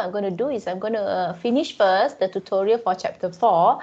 what I'm going to do is I'm going to finish first the tutorial for chapter 4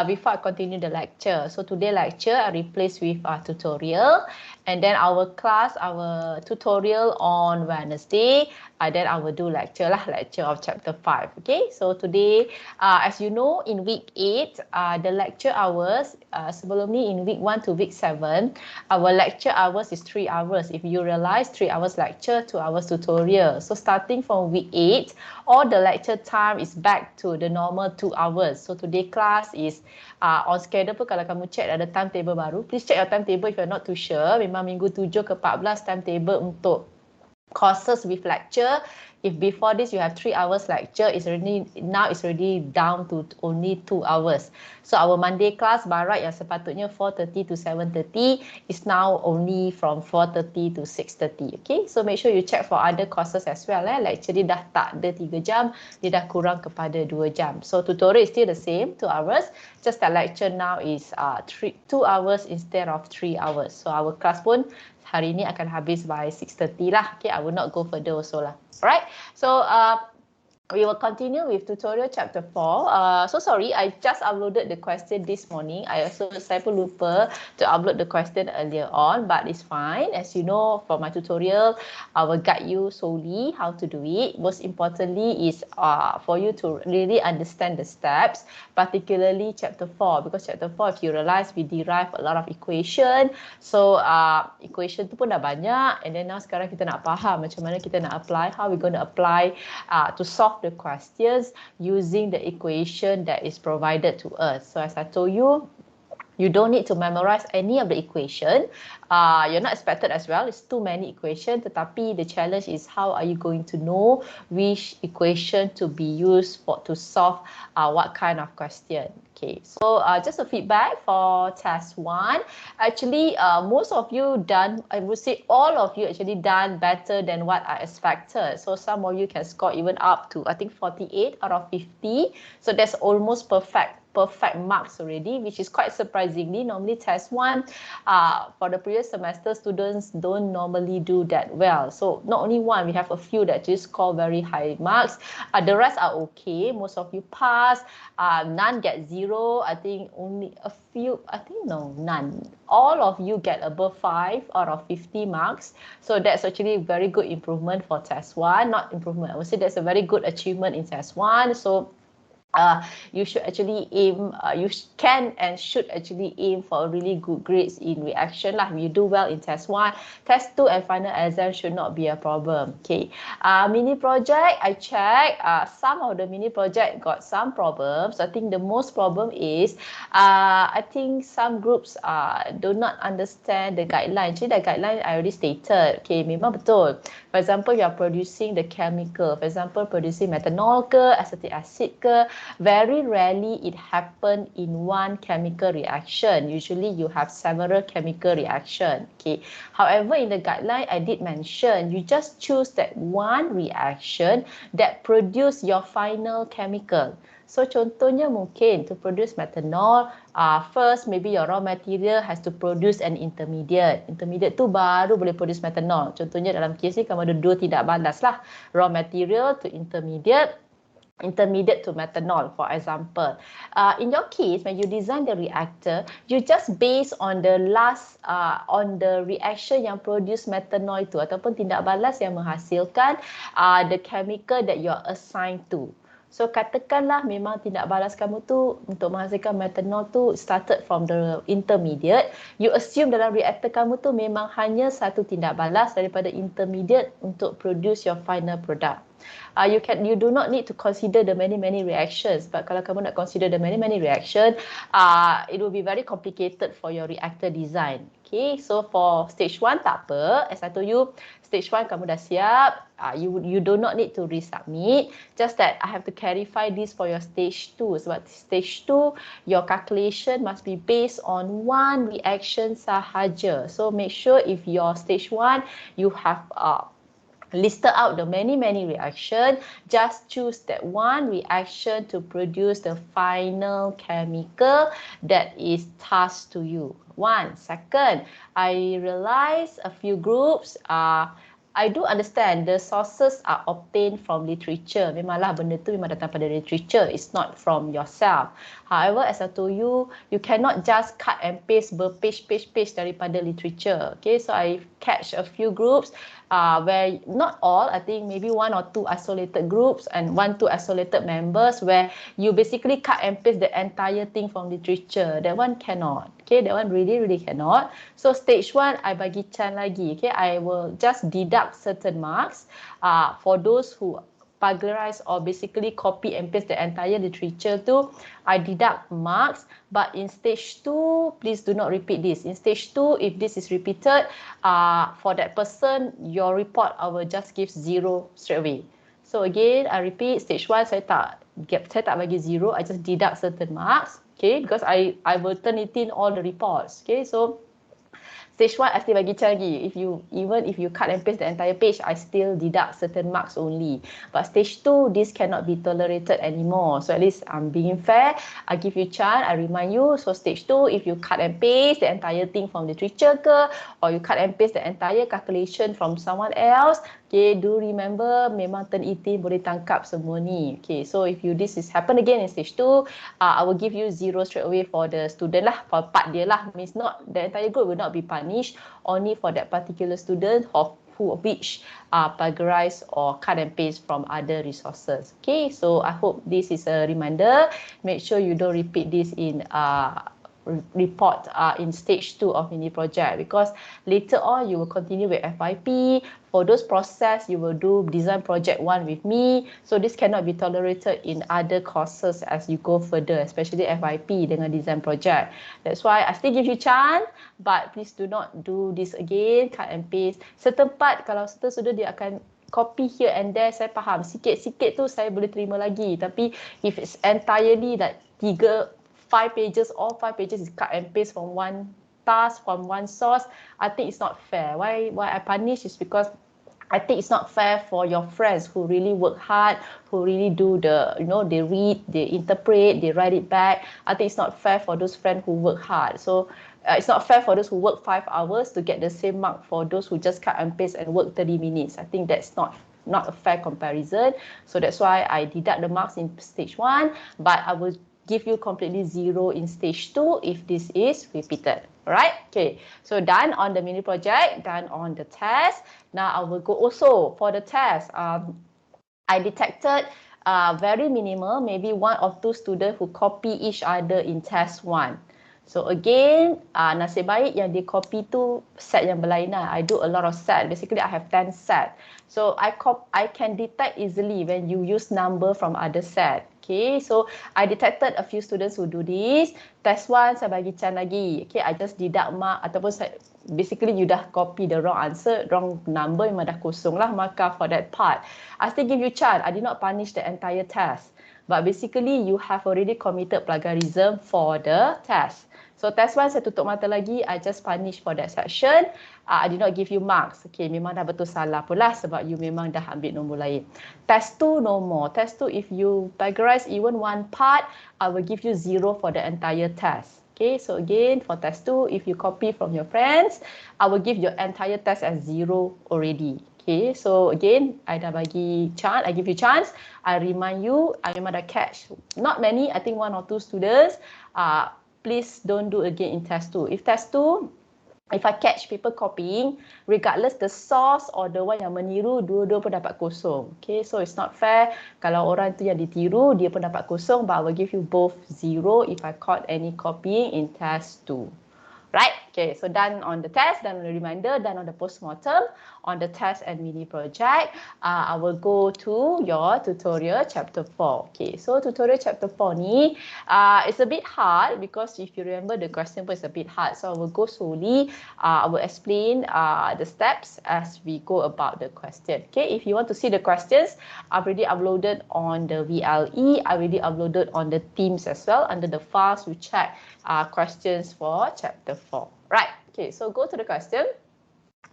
before I continue the lecture. So today lecture I replace with our tutorial, and then our class, our tutorial on Wednesday. Then I will do lecture of chapter 5. Okay, so today, as you know, in week 8, the lecture hours, sebelum ni in week 1 to week 7, our lecture hours is 3 hours. If you realize, 3 hours lecture, 2 hours tutorial. So starting from week 8, all the lecture time is back to the normal 2 hours. So today class is on schedule pun kalau kamu check ada timetable baru. Please check your timetable if you're not too sure. Memang minggu 7 ke 14 timetable untuk courses with lecture. If before this you have 3 hours lecture, now it's already down to only 2 hours. So our Monday class barat yang sepatutnya 4:30 to 7:30 is now only from 4:30 to 6:30. Okay, so make sure you check for other courses as well. Lecture dia dah tak ada 3 jam, dia dah kurang kepada 2 jam. So tutorial is still the same, 2 hours. Just that lecture now is 2 hours instead of 3 hours. So our class pun hari ni akan habis by 6:30 lah. Okay, I will not go further also lah. Alright, so we will continue with tutorial chapter 4. So sorry, I just uploaded the question this morning. Saya pun lupa to upload the question earlier on, but it's fine. As you know, for my tutorial, I will guide you solely how to do it. Most importantly is for you to really understand the steps, particularly chapter 4, because chapter 4, if you realize, we derive a lot of equation. So equation tu pun dah banyak, and then now sekarang kita nak faham macam mana kita nak apply, how we going to apply to solve the questions using the equation that is provided to us. So as I told you, you don't need to memorize any of the equation. You're not expected as well. It's too many equations. Tetapi the challenge is how are you going to know which equation to be used to solve what kind of question. Okay, so just a feedback for test 1. Actually, most of you done, I would say all of you actually done better than what I expected. So some of you can score even up to, I think, 48 out of 50. So that's almost perfect marks already, which is quite surprisingly. Normally test 1 for the previous semester, students don't normally do that well. So not only one, we have a few that just score very high marks. The rest are okay. Most of you pass. None get 0. I think only a few, I think no, none. All of you get above 5 out of 50 marks. So that's actually a very good improvement for test 1. Not improvement, I would say that's a very good achievement in test 1. So you should actually aim, you can and should actually aim for really good grades in reaction lah. You do well in test 1, test 2 and final exam should not be a problem. Okay, mini project, I check some of the mini project got some problems. I think the most problem is I think some groups do not understand the guideline. Actually the guideline I already stated. Okay, memang betul. For example, you are producing the chemical, for example producing methanol ke, acetic acid ke, very rarely it happen in one chemical reaction. Usually you have several chemical reaction. Okay. However, in the guideline I did mention you just choose that one reaction that produce your final chemical. So contohnya mungkin to produce methanol, first maybe your raw material has to produce an intermediate. Intermediate tu baru boleh produce methanol. Contohnya dalam kes ni kamu ada 2 tidak balas lah. Raw material to intermediate, intermediate to methanol, for example. In your case, when you design the reactor, you just base on the last, on the reaction yang produce methanol itu ataupun tindak balas yang menghasilkan the chemical that you are assigned to. So katakanlah memang tindak balas kamu tu untuk menghasilkan methanol tu started from the intermediate. You assume dalam reaktor kamu tu memang hanya satu tindak balas daripada intermediate untuk produce your final product. You do not need to consider the many reactions. But kalau kamu nak consider the many reaction, it will be very complicated for your reactor design. Okay, so for stage 1 tak apa. As I told you, stage 1 kamu dah siap. You do not need to resubmit. Just that I have to clarify this for your stage 2. Sebab stage 2, your calculation must be based on one reaction sahaja. So make sure if your stage 1, you have listed out the many reaction, just choose that one reaction to produce the final chemical that is tasked to you. Second, I realized a few groups I do understand the sources are obtained from literature. Memanglah benda tu memang datang pada literature. It's not from yourself. However, as I told you, you cannot just cut and paste berpage daripada literature. Okay, so I catch a few groups where not all, I think maybe 1 or 2 isolated groups and 1, 2 isolated members where you basically cut and paste the entire thing from literature. That one cannot. Okay, that one really cannot. So stage 1, I bagi chance lagi. Okay, I will just deduct certain marks for those who plagiarize or basically copy and paste the entire literature tu, I deduct marks. But in stage 2, please do not repeat this. In stage 2, if this is repeated, for that person, your report I will just give 0 straight away. So again, I repeat, stage 1 saya tak bagi 0, I just deduct certain marks. Okay, because I will turn it in all the reports. Okay, so stage 1, I still bagi chance lagi. Even if you cut and paste the entire page, I still deduct certain marks only. But stage 2, this cannot be tolerated anymore. So at least I'm being fair. I give you chance, I remind you. So stage 2, if you cut and paste the entire thing from literature ke, or you cut and paste the entire calculation from someone else, okay, do remember memang turn 18 boleh tangkap semua ni. Okay, so if this is happen again in stage 2, I will give you 0 straight away for the student lah, for part dia lah. Means not, the entire group will not be punished, only for that particular student of which plagiarize or cut and paste from other resources. Okay, so I hope this is a reminder. Make sure you don't repeat this in report in stage 2 of mini project, because later on you will continue with FYP. For those process, you will do design project 1 with me. So this cannot be tolerated in other courses as you go further, especially FYP dengan design project. That's why I still give you chance, but please do not do this again, cut and paste. Certain part, kalau certain student dia akan copy here and there, saya faham. Sikit-sikit tu saya boleh terima lagi. Tapi if it's entirely like 5 pages, all 5 pages is cut and paste from one task, from one source, I think it's not fair. Why I punish is because I think it's not fair for your friends who really work hard, who really do the, they read, they interpret, they write it back. I think it's not fair for those friends who work hard. So it's not fair for those who work 5 hours to get the same mark for those who just cut and paste and work 30 minutes. I think that's not a fair comparison. So that's why I deduct the marks in stage 1, but I will give you completely 0 in stage 2 if this is repeated. Alright, okay. So done on the mini project, done on the test. Now I will go also for the test. I detected very minimal, maybe 1 or 2 students who copy each other in test 1. So again, nasib baik yang dia copy tu set yang berlainan. I do a lot of set. Basically, I have 10 set. So I can detect easily when you use number from other set. Okay, so I detected a few students who do this. Test 1, saya bagi chance lagi. Okay, I just deduct mark ataupun basically you dah copy the wrong answer, wrong number, memang dah kosong lah markah for that part. I still give you chance. I did not punish the entire test. But basically, you have already committed plagiarism for the test. So test 1, saya tutup mata lagi. I just punish for that section. I did not give you marks. Okay, memang dah betul salah pula sebab you memang dah ambil nombor lain. Test 2, no more. Test 2, if you plagiarize even 1 part, I will give you 0 for the entire test. Okay, so again, for test 2, if you copy from your friends, I will give your entire test as 0 already. Okay, so again, I dah bagi chance, I give you chance. I remind you, I memang dah catch. Not many, I think 1 or 2 students. Please don't do again in test 2. If test 2, if I catch people copying, regardless the source or the one yang meniru, dua-dua pun dapat kosong. Okay, so it's not fair. Kalau orang tu yang ditiru, dia pun dapat kosong, but I will give you both 0 if I caught any copying in test 2. Right, okay, so done on the test, done on the reminder, done on the postmortem, on the test and mini project. I will go to your tutorial chapter 4. Okay, so tutorial chapter 4 ni, it's a bit hard because if you remember the question is a bit hard. So I will go slowly. I will explain the steps as we go about the question. Okay, if you want to see the questions, I've already uploaded on the VLE. I already uploaded on the Teams as well. Under the files, we check questions for chapter 4. Right, okay, so go to the question.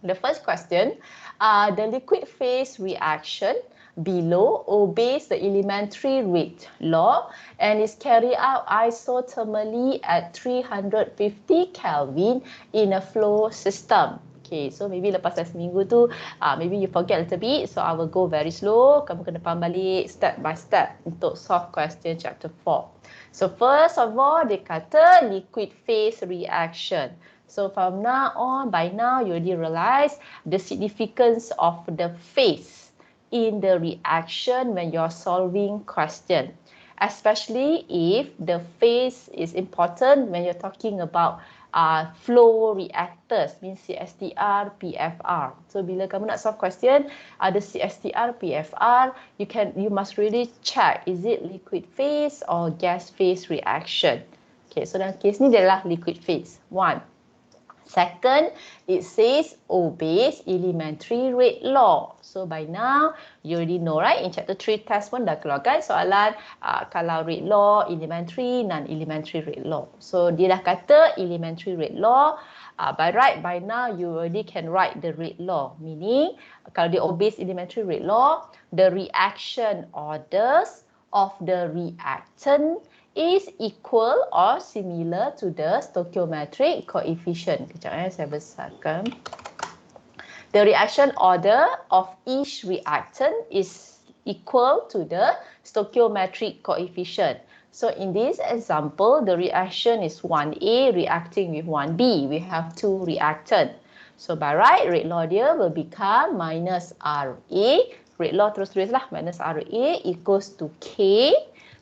The first question, the liquid phase reaction below obeys the elementary rate law and is carried out isothermally at 350 Kelvin in a flow system. Okay, so maybe lepas seminggu tu, maybe you forget a little bit. So I will go very slow. Kamu kena faham balik step by step untuk solve question chapter 4. So first of all, dia kata liquid phase reaction. So from now on, by now you already realize the significance of the phase in the reaction when you're solving question. Especially if the phase is important when you're talking about flow reactors, means CSTR, PFR. So bila kamu nak solve question, ada CSTR, PFR, you must really check, is it liquid phase or gas phase reaction? Okay, so dalam case ni dia adalah liquid phase. One. Second, it says obeys elementary rate law. So by now, you already know, right? In chapter 3 test pun dah keluarkan soalan kalau rate law, elementary, non-elementary rate law. So dia dah kata elementary rate law. By right, by now, you already can write the rate law. Meaning, kalau dia obeys elementary rate law, the reaction orders of the reactant is equal or similar to the stoichiometric coefficient. Kejap saya besarkan. The reaction order of each reactant is equal to the stoichiometric coefficient. So in this example, the reaction is 1A reacting with 1B. We have two reactants. So by right, rate law dia will become minus RA. Rate law terus tulislah minus RA equals to K.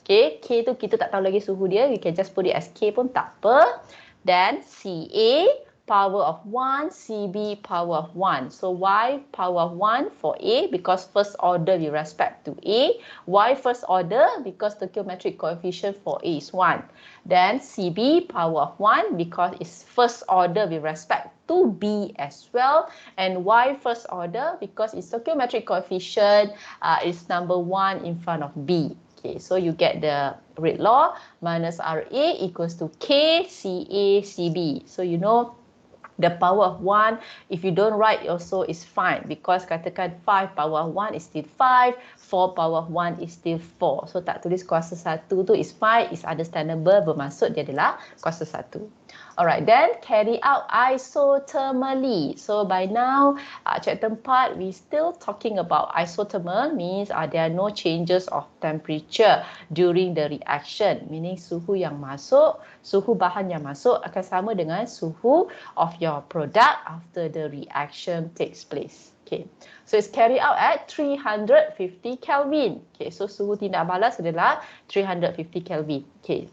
Okay, K tu kita tak tahu lagi suhu dia. We can just put it as K pun tak apa. Then CA power of 1, CB power of 1. So Y power of 1 for A because first order with respect to A. Y first order because stoichiometric coefficient for A is 1. Then CB power of 1 because it's first order with respect to B as well. And Y first order because its stoichiometric coefficient is number 1 in front of B. Okay, so you get the rate law minus RA equals to K CA CB. So you know the power of 1, if you don't write also is fine because katakan 5 power of 1 is still 5, 4 power of 1 is still 4. So tak tulis kuasa 1 tu is fine, is understandable, bermaksud dia adalah kuasa 1. Alright, then carry out isothermally. So by now, chapter 4, we still talking about isothermal, means there are no changes of temperature during the reaction. Meaning suhu yang masuk, suhu bahan yang masuk akan sama dengan suhu of your product after the reaction takes place. Okay, so it's carried out at 350 Kelvin. Okay, so suhu tindak balas adalah 350 Kelvin. Okay.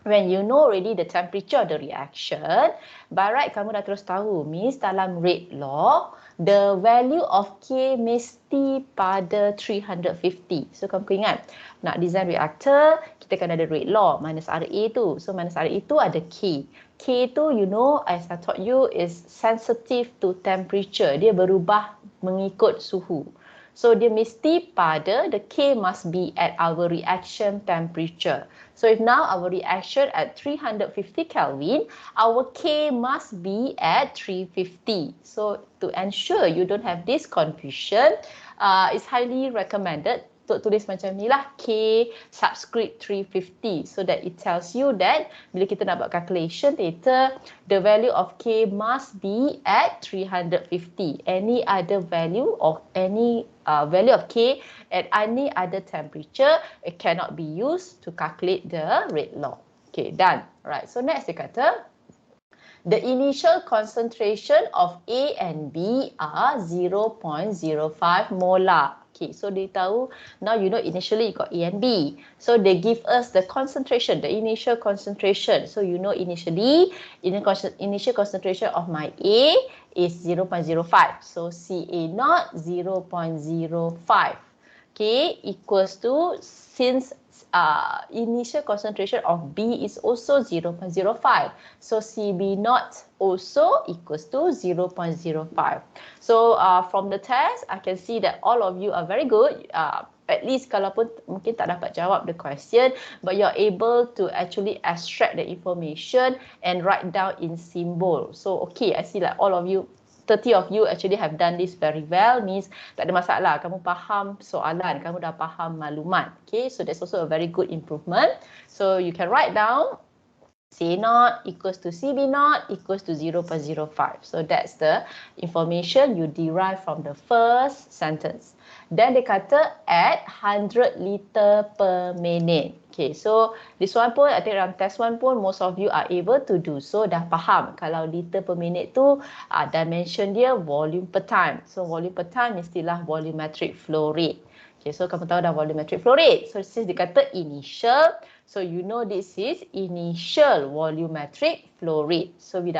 When you know already the temperature of the reaction, by right kamu dah terus tahu, means dalam rate law, the value of K mesti pada 350. So kamu ingat, nak design reactor, kita kan ada rate law, minus RA tu. So minus RA tu ada K. K tu, you know, as I taught you, is sensitive to temperature. Dia berubah mengikut suhu. So dia mesti pada, the K must be at our reaction temperature. So if now our reaction at 350 Kelvin, our K must be at 350. So to ensure you don't have this confusion, it's highly recommended untuk tulis macam ni lah, K subscript 350, so that it tells you that bila kita nak buat calculation later, the value of K must be at 350. Any other value or any value of K at any other temperature, it cannot be used to calculate the rate law. Okay, done. Right, so next dia kata, the initial concentration of A and B are 0.05 molar. Okay, so they tahu, now you know initially you got A and B. So they give us the concentration, the initial concentration. So you know initially, initial concentration of my A is 0.05. So Ca naught 0.05. Okay, equals to, since initial concentration of B is also 0.05. So Cb naught also equals to 0.05. So from the test, I can see that all of you are very good. At least kalaupun mungkin tak dapat jawab the question, but you're able to actually extract the information and write down in symbol. So okay, I see like all of you, 30 of you actually have done this very well, means tak ada masalah. Kamu faham soalan, kamu dah faham maklumat. Okay, so that's also a very good improvement. So you can write down C naught equals to CB naught equals to 0.05. So that's the information you derive from the first sentence. Then dia kata at 100 liter per minute. Okay, so this one pun, I think dalam test one pun, most of you are able to do so. Dah faham kalau liter per minit tu, dimension dia volume per time. So volume per time istilah volumetric flow rate. Okay, so kamu tahu dah volumetric flow rate. So since dia kata initial, so you know this is initial volumetric flow rate. So we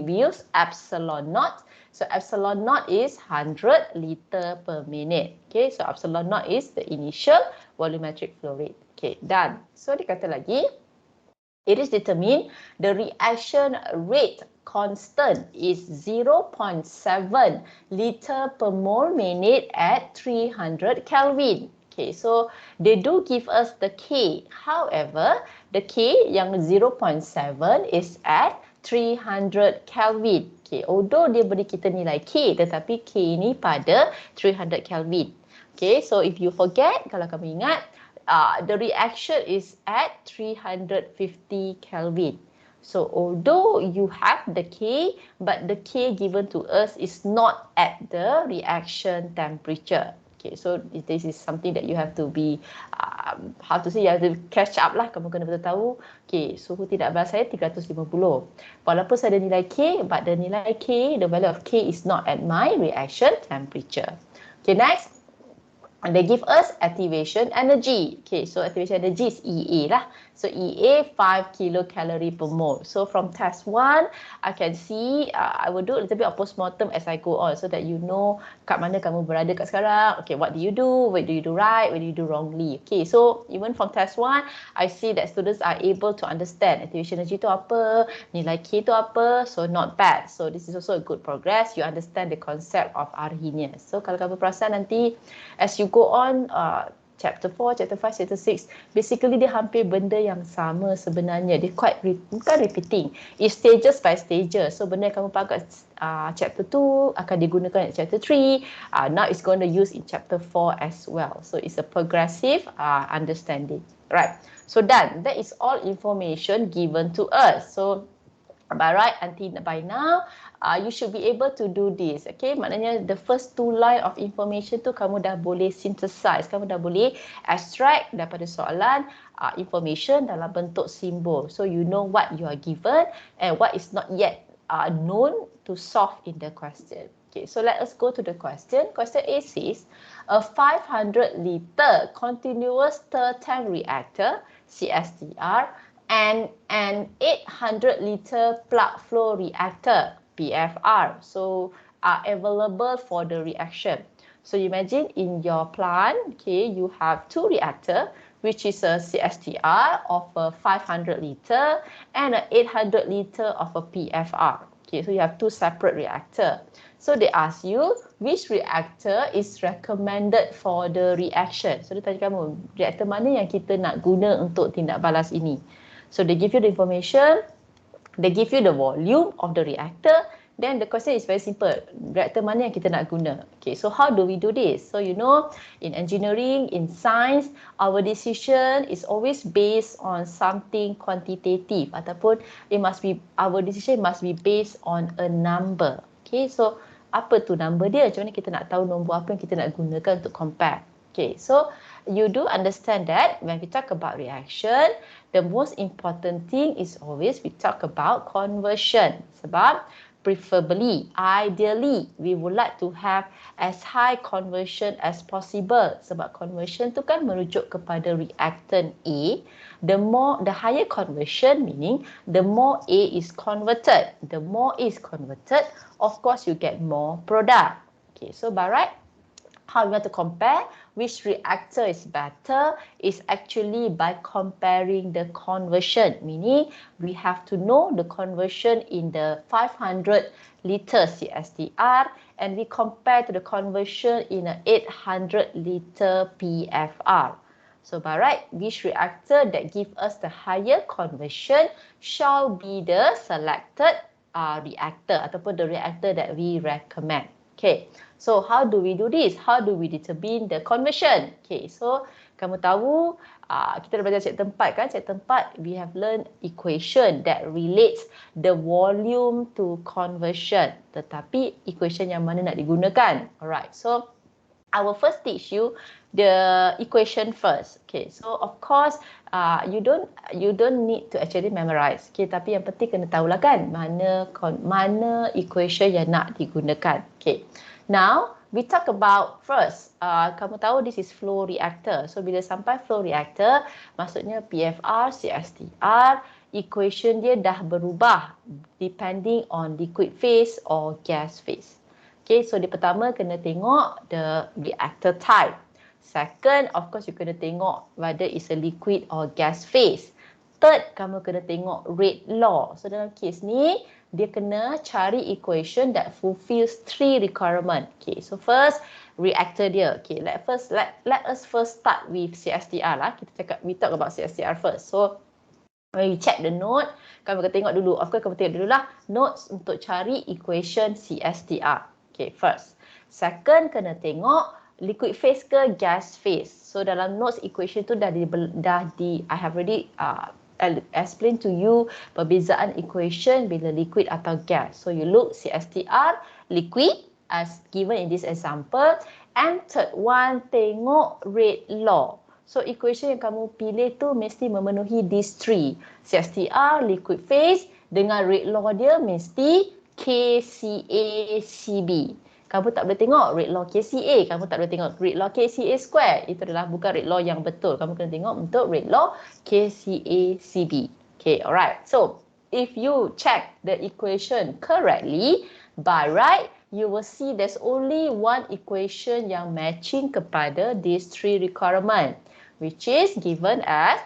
use epsilon naught. So epsilon naught is 100 liter per minute. Okay, so epsilon naught is the initial volumetric flow rate. Okay, done. So dia kata lagi, it is determined the reaction rate constant is 0.7 liter per mole minute at 300 Kelvin. Okay, so they do give us the K. However, the K yang 0.7 is at 300 Kelvin. Okay, although dia beri kita nilai K, tetapi K ni pada 300 Kelvin. Okay, so if you forget, kalau kamu ingat, the reaction is at 350 Kelvin. So although you have the K, but the K given to us is not at the reaction temperature. Okay, so this is something that you have to be, how to say, you have to catch up lah. Kamu kena betul tahu, okay, suhu tidak balas saya 350. Walaupun saya ada nilai K, but the nilai K, the value of K is not at my reaction temperature. Okay, next. And they give us activation energy. Okay, so activation energy is EA lah. So EA 5 kilocalorie per mole. So from test 1, I can see, I will do a little bit of postmortem as I go on so that you know kat mana kamu berada kat sekarang. Okay, what do you do? What do you do right? What do you do wrongly? Okay, so even from test 1, I see that students are able to understand activation energy tu apa, nilai K tu apa. So not bad. So this is also a good progress. You understand the concept of Arrhenius. So kalau kamu perasan nanti, as you go on, chapter 4, chapter 5, chapter 6, basically dia hampir benda yang sama sebenarnya. Dia bukan repeating. It's stages by stages. So benda yang kamu pakai chapter 2 akan digunakan in chapter 3. Now it's going to use in chapter 4 as well. So it's a progressive understanding. Right. So done. That is all information given to us. So by right, until by now, you should be able to do this. Okay, maknanya the first 2 line of information tu kamu dah boleh synthesize, kamu dah boleh extract daripada soalan information dalam bentuk simbol. So you know what you are given and what is not yet known to solve in the question. Okay, so let us go to the question. Question A says, a 500 liter continuous stir tank reactor, CSTR, and an 800 liter plug flow reactor, PFR, so are available for the reaction. So imagine in your plant, okay, you have 2 reactors, which is a CSTR of a 500 liter and an 800 liter of a PFR. Okay, so you have 2 separate reactors. So they ask you which reactor is recommended for the reaction. So dia tanya kamu, reaktor mana yang kita nak guna untuk tindak balas ini? So they give you the information, they give you the volume of the reactor, then the question is very simple. Reactor mana yang kita nak guna? Okay, so how do we do this? So you know, in engineering, in science, our decision is always based on something quantitative ataupun our decision must be based on a number. Okay, so apa tu number dia? Macam mana kita nak tahu nombor apa yang kita nak gunakan untuk compare? Okay, so you do understand that when we talk about reaction, the most important thing is always we talk about conversion. Sebab preferably, ideally, we would like to have as high conversion as possible. Sebab conversion tu kan merujuk kepada reactant A. The higher conversion, meaning the more A is converted. The more A is converted, of course you get more product. Okay, so by right, how we want to compare which reactor is better is actually by comparing the conversion, meaning we have to know the conversion in the 500 liter CSTR and we compare to the conversion in an 800 liter PFR. So by right, which reactor that give us the higher conversion shall be the selected reactor ataupun the reactor that we recommend. Okay, so how do we do this? How do we determine the conversion? Okay, so kamu tahu kita dah belajar chapter 4 kan? Chapter 4 we have learned equation that relates the volume to conversion. Tetapi equation yang mana nak digunakan? Alright, so I will first teach you the equation first. Okay, so of course you don't need to actually memorize. Okay, tapi yang penting kena tahulah kan mana equation yang nak digunakan. Okay, now we talk about first. Kamu tahu this is flow reactor. So bila sampai flow reactor, maksudnya PFR, CSTR, equation dia dah berubah depending on liquid phase or gas phase. Okay, so di pertama kena tengok the reactor type. Second, of course you kena tengok whether it's a liquid or gas phase. Third, kamu kena tengok rate law. So dalam kes ni, dia kena cari equation that fulfills 3 requirement. Okay, so first, reactor dia. Okay, let us first start with CSTR lah. We talk about CSTR first. So, when you check the note, kamu kena tengok dulu. Of course, kamu tengok dulu lah notes untuk cari equation CSTR. Okay, first. Second, kena tengok liquid phase ke gas phase. So dalam notes equation tu I have already explained to you perbezaan equation bila liquid atau gas. So you look CSTR, liquid as given in this example. And third one, tengok rate law. So equation yang kamu pilih tu mesti memenuhi these 3. CSTR, liquid phase dengan rate law dia mesti KCA-CB. Kamu tak boleh tengok rate law KCA. Kamu tak boleh tengok rate law KCA square. Itu adalah bukan rate law yang betul. Kamu kena tengok untuk rate law KCA-CB. Okay, alright. So, if you check the equation correctly, by right, you will see there's only one equation yang matching kepada these 3 requirement, which is given as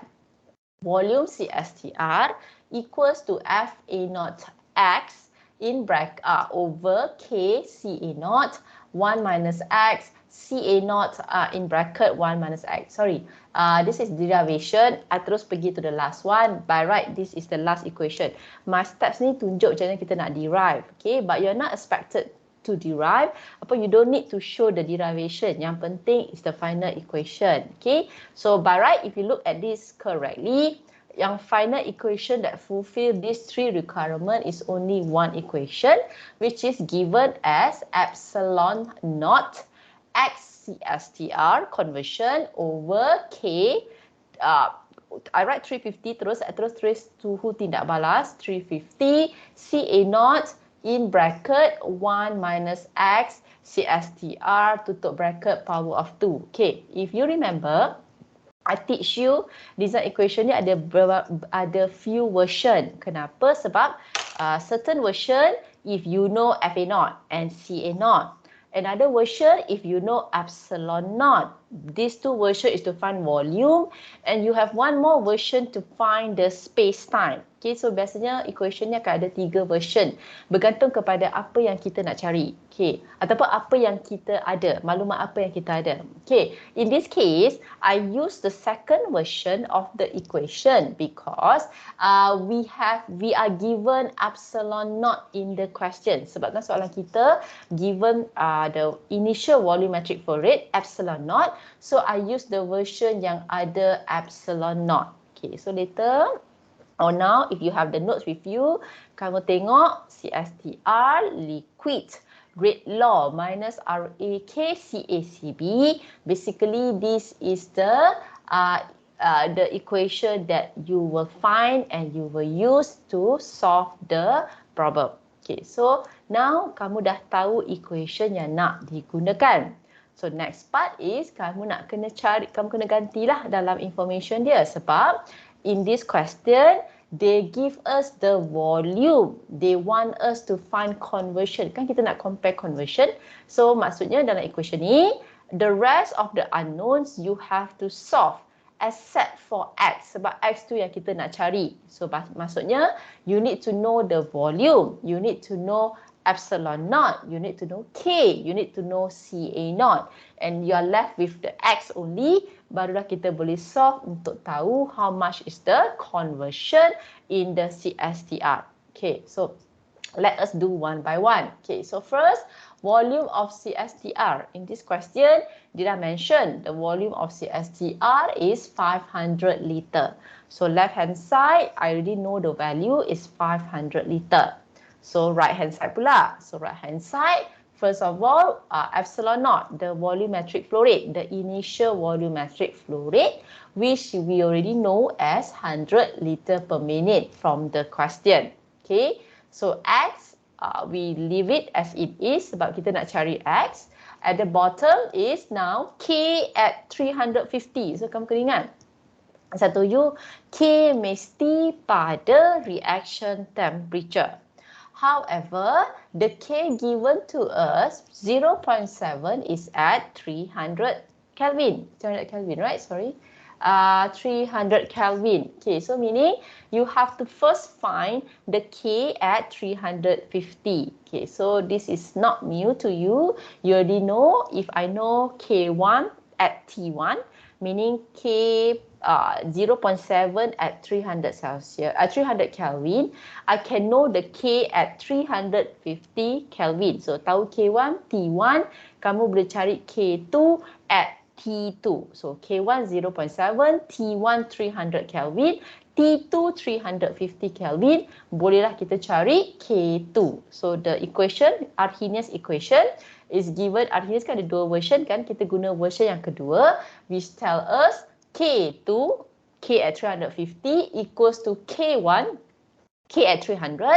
volume CSTR equals to FA0 X in bracket over K CA0 1 minus X CA0 in bracket 1 minus X. Sorry, this is derivation. I terus pergi to the last one. By right, this is the last equation. My steps ni tunjuk macam mana kita nak derive. Okay, but you're not expected to derive. You don't need to show the derivation. Yang penting is the final equation. Okay, so by right, if you look at this correctly, yang final equation that fulfill these 3 requirement is only one equation, which is given as epsilon naught X CSTR conversion over K. I write 350 terus suhu tindak balas 350 CA0 in bracket 1 minus X CSTR tutup bracket power of 2. Okay, if you remember, I teach you design equation ni ada few version. Kenapa? Sebab certain version if you know FA0 and CA0. Another version if you know epsilon naught. These 2 version is to find volume, and you have one more version to find the space time. Okay, so biasanya equation ni akan ada 3 version bergantung kepada apa yang kita nak cari. Okay, ataupun apa yang kita ada, maklumat apa yang kita ada. Okay, in this case, I use the second version of the equation because we are given epsilon naught in the question. Sebabkan soalan kita given the initial volumetric flow rate epsilon naught, so I use the version yang ada epsilon naught. Okay, so later or now if you have the notes with you, kamu tengok CSTR liquid rate law minus RAKCACB. Basically, this is the equation that you will find and you will use to solve the problem. Okay, so now kamu dah tahu equation yang nak digunakan. So next part is kamu kena gantilah dalam information dia, sebab in this question they give us the volume. They want us to find conversion. Kan kita nak compare conversion. So maksudnya dalam equation ni, the rest of the unknowns you have to solve except for X. Sebab X tu yang kita nak cari. So maksudnya you need to know the volume. You need to know epsilon naught. You need to know K. You need to know CA naught. And you are left with the X only. Barulah kita boleh solve untuk tahu how much is the conversion in the CSTR. Okay, so Let us do one by one. Okay, so first, volume of CSTR. In this question, did I mention the volume of CSTR is 500 liter. So left hand side, I already know the value is 500 liter. So right hand side pula. So right hand side, first of all, epsilon naught, the volumetric flow rate, the initial volumetric flow rate, which we already know as 100 liter per minute from the question. Okay. So X, we leave it as it is sebab kita nak cari X. At the bottom is now K at 350. So kamu kena ingat. Saya told you, K mesti pada reaction temperature. However, the K given to us, 0.7 is at 300 Kelvin. 300 Kelvin, right? Sorry. 300 Kelvin. Okay, so meaning you have to first find the K at 350. Okay, so this is not new to you. You already know. If I know K1 at T1, meaning K 0.7 at 300 Celsius, 300 Kelvin, I can know the K at 350 Kelvin. So tahu K1, T1, kamu boleh cari K2 at T2. So K1 0.7, T1 300 Kelvin, T2 350 Kelvin, bolehlah kita cari K2. So the equation, Arrhenius equation is given. Arrhenius kan ada dua version kan, kita guna version yang kedua, which tell us K2, K at 350 equals to K1, K at 300,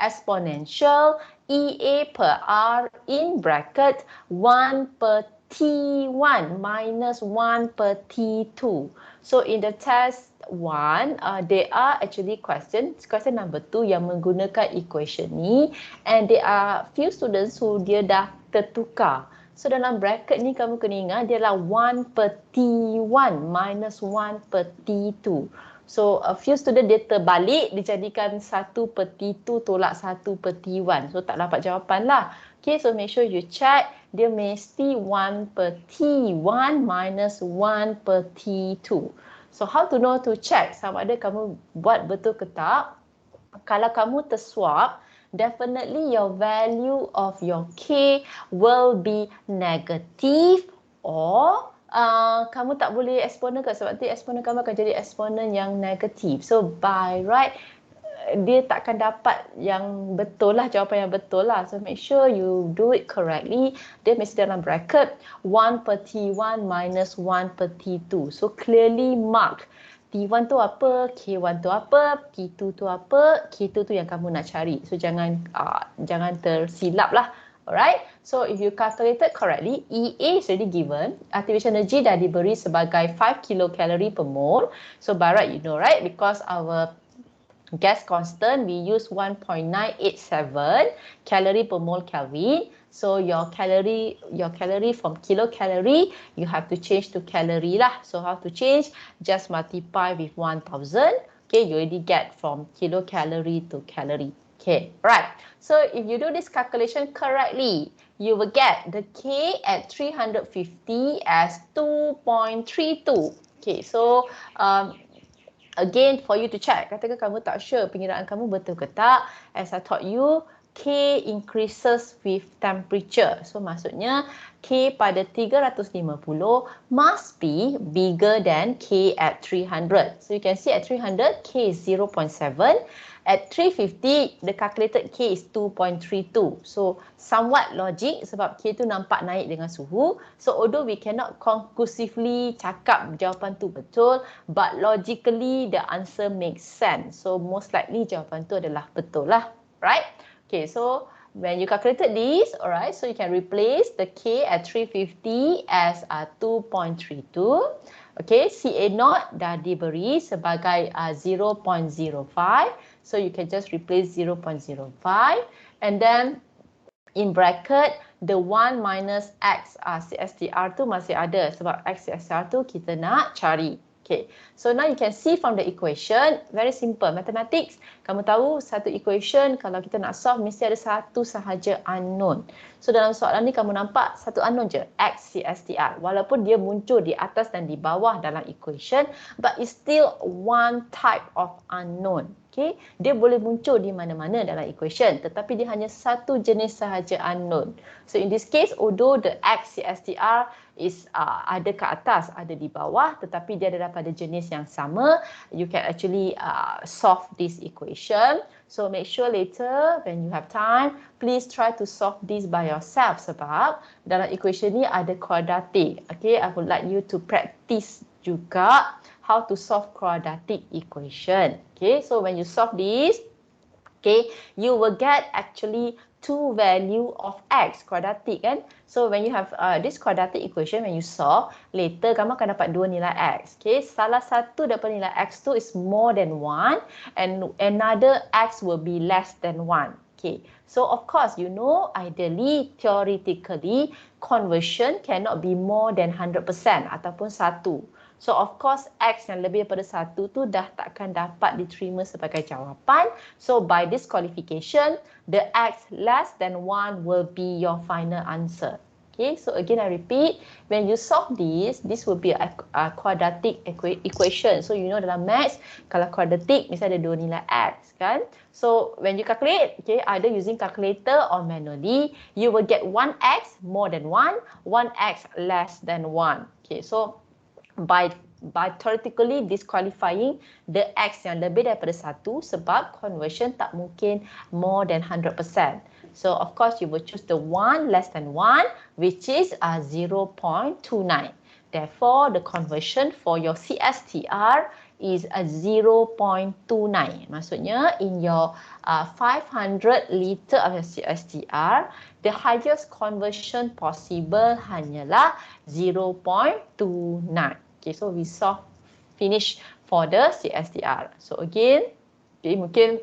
exponential EA per R in bracket 1 per T1 minus 1 per T2. So in the test 1, there are actually question number 2 yang menggunakan equation ni, and there are few students who dia dah tertukar. So dalam bracket ni kamu kena ingat dia adalah 1 per T1 minus 1 per T2. So a few student dia terbalik, dijadikan 1 per T2 tolak 1 per T1. So tak dapat jawapan lah. Okay, so make sure you check. Dia mesti 1 per T1 minus 1 per T2. So how to know to check sama ada kamu buat betul ke tak? Kalau kamu terswap, definitely your value of your K will be negative, or kamu tak boleh eksponen ke sebab nanti eksponen kamu akan jadi eksponen yang negatif. So by right, dia takkan dapat yang betul lah, jawapan yang betul lah. So make sure you do it correctly. Dia mesti dalam bracket 1 per T1 minus 1 per T2. So clearly mark T1 tu apa, K1 tu apa, T2 tu apa, K2 tu yang kamu nak cari. So jangan tersilap lah. Alright, so if you calculated correctly, EA is already given. Activation energy dah diberi sebagai 5 kilocalorie per mole. So by right, you know right, because our gas constant, we use 1.987 calorie per mole Kelvin. So your calorie from kilocalorie, you have to change to calorie lah. So how to change? Just multiply with 1000. Okay, you already get from kilocalorie to calorie. Okay, right. So if you do this calculation correctly, you will get the K at 350 as 2.32. Okay, so again, for you to check, katakan kamu tak sure pengiraan kamu betul ke tak. As I taught you, K increases with temperature. So maksudnya K pada 350 must be bigger than K at 300. So you can see at 300, K is 0.7. At 350, the calculated K is 2.32. So somewhat logic sebab K tu nampak naik dengan suhu. So although we cannot conclusively cakap jawapan tu betul, but logically the answer makes sense. So most likely jawapan tu adalah betul lah, right? Okay, so when you calculated this, alright, so you can replace the K at 350 as 2.32. Okay, CA0 dah diberi sebagai 0.05. So you can just replace 0.05. And then in bracket, the 1 minus X CSTR tu masih ada sebab X CSTR tu kita nak cari. Okay, so now you can see from the equation, very simple. Mathematics, kamu tahu satu equation kalau kita nak solve mesti ada satu sahaja unknown. So dalam soalan ni kamu nampak satu unknown je, X CSTR. Walaupun dia muncul di atas dan di bawah dalam equation, but it's still one type of unknown. Okay, dia boleh muncul di mana-mana dalam equation, tetapi dia hanya satu jenis sahaja unknown. So in this case, although the X CSTR is ada ke atas, ada di bawah, tetapi dia ada pada jenis yang sama, you can actually solve this equation. So make sure later when you have time, please try to solve this by yourself sebab dalam equation ni ada quadratic. Okay, I would like you to practice juga how to solve quadratic equation. Okay, so when you solve this, okay, you will get actually two value of X, quadratic kan. So when you have this quadratic equation, when you solve, later kamu akan dapat dua nilai X. Okay, salah satu daripada nilai X tu is more than 1 and another X will be less than 1. Okay, so of course, you know, ideally, theoretically, conversion cannot be more than 100% ataupun 1. So of course, X yang lebih daripada 1 tu dah takkan dapat diterima sebagai jawapan. So by this qualification, the X less than 1 will be your final answer. Okay, so again I repeat, when you solve this, this will be a quadratic equation. So you know dalam maths, kalau quadratic, misalnya ada dua nilai X kan. So when you calculate, okay, either using calculator or manually, you will get 1X more than 1, 1X less than 1. Okay, so by theoretically disqualifying the X yang lebih daripada 1 sebab conversion tak mungkin more than 100%. So of course you will choose the 1 less than 1 which is 0.29. Therefore the conversion for your CSTR is 0.29. Maksudnya in your 500 liter of your CSTR, the highest conversion possible hanyalah 0.29. Okay, so we finish for the CSTR. So again, okay, mungkin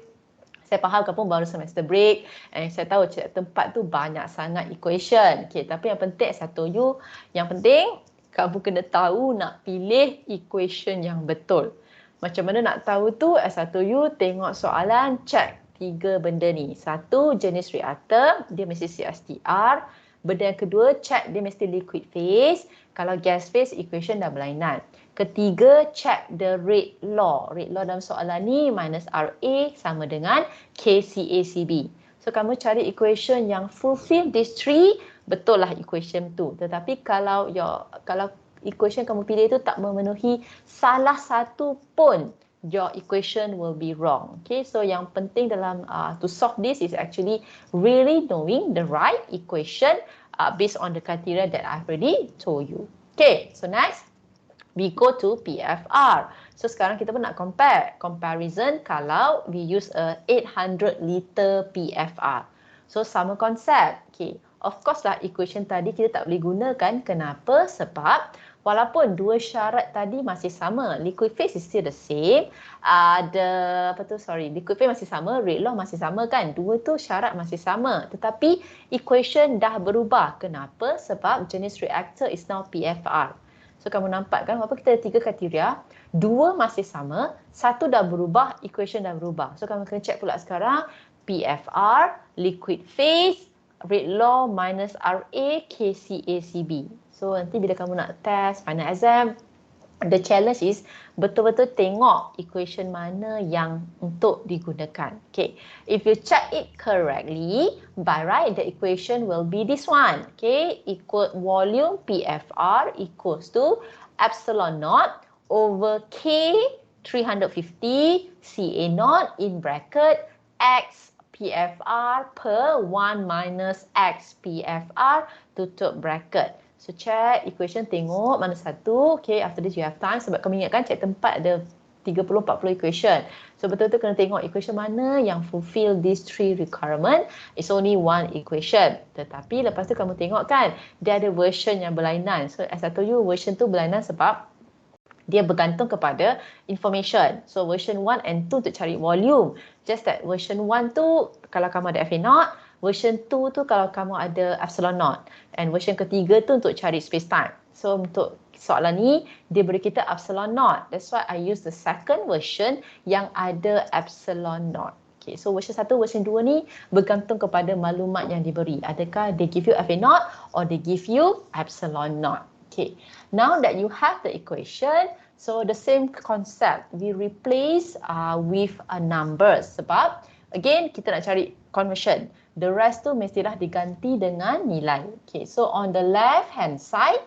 saya faham kamu baru semester break and saya tahu chapter 4 tu banyak sangat equation. Okay, tapi yang penting S1U, yang penting kamu kena tahu nak pilih equation yang betul. Macam mana nak tahu tu? S1U tengok soalan, check 3 benda ni. Satu, jenis reaktor, dia mesti CSTR. Benda yang kedua, check dia mesti liquid phase. Kalau gas phase, equation dah berlainan. Ketiga, check the rate law. Rate law dalam soalan ni minus RA sama dengan KCACB. So, kamu cari equation yang fulfill these three, betul lah equation tu. Tetapi kalau equation kamu pilih tu tak memenuhi salah satu pun, your equation will be wrong. Okay, so yang penting dalam to solve this is actually really knowing the right equation based on the criteria that I've already told you. Okay, so next we go to PFR. So sekarang kita pun nak comparison kalau we use a 800 liter PFR. So sama konsep. Okay, of course lah equation tadi kita tak boleh gunakan. Kenapa? Sebab walaupun dua syarat tadi masih sama, liquid phase is still the same. Liquid phase masih sama, rate law masih sama kan? Dua tu syarat masih sama. Tetapi equation dah berubah. Kenapa? Sebab jenis reactor is now PFR. So kamu nampak kan, walaupun kita ada 3 kriteria, 2 masih sama, 1 dah berubah, equation dah berubah. So kamu kena check pula sekarang, PFR, liquid phase, rate law minus RA, KCACB. So nanti bila kamu nak test, final exam, the challenge is betul-betul tengok equation mana yang untuk digunakan. Okay, if you check it correctly, by right the equation will be this one. Okay, equal volume PFR equals to epsilon naught over K 350 Ca naught in bracket X PFR per 1 minus X PFR tutup bracket. So check equation, tengok mana satu. Okay, after this you have time. Sebab kamu ingatkan chapter 4 ada 30-40 equation. So betul-betul kena tengok equation mana yang fulfill these 3 requirement. It's only one equation. Tetapi lepas tu kamu tengok kan, dia ada version yang berlainan. So as I told you, version tu berlainan sebab dia bergantung kepada information. So version 1 and 2 untuk cari volume. Just that version 1 tu, kalau kamu ada FA naught, Version 2 tu kalau kamu ada epsilon naught. And version ketiga tu untuk cari space time. So untuk soalan ni, dia beri kita epsilon naught. That's why I use the second version yang ada epsilon naught. Okay, so version 1, version 2 ni bergantung kepada maklumat yang diberi. Adakah they give you FA naught or they give you epsilon naught. Okay, now that you have the equation, so the same concept, we replace with a number sebab again kita nak cari conversion. The rest tu mestilah diganti dengan nilai. Okay, so on the left hand side,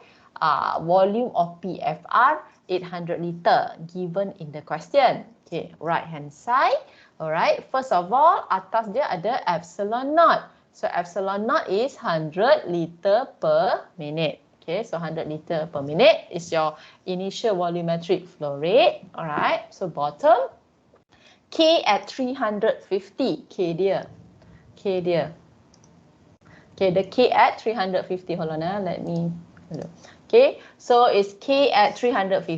volume of PFR 800 liter given in the question. Okay, right hand side. Alright, first of all, atas dia ada epsilon naught. So epsilon naught is 100 liter per minute. Okay, so 100 liter per minute is your initial volumetric flow rate. Alright, so bottom. K at 350. K dia. K dia. Okay, the K at 350. Hold on, let me. Okay, so it's K at 350.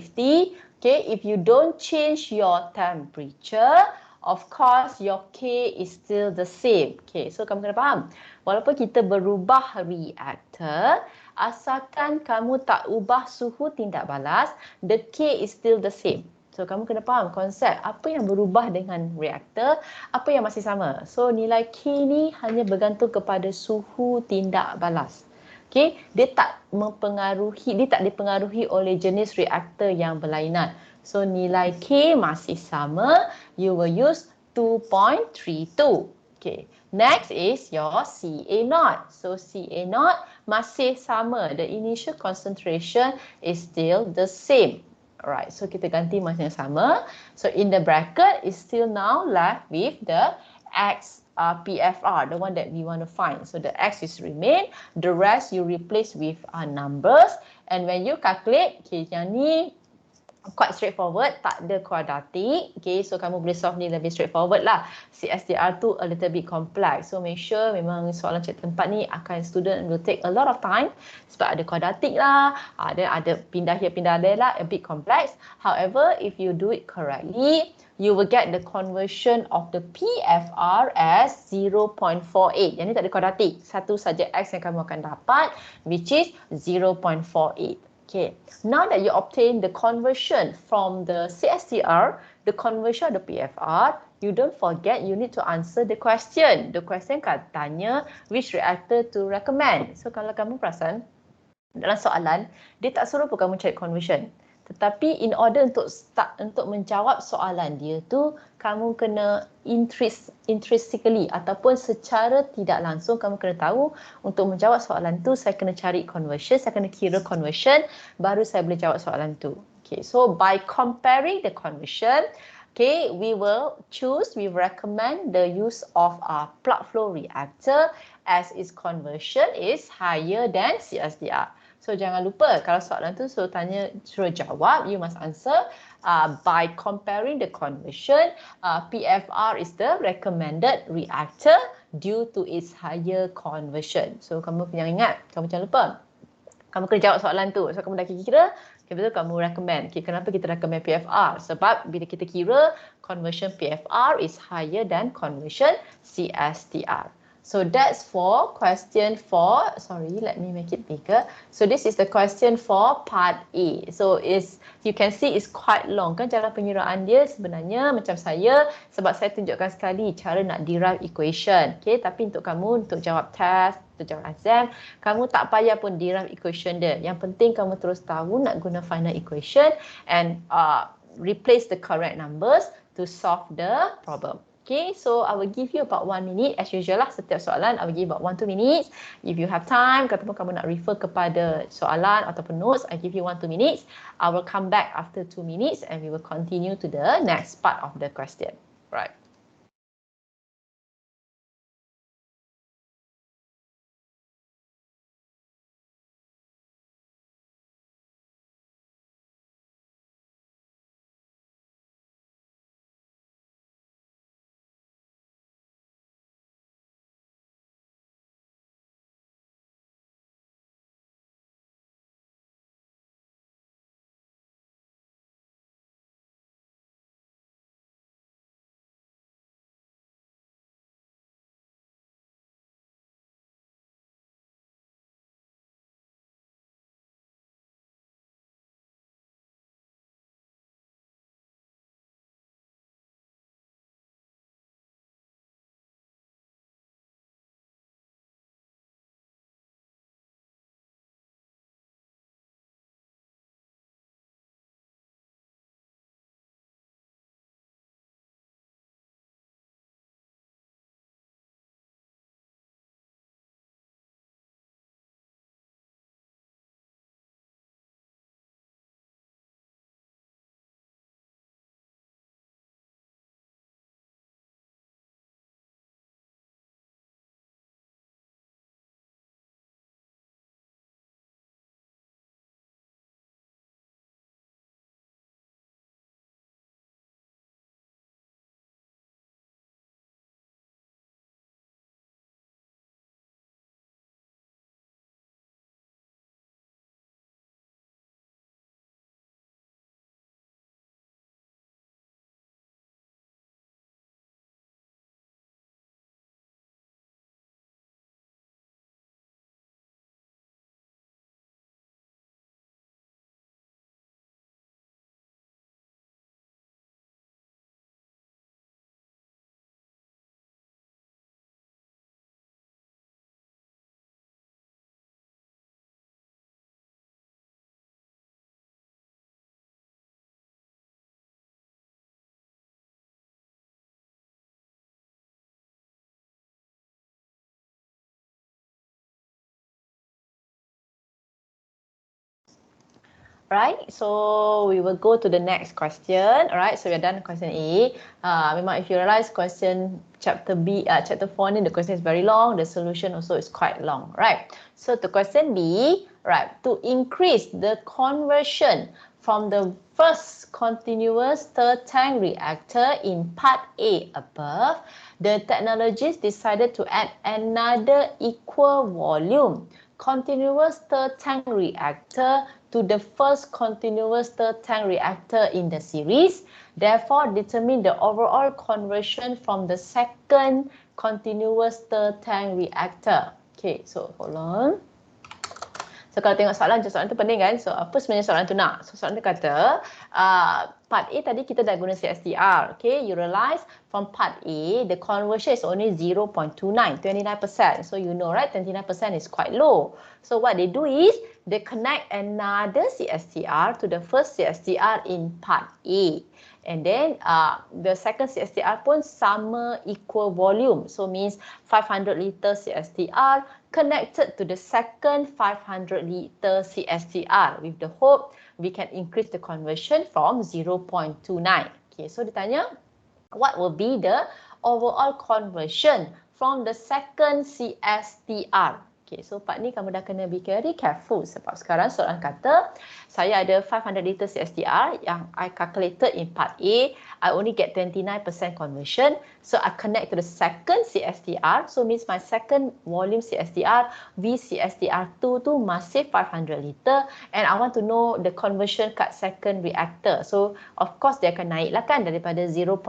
Okay, if you don't change your temperature, of course, your K is still the same. Okay, so kamu kena faham. Walaupun kita berubah reaktor, asalkan kamu tak ubah suhu tindak balas, the K is still the same. So, kamu kena faham konsep apa yang berubah dengan reaktor, apa yang masih sama. So, nilai K ni hanya bergantung kepada suhu tindak balas. Okay, dia tak dipengaruhi oleh jenis reaktor yang berlainan. So, nilai K masih sama. You will use 2.32. Okay. Next is your CA0. So, CA0 masih sama. The initial concentration is still the same. Alright, so kita ganti masih sama. So, in the bracket is still now left with the X PFR, the one that we want to find. So, the X is remain. The rest you replace with numbers. And when you calculate, okay, yang ni quite straightforward, tak ada kuadratik. Okay, so kamu boleh solve ni lebih straightforward lah. CSTR tu a little bit complex. So make sure memang soalan cek tempat ni akan student will take a lot of time sebab ada kuadratik lah, dan ada pindah here pindah there lah, a bit complex. However, if you do it correctly, you will get the conversion of the PFR as 0.48. Yang ni tak ada kuadratik. Satu saja X yang kamu akan dapat, which is 0.48. Okay, now that you obtain the conversion from the CSTR, the conversion of the PFR, you don't forget you need to answer the question. The question katanya which reactor to recommend. So kalau kamu perasan dalam soalan, dia tak suruh pun kamu cari conversion. Tetapi in order untuk menjawab soalan dia tu, kamu kena intrinsically ataupun secara tidak langsung kamu kena tahu untuk menjawab soalan tu saya kena cari conversion, saya kena kira conversion, baru saya boleh jawab soalan tu. Okay, so by comparing the conversion, okay, we recommend the use of a plug flow reactor as its conversion is higher than CSDR. So jangan lupa kalau soalan tu suruh jawab, you must answer by comparing the conversion. PFR is the recommended reactor due to its higher conversion. So kamu jangan ingat, kamu jangan lupa. Kamu kena jawab soalan tu. So kamu dah kira, betul kamu recommend. Okay, kenapa kita recommend PFR? Sebab bila kita kira conversion PFR is higher than conversion CSTR. So that's for question 4. Sorry, let me make it bigger. So this is the question for part A. So you can see it's quite long kan cara pengiraan dia sebenarnya macam saya sebab saya tunjukkan sekali cara nak derive equation. Okay, tapi untuk kamu untuk jawab test, untuk jawab exam, kamu tak payah pun derive equation dia. Yang penting kamu terus tahu nak guna final equation and replace the correct numbers to solve the problem. Okay, so I will give you about 1 minute as usual lah setiap soalan. I will give about 1-2 minutes. If you have time, katakan kamu nak refer kepada soalan ataupun notes, I give you 1-2 minutes. I will come back after 2 minutes and we will continue to the next part of the question. Right. Right, so we will go to the next question. Alright, so we are done with question A. Memang if you realize question chapter B, chapter 4 ni, the question is very long, the solution also is quite long. Right, so to question B, right, to increase the conversion from the first continuous stir-tank reactor in part A above, the technologists decided to add another equal volume continuous stir-tank reactor to the first continuous stir-tank reactor in the series. Therefore, determine the overall conversion from the second continuous stir-tank reactor. Okay, so hold on. So kalau tengok soalan tu penting kan? So apa sebenarnya soalan tu nak? So soalan tu kata, part A tadi kita dah guna CSTR. Okay, you realize from part A, the conversion is only 0.29, 29%. So you know right, 29% is quite low. So what they do is, they connect another CSTR to the first CSTR in part A. And then the second CSTR pun sama equal volume. So means 500 liter CSTR connected to the second 500 liter CSTR with the hope we can increase the conversion from 0.29. Okay, so ditanya, what will be the overall conversion from the second CSTR? Okay, so part ni kamu dah kena be very careful sebab sekarang soalan kata saya ada 500 liter CSTR yang I calculated in part A, I only get 29% conversion. So I connect to the second CSTR, so means my second volume CSTR, VCSTR2 tu masih 500 liter and I want to know the conversion kat second reactor. So of course dia akan naik lah kan daripada 0.29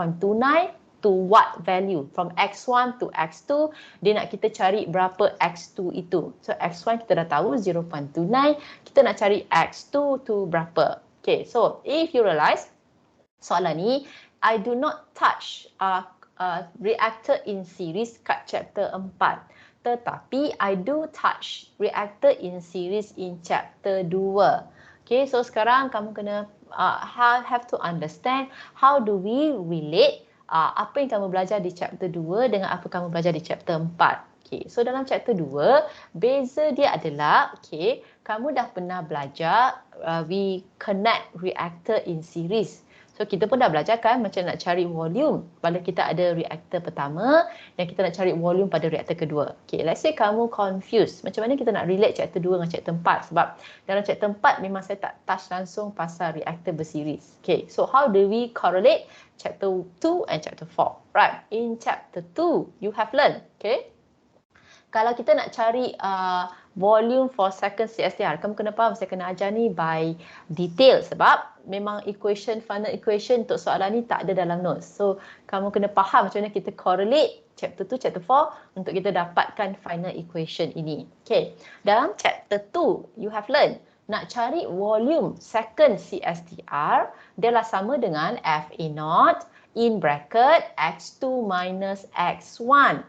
to what value? From X1 to X2, dia nak kita cari berapa X2 itu. So X1 kita dah tahu 0.29, kita nak cari X2 tu berapa. Okay, so if you realize, soalan ni, I do not touch reactor in series kat chapter 4. Tetapi I do touch reactor in series in chapter 2. Okay, so sekarang kamu kena have to understand how do we relate apa yang kamu belajar di chapter 2 dengan apa kamu belajar di chapter 4. Okay, so dalam chapter 2, beza dia adalah, okay, kamu dah pernah belajar we connect reactor in series. So kita pun dah belajar kan macam nak cari volume pada kita ada reaktor pertama dan kita nak cari volume pada reaktor kedua. Okay, let's say kamu confused. Macam mana kita nak relate chapter 2 dengan chapter 4? Sebab dalam chapter 4 memang saya tak touch langsung pasal reaktor berseries. Okay, so how do we correlate chapter 2 and chapter 4? Right, in chapter 2, you have learned, okay? Kalau kita nak cari volume for second CSTR, kamu kena faham saya kena ajar ni by detail sebab memang final equation untuk soalan ni tak ada dalam notes. So kamu kena faham macam mana kita correlate chapter 2, chapter 4 untuk kita dapatkan final equation ini. Okay, dalam chapter 2, you have learned nak cari volume second CSTR, dia lah sama dengan FA0 in bracket X2 minus X1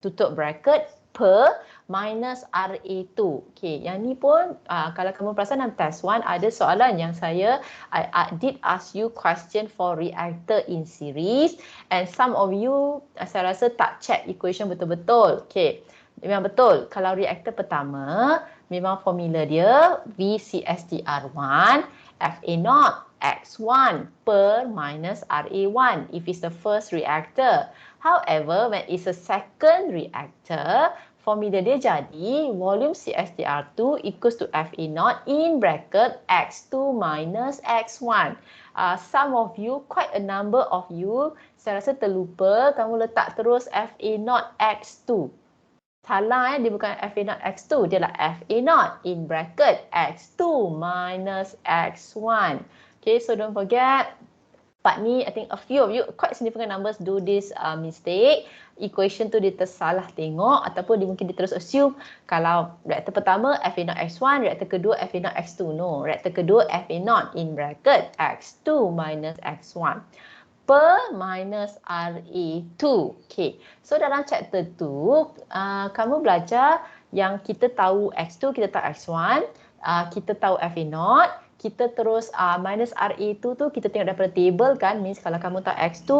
tutup bracket per minus RA2. Okay, yang ni pun kalau kamu perasan dalam test 1 ada soalan yang I did ask you question for reactor in series and some of you saya rasa tak check equation betul-betul. Okay, memang betul. Kalau reaktor pertama memang formula dia VCSTR1 FA0 X1 per minus RA1 if it's the first reactor. However, when it's a second reactor, formula dia jadi volume CSTR2 equals to FA0 in bracket X2 minus X1. Some of you, quite a number of you, saya rasa terlupa kamu letak terus FA0 X2. Salah dia bukan FA0 X2, dia lah FA0 in bracket X2 minus X1. Okay, so don't forget. Part ni, I think a few of you, quite significant numbers do this mistake. Equation tu dia tersalah tengok ataupun mungkin dia terus assume kalau reaktor pertama FA0 X1, reaktor kedua FA0 X2. No, reaktor kedua FA0 in bracket X2 minus X1 per minus RA2. Okay, so dalam chapter 2, kamu belajar yang kita tahu X2, kita tahu X1, kita tahu FA0, kita terus minus RA2 tu kita tengok daripada table kan, means kalau kamu tahu X2,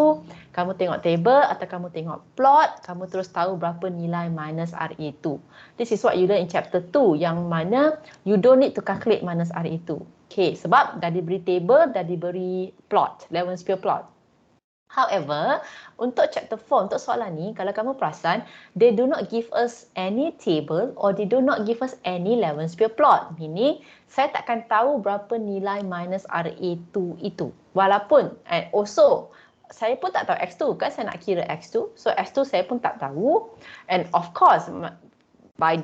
kamu tengok table atau kamu tengok plot, kamu terus tahu berapa nilai minus RA2. This is what you learn in chapter 2 yang mana you don't need to calculate minus RA2. Okay, sebab dah diberi table, dah diberi plot, Levenspiel plot. However, untuk chapter 4, untuk soalan ni, kalau kamu perasan, they do not give us any table or they do not give us any Levenspiel plot. Meaning, saya takkan tahu berapa nilai minus RA2 itu. Walaupun, and also, saya pun tak tahu X2 kan, saya nak kira X2. So, X2 saya pun tak tahu. And of course, by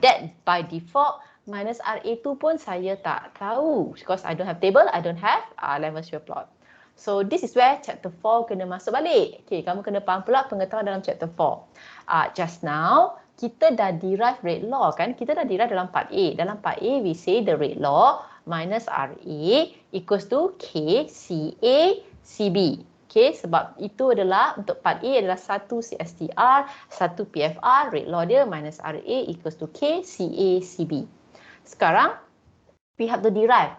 default, minus RA2 pun saya tak tahu. Because I don't have table, I don't have Levenspiel plot. So this is where chapter 4 kena masuk balik. Okay, kamu kena faham pula pengetahuan dalam chapter 4. Just now, kita dah derive rate law kan? Kita dah derive dalam part A. Dalam part A, we say the rate law minus RA equals to K, CA, CB. Okay, sebab itu adalah untuk part A adalah 1 CSTR, 1 PFR, rate law dia minus RA equals to K, CA, CB. Sekarang, we have to derive.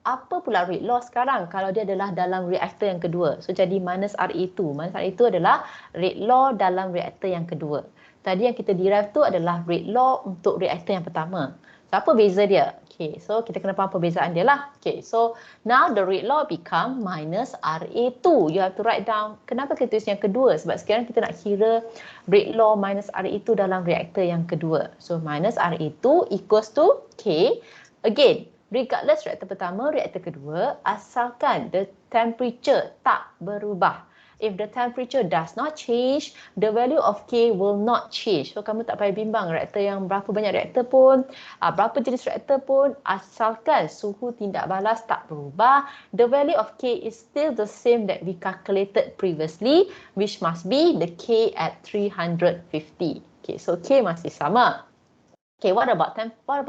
Apa pula rate law sekarang kalau dia adalah dalam reaktor yang kedua? So, jadi minus RA2. Minus RA2 adalah rate law dalam reaktor yang kedua. Tadi yang kita derive tu adalah rate law untuk reaktor yang pertama. So, apa beza dia? Okay, so kita kena faham perbezaan dia lah. Okay, so now the rate law become minus RA2. You have to write down. Kenapa kita tulis yang kedua? Sebab sekarang kita nak kira rate law minus RA2 dalam reaktor yang kedua. So, minus RA2 equals to K. Again, regardless reaktor pertama, reaktor kedua, asalkan the temperature tak berubah. If the temperature does not change, the value of K will not change. So, kamu tak payah bimbang reaktor yang berapa banyak reaktor pun, berapa jenis reaktor pun, asalkan suhu tindak balas tak berubah, the value of K is still the same that we calculated previously, which must be the K at 350. Okay, so K masih sama. Okay, what about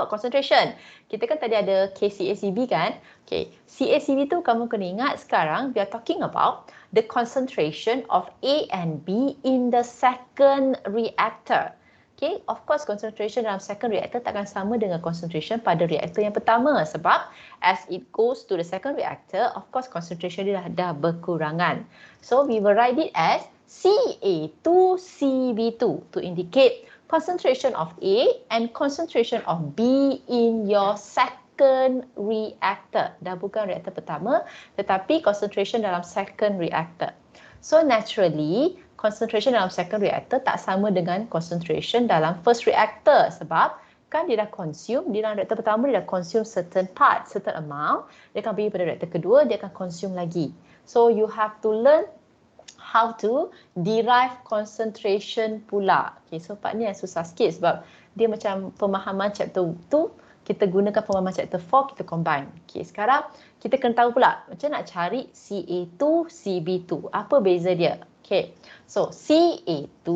concentration? Kita kan tadi ada KCACB kan? Okay, CACB tu kamu kena ingat sekarang we are talking about the concentration of A and B in the second reactor. Okay, of course concentration dalam second reactor takkan sama dengan concentration pada reaktor yang pertama sebab as it goes to the second reactor, of course concentration dia dah berkurangan. So we will write it as Ca2CB2 to indicate concentration of A and concentration of B in your second reactor. Dah bukan reaktor pertama, tetapi concentration dalam second reactor. So naturally, concentration dalam second reactor tak sama dengan concentration dalam first reactor sebab kan dia dah consume, di dalam reaktor pertama dia dah consume certain part, certain amount. Dia akan pergi pada reaktor kedua, dia akan consume lagi. So you have to learn how to derive concentration pula. Okay, so part ni yang susah sikit sebab dia macam pemahaman chapter 2, kita gunakan pemahaman chapter 4, kita combine. Okay, sekarang kita kena tahu pula macam nak cari Ca2, Cb2. Apa beza dia? Okay, so Ca2,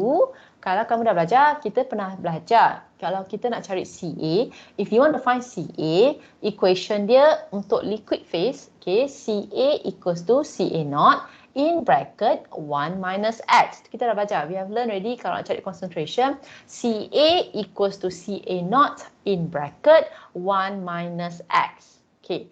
kalau kamu dah belajar, kita pernah belajar. Kalau kita nak cari Ca, if you want to find Ca, equation dia untuk liquid phase, okay, Ca equals to Ca0 in bracket 1 minus X. Kita dah baca. We have learned already kalau nak cari concentration. Ca equals to Ca0 in bracket 1 minus X. Okay.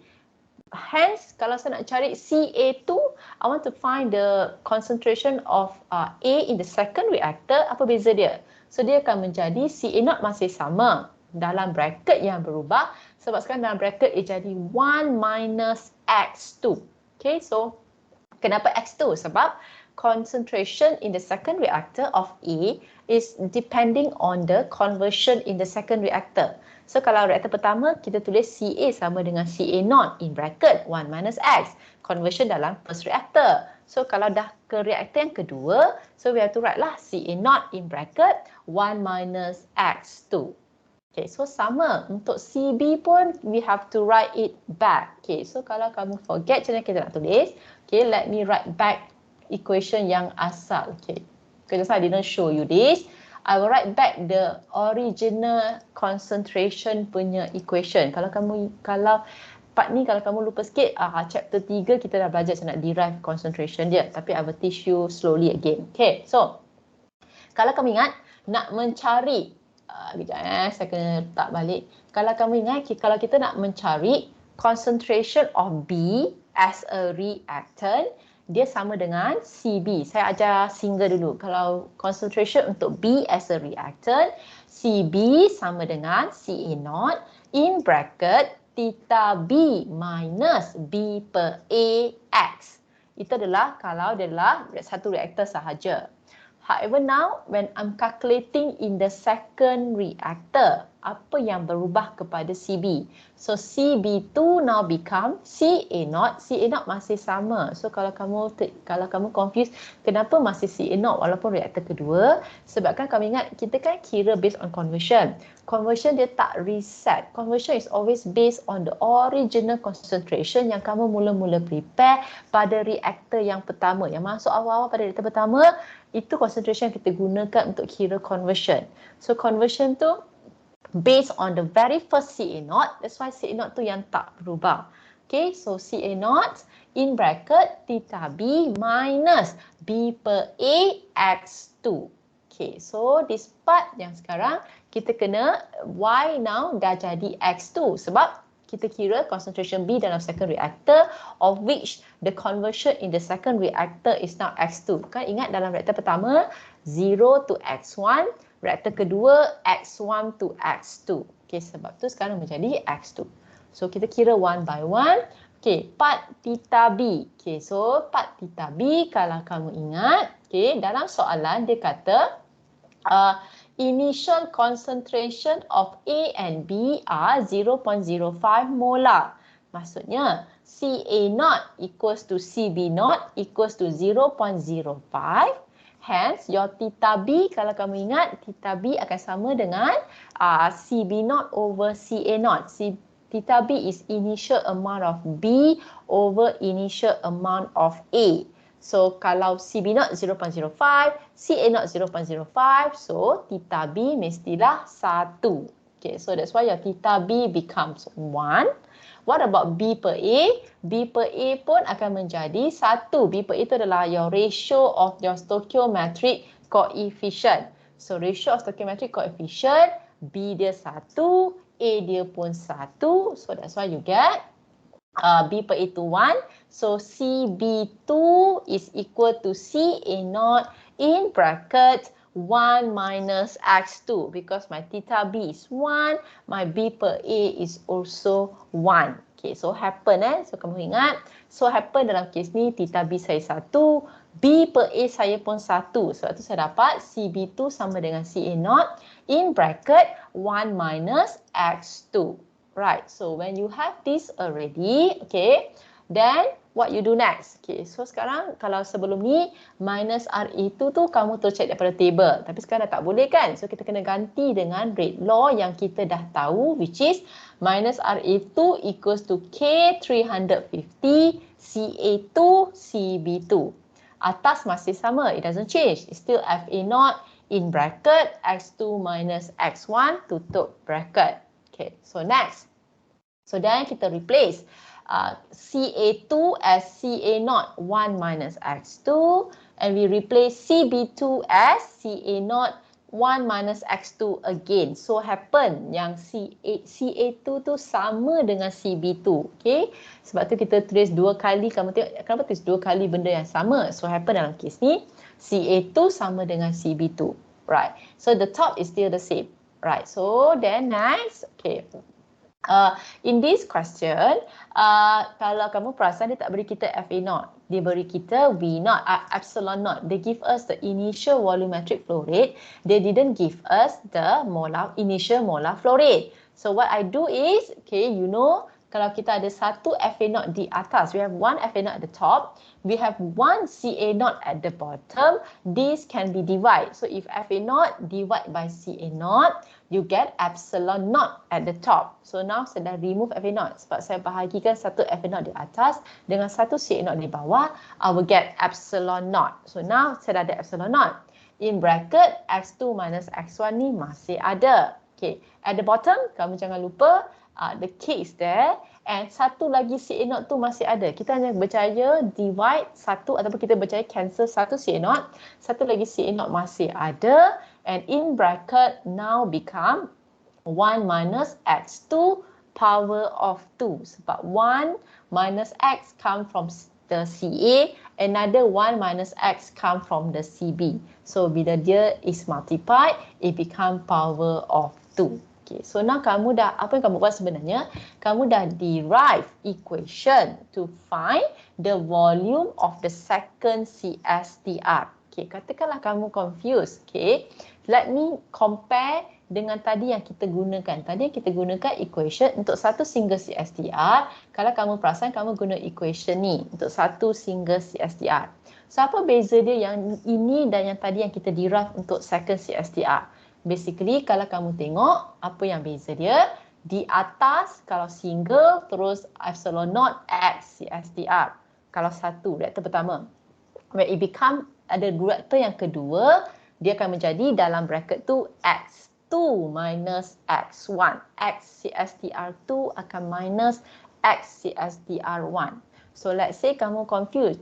Hence, kalau saya nak cari Ca2, I want to find the concentration of A in the second reactor. Apa beza dia? So, dia akan menjadi Ca0 masih sama dalam bracket yang berubah. Sebab sekarang dalam bracket ia jadi 1 minus X2. Okay, so kenapa X2? Sebab concentration in the second reactor of A is depending on the conversion in the second reactor. So kalau reaktor pertama, kita tulis Ca sama dengan Ca0 in bracket 1 minus X. Conversion dalam first reactor. So kalau dah ke reaktor yang kedua, so we have to write lah Ca0 in bracket 1 minus X2. Okay, so sama. Untuk Cb pun, we have to write it back. Okay, so kalau kamu forget macam mana kita nak tulis, okay, let me write back equation yang asal. Okay, because I didn't show you this. I will write back the original concentration punya equation. Kalau part ni kalau kamu lupa sikit, chapter 3 kita dah belajar macam nak derive concentration dia. Tapi I will teach you slowly again. Okay, so kalau kamu ingat nak mencari, saya kena letak balik. Kalau kamu ingat, kalau kita nak mencari concentration of B as a reactant, dia sama dengan Cb. Saya ajar single dulu. Kalau concentration untuk B as a reactant, Cb sama dengan Ca0 in bracket theta B minus B per A X. Itu adalah kalau dia adalah satu reaktor sahaja. However, now when I'm calculating in the second reactor, apa yang berubah kepada CB? So CB2 now become CA0. CA0 masih sama. So kalau kamu confused, kenapa masih CA0 walaupun reaktor kedua? Sebabkan kami ingat kita kan kira based on conversion. Conversion dia tak reset. Conversion is always based on the original concentration yang kamu mula-mula prepare pada reaktor yang pertama. Yang masuk awal-awal pada reaktor pertama, itu concentration yang kita gunakan untuk kira conversion. So conversion tu based on the very first CA0. That's why CA0 tu yang tak berubah. Okay, so CA0 in bracket theta B minus B per A X2. Okay, so this part yang sekarang kita kena Y now dah jadi X2 sebab kita kira concentration B dalam second reactor of which the conversion in the second reactor is now X2. Kan ingat dalam reaktor pertama 0 to X1, reaktor kedua X1 to X2. Okay, sebab tu sekarang menjadi X2. So kita kira one by one. Okay, part theta B. Okay, so part theta B kalau kamu ingat, okay, dalam soalan dia kata initial concentration of A and B are 0.05 molar. Maksudnya CA0 equals to CB0 equals to 0.05. Hence, your theta B, kalau kamu ingat, theta B akan sama dengan CB0 over CA0. Theta B is initial amount of B over initial amount of A. So, kalau CB0 0.05, CA0 0.05, so theta B mestilah 1. Okay, so that's why your theta B becomes 1. What about B per A? B per A pun akan menjadi 1. B per A itu adalah your ratio of your stoichiometric coefficient. So, ratio of stoichiometric coefficient, B dia 1, A dia pun 1. So, that's why you get B per A to 1. So CB2 is equal to CA0 in bracket 1 minus X2 because my theta B is 1, my B per A is also 1. Okay, so happen so kamu ingat. So happen dalam kes ni theta B saya 1, B per A saya pun 1. Sebab tu saya dapat CB2 sama dengan CA0 in bracket 1 minus X2. Right, so when you have this already, okay, then what you do next? Okay, so sekarang kalau sebelum ni minus RE2 tu kamu terus check daripada table. Tapi sekarang dah tak boleh kan? So kita kena ganti dengan rate law yang kita dah tahu which is minus RE2 equals to K350 CA2 CB2. Atas masih sama, it doesn't change. It's still FA0 in bracket X2 minus X1 tutup bracket. Okay, so next. So then kita replace CA2 as CA0 1 minus X2 and we replace CB2 as CA0 1 minus X2 again. So happen yang CA2 tu sama dengan CB2. Okay, sebab tu kita tulis dua kali. Kamu tengok kenapa tulis dua kali benda yang sama? So happen dalam kes ni CA2 sama dengan CB2. Right, so the top is still the same. Right, so then next, okay. In this question, kalau kamu perasan dia tak beri kita FA0, dia beri kita V0, epsilon naught. They give us the initial volumetric flow rate. They didn't give us the initial molar flow rate. So what I do is, okay, you know, kalau kita ada satu FA0 di atas, we have one FA0 at the top, we have one CA0 at the bottom, this can be divided. So if FA0 divided by CA0, you get epsilon naught at the top. So now saya dah remove FA0 sebab saya bahagikan satu FA0 di atas dengan satu CA0 di bawah, I will get epsilon naught. So now saya dah ada epsilon naught. In bracket, X2 minus X1 ni masih ada. Okay, at the bottom, kamu jangan lupa, the K is there and satu lagi CA0 tu masih ada. Kita hanya percaya divide satu ataupun kita percaya cancel satu CA0, satu lagi CA0 masih ada and in bracket now become 1 minus X2 power of 2 sebab 1 minus X come from the CA, another 1 minus X come from the CB. So bila dia is multiplied, it become power of 2. Okay, so now kamu dah, apa yang kamu buat sebenarnya, kamu dah derive equation to find the volume of the second CSTR. Okay, katakanlah kamu confused. Okay, let me compare dengan tadi yang kita gunakan. Tadi yang kita gunakan equation untuk satu single CSTR. Kalau kamu perasan, kamu guna equation ni untuk satu single CSTR. So, apa beza dia yang ini dan yang tadi yang kita derive untuk second CSTR? Basically, kalau kamu tengok apa yang beza dia, di atas kalau single terus epsilon naught X CSTR. Kalau satu, reaktor pertama. When it become ada reaktor yang kedua, dia akan menjadi dalam bracket tu X2 minus X1. X CSTR2 akan minus X CSTR1. So let's say kamu confused.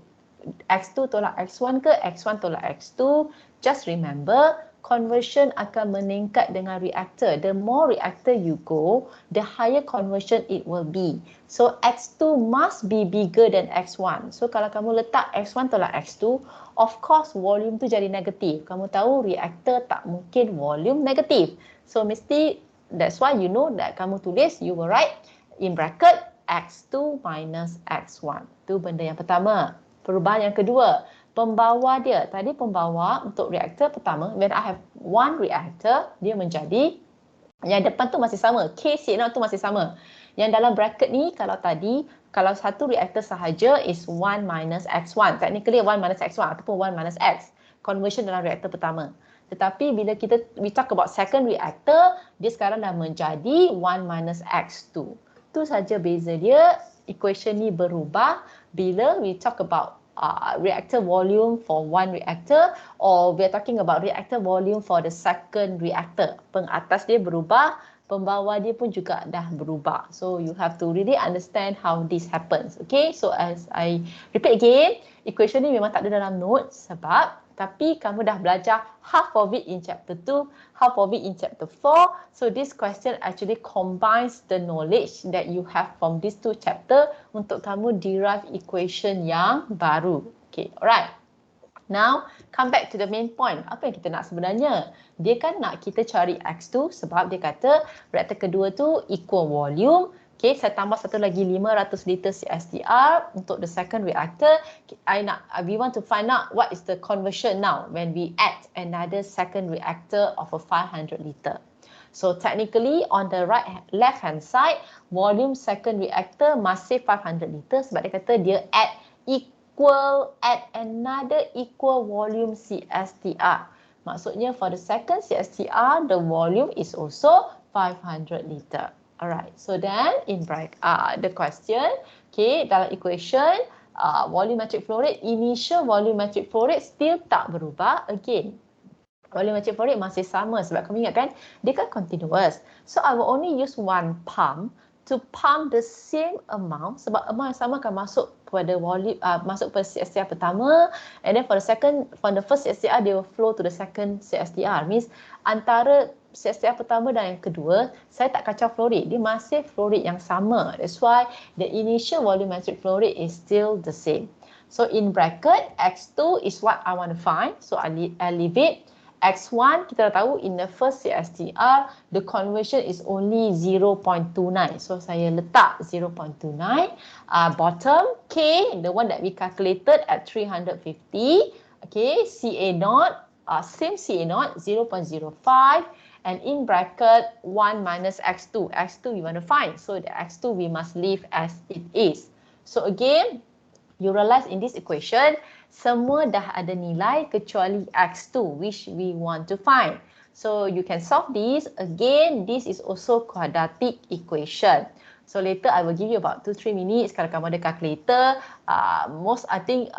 X2 tolak X1 ke X1 tolak X2, just remember conversion akan meningkat dengan reactor. The more reactor you go, the higher conversion it will be. So X2 must be bigger than X1. So kalau kamu letak X1 tolak X2, of course volume tu jadi negatif. Kamu tahu reactor tak mungkin volume negatif. So mesti, that's why you know that kamu tulis, you will write in bracket X2 minus X1. Tu benda yang pertama. Perubahan yang kedua, pembawa dia. Tadi pembawa untuk reaktor pertama, when I have one reactor, dia menjadi, yang depan tu masih sama. K CA0 tu masih sama. Yang dalam bracket ni, kalau tadi, kalau satu reaktor sahaja is 1 minus X1. Technically 1 minus X1 ataupun 1 minus X. Conversion dalam reaktor pertama. Tetapi bila we talk about second reactor, dia sekarang dah menjadi 1 minus X2. Tu saja beza dia. Equation ni berubah bila we talk about reactor volume for one reactor, or we are talking about reactor volume for the second reactor. Pengatas dia berubah, pembawa dia pun juga dah berubah. So you have to really understand how this happens. Okay, so as I repeat again, equation ni memang tak ada dalam notes sebab tapi kamu dah belajar half of it in chapter 2, half of it in chapter 4. So this question actually combines the knowledge that you have from these two chapter untuk kamu derive equation yang baru. Okay, alright. Now, come back to the main point. Apa yang kita nak sebenarnya? Dia kan nak kita cari X2 sebab dia kata reaktor kedua tu equal volume. Okay, saya tambah satu lagi 500 liter CSTR untuk the second reactor. We want to find out what is the conversion now when we add another second reactor of a 500 liter. So technically on the left hand side, volume second reactor masih 500 liter sebab dia kata dia add another equal volume CSTR. Maksudnya for the second CSTR, the volume is also 500 liter. Alright, so then in the question, okay, dalam equation, volumetric flow rate, initial volumetric flow rate still tak berubah. Again, volumetric flow rate masih sama sebab kamu ingat kan, dia kan continuous. So I will only use one pump to pump the same amount sebab amount yang sama akan masuk pada volume, masuk pada CSTR pertama, and then for the first CSTR, they will flow to the second CSTR. Means antara CSTR pertama dan yang kedua, saya tak kacau flow rate. Dia masih flow rate yang sama. That's why the initial volumetric flow rate is still the same. So in bracket, X2 is what I want to find. So I leave it. X1, kita dah tahu in the first CSTR, the conversion is only 0.29. So saya letak 0.29. Bottom, K, the one that we calculated at 350. Okay, CA0, same CA0, 0.05. And in bracket 1 minus X2. X2 we want to find. So the X2 we must leave as it is. So again, you realize in this equation, semua dah ada nilai kecuali X2 which we want to find. So you can solve this. Again, this is also quadratic equation. So later I will give you about 2-3 minutes kalau kamu ada calculator. I think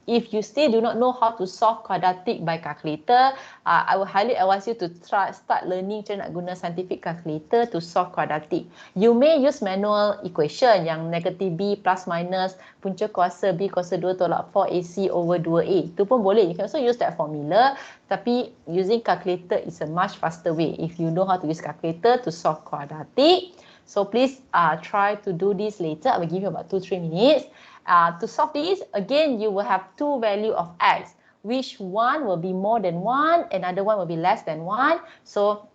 if you still do not know how to solve quadratic by calculator, I will highly advise you to start learning macam nak guna scientific calculator to solve quadratic. You may use manual equation yang negative B plus minus punca kuasa B kuasa 2 tolak 4AC over 2A. Itu pun boleh. You can also use that formula. Tapi using calculator is a much faster way if you know how to use calculator to solve quadratic. So please try to do this later. I will give you about 2-3 minutes. To solve this, again, you will have two value of X, which one will be more than 1, another one will be less than 1. So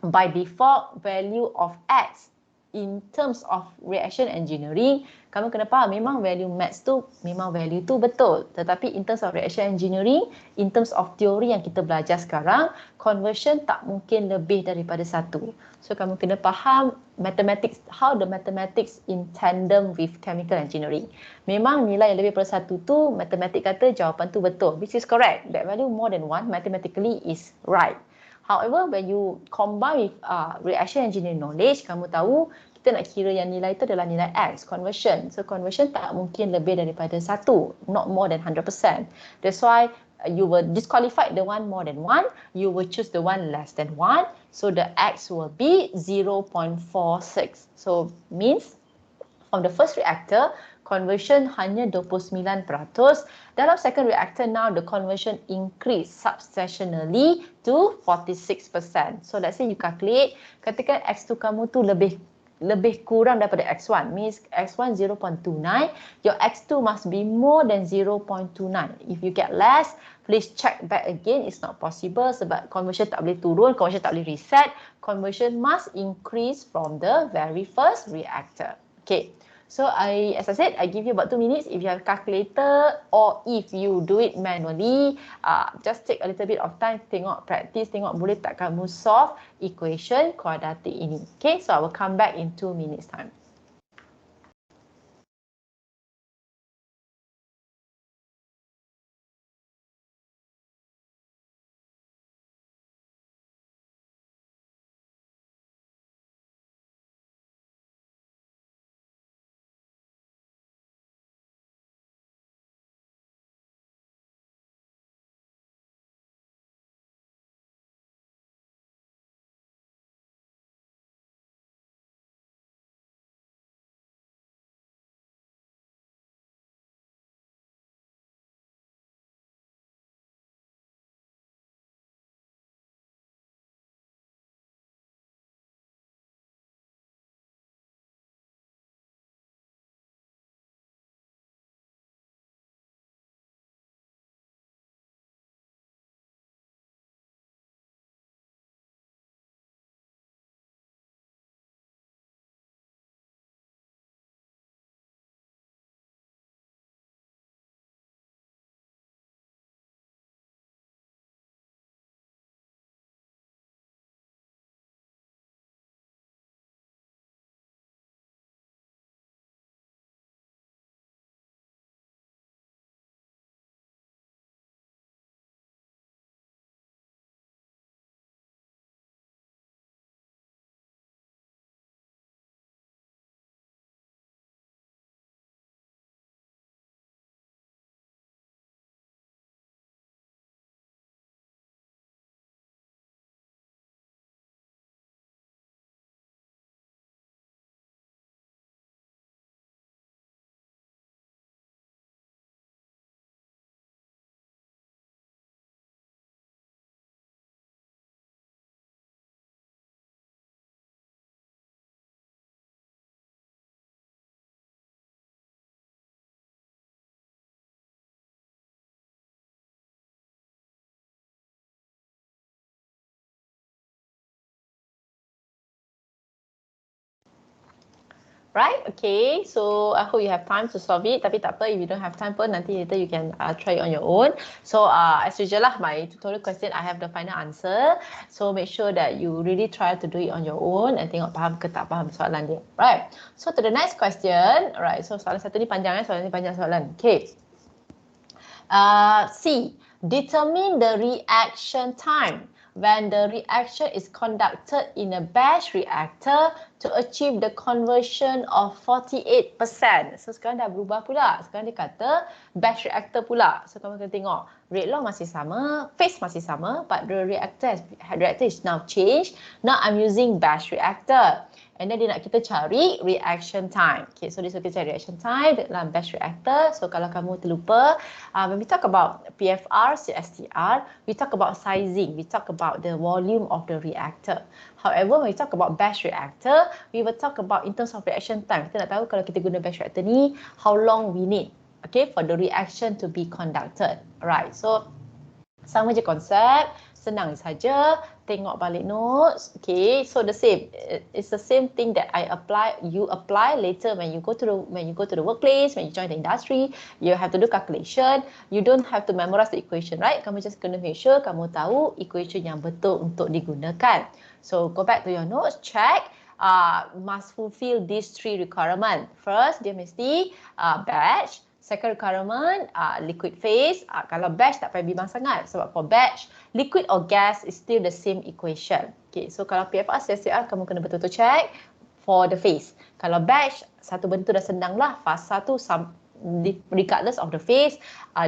by default value of X in terms of reaction engineering, kamu kena faham memang value maths tu memang value tu betul. Tetapi in terms of reaction engineering, in terms of teori yang kita belajar sekarang, conversion tak mungkin lebih daripada 1. So kamu kena faham mathematics, how the mathematics in tandem with chemical engineering. Memang nilai yang lebih daripada 1 tu, matematik kata jawapan tu betul, which is correct. That value more than 1 mathematically is right. However, when you combine with reaction engineering knowledge, kamu tahu kita nak kira yang nilai itu adalah nilai X, conversion. So, conversion tak mungkin lebih daripada 1, not more than 100%. That's why you will disqualify the one more than 1, you will choose the one less than 1. So, the X will be 0.46. So, means from the first reactor, conversion hanya 29%. Dalam second reactor now, the conversion increase substantially to 46%. So let's say you calculate, katakan X2 kamu tu lebih kurang daripada X1. Means X1 0.29, your X2 must be more than 0.29. If you get less, please check back again. It's not possible sebab conversion tak boleh turun, conversion tak boleh reset. Conversion must increase from the very first reactor. Okay. So as I said, I give you about 2 minutes. If you have a calculator or if you do it manually, just take a little bit of time, tengok practice, tengok boleh tak kamu solve equation kuadratik ini. Okay, so I will come back in 2 minutes time. Right, okay. So I hope you have time to solve it. Tapi tak apa, if you don't have time pun, nanti later you can try it on your own. So as usual lah, my tutorial question, I have the final answer. So make sure that you really try to do it on your own and tengok faham ke tak faham soalan dia. Right. So to the next question. Right. So soalan satu ni panjang soalan ni panjang soalan. Okay. C. Determine the reaction time when the reaction is conducted in a batch reactor to achieve the conversion of 48%. So sekarang dah berubah pula. Sekarang dia kata batch reactor pula. So kamu kena tengok rate law masih sama, phase masih sama, but the reactor is now changed. Now I'm using batch reactor. And then dia nak kita cari reaction time. Okay, so dia suruh kita cari reaction time dalam batch reactor. So kalau kamu terlupa, when we talk about PFR, CSTR, we talk about sizing. We talk about the volume of the reactor. However, when we talk about batch reactor, we will talk about in terms of reaction time. Kita nak tahu kalau kita guna batch reactor ni, how long we need, okay, for the reaction to be conducted. Right, so sama je konsep. Senang saja, tengok balik notes. Okay, so the same. It's the same thing that you apply later when you go to the workplace, when you join the industry. You have to do calculation. You don't have to memorize the equation, right? Kamu just kena make sure kamu tahu equation yang betul untuk digunakan. So go back to your notes, check. Must fulfill these 3 requirements. First, dia mesti batch. Second requirement, liquid phase. Kalau batch tak payah bimbang sangat sebab for batch, liquid or gas is still the same equation. Okay, so kalau PFR, CSCR kamu kena betul-betul check for the phase. Kalau batch, satu bentuk dah senang lah. Fase 1, regardless of the phase,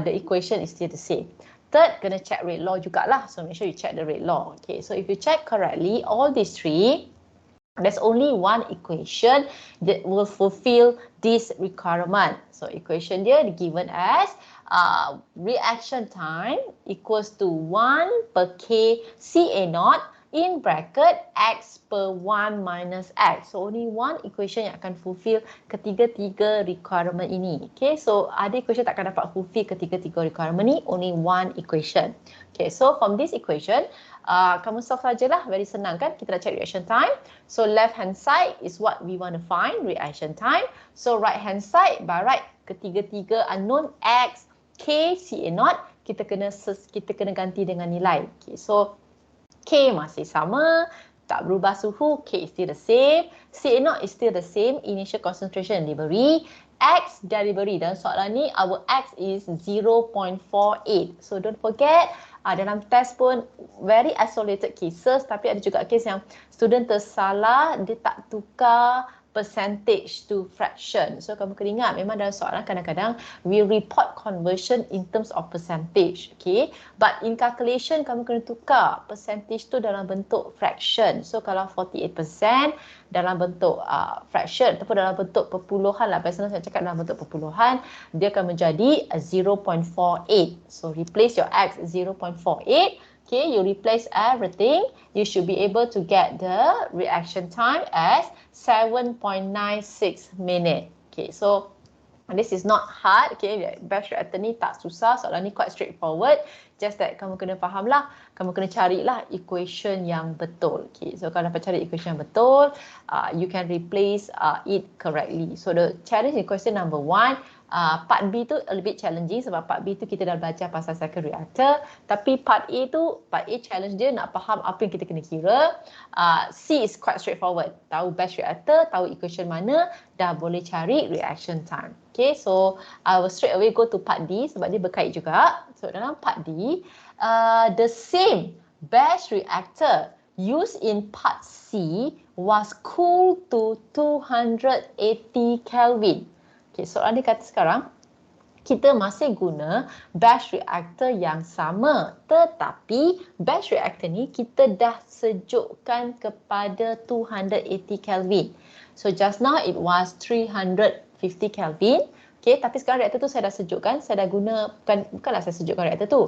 the equation is still the same. Third, kena check rate law jugalah. So make sure you check the rate law. Okay, so if you check correctly, all these 3, there's only one equation that will fulfill this requirement. So equation dia given as reaction time equals to 1 per K Ca0 in bracket X per 1 minus X. So only one equation yang akan fulfill ketiga-tiga requirement ini. Okay, so ada equation tak akan dapat fulfill ketiga-tiga requirement ni, only one equation. Okay, so from this equation, kamu solve sajalah, very senang kan? Kita nak cari reaction time. So left hand side is what we want to find, reaction time. So right hand side, by right, ketiga-tiga unknown X, K, Ca0, kita kena ganti dengan nilai. Okay, so K masih sama, tak berubah suhu, K is still the same, Ca0 is still the same, initial concentration diberi, X dah diberi. Dalam soalan ni, our X is 0.48. So don't forget, dalam test pun very isolated cases, tapi ada juga case yang student tersalah, dia tak tukar percentage to fraction. So kamu kena ingat, memang dalam soalan kadang-kadang we report conversion in terms of percentage, okay? But in calculation kamu kena tukar percentage tu dalam bentuk fraction. So kalau 48% dalam bentuk fraction ataupun dalam bentuk perpuluhan lah, biasanya saya cakap dalam bentuk perpuluhan, dia akan menjadi 0.48. So replace your X 0.48. Okay, you replace everything, you should be able to get the reaction time as 7.96 minutes. Okay, so this is not hard. Okay, batch reactor ni tak susah, soalan ni quite straightforward. Just that kamu kena faham lah, kamu kena carilah equation yang betul. Okay, so kalau dapat cari equation yang betul, you can replace it correctly. So the challenge in question number 1, part B tu a little bit challenging sebab part B tu kita dah belajar pasal cycle reactor. Tapi part A challenge dia nak faham apa yang kita kena kira. C is quite straightforward. Tahu batch reactor, tahu equation mana, dah boleh cari reaction time. Okay, so I will straight away go to part D sebab dia berkait juga. So dalam part D, the same batch reactor used in part C was cooled to 280 Kelvin. Okay, soalan dia kata sekarang, kita masih guna batch reactor yang sama, tetapi batch reactor ni kita dah sejukkan kepada 280 Kelvin. So just now it was 350 Kelvin. Okay, tapi sekarang reaktor tu saya dah sejukkan, saya dah guna, bukanlah saya sejukkan reaktor tu.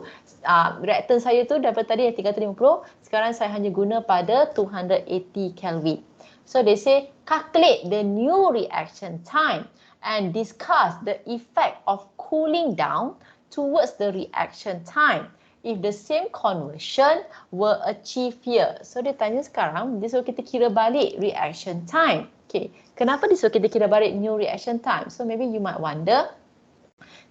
Reaktor saya tu daripada tadi yang 350, sekarang saya hanya guna pada 280 Kelvin. So they say calculate the new reaction time and discuss the effect of cooling down towards the reaction time if the same conversion were achieved here. So dia tanya sekarang, dia suruh kita kira balik reaction time. Okay, kenapa dia suruh kita kira balik new reaction time? So maybe you might wonder,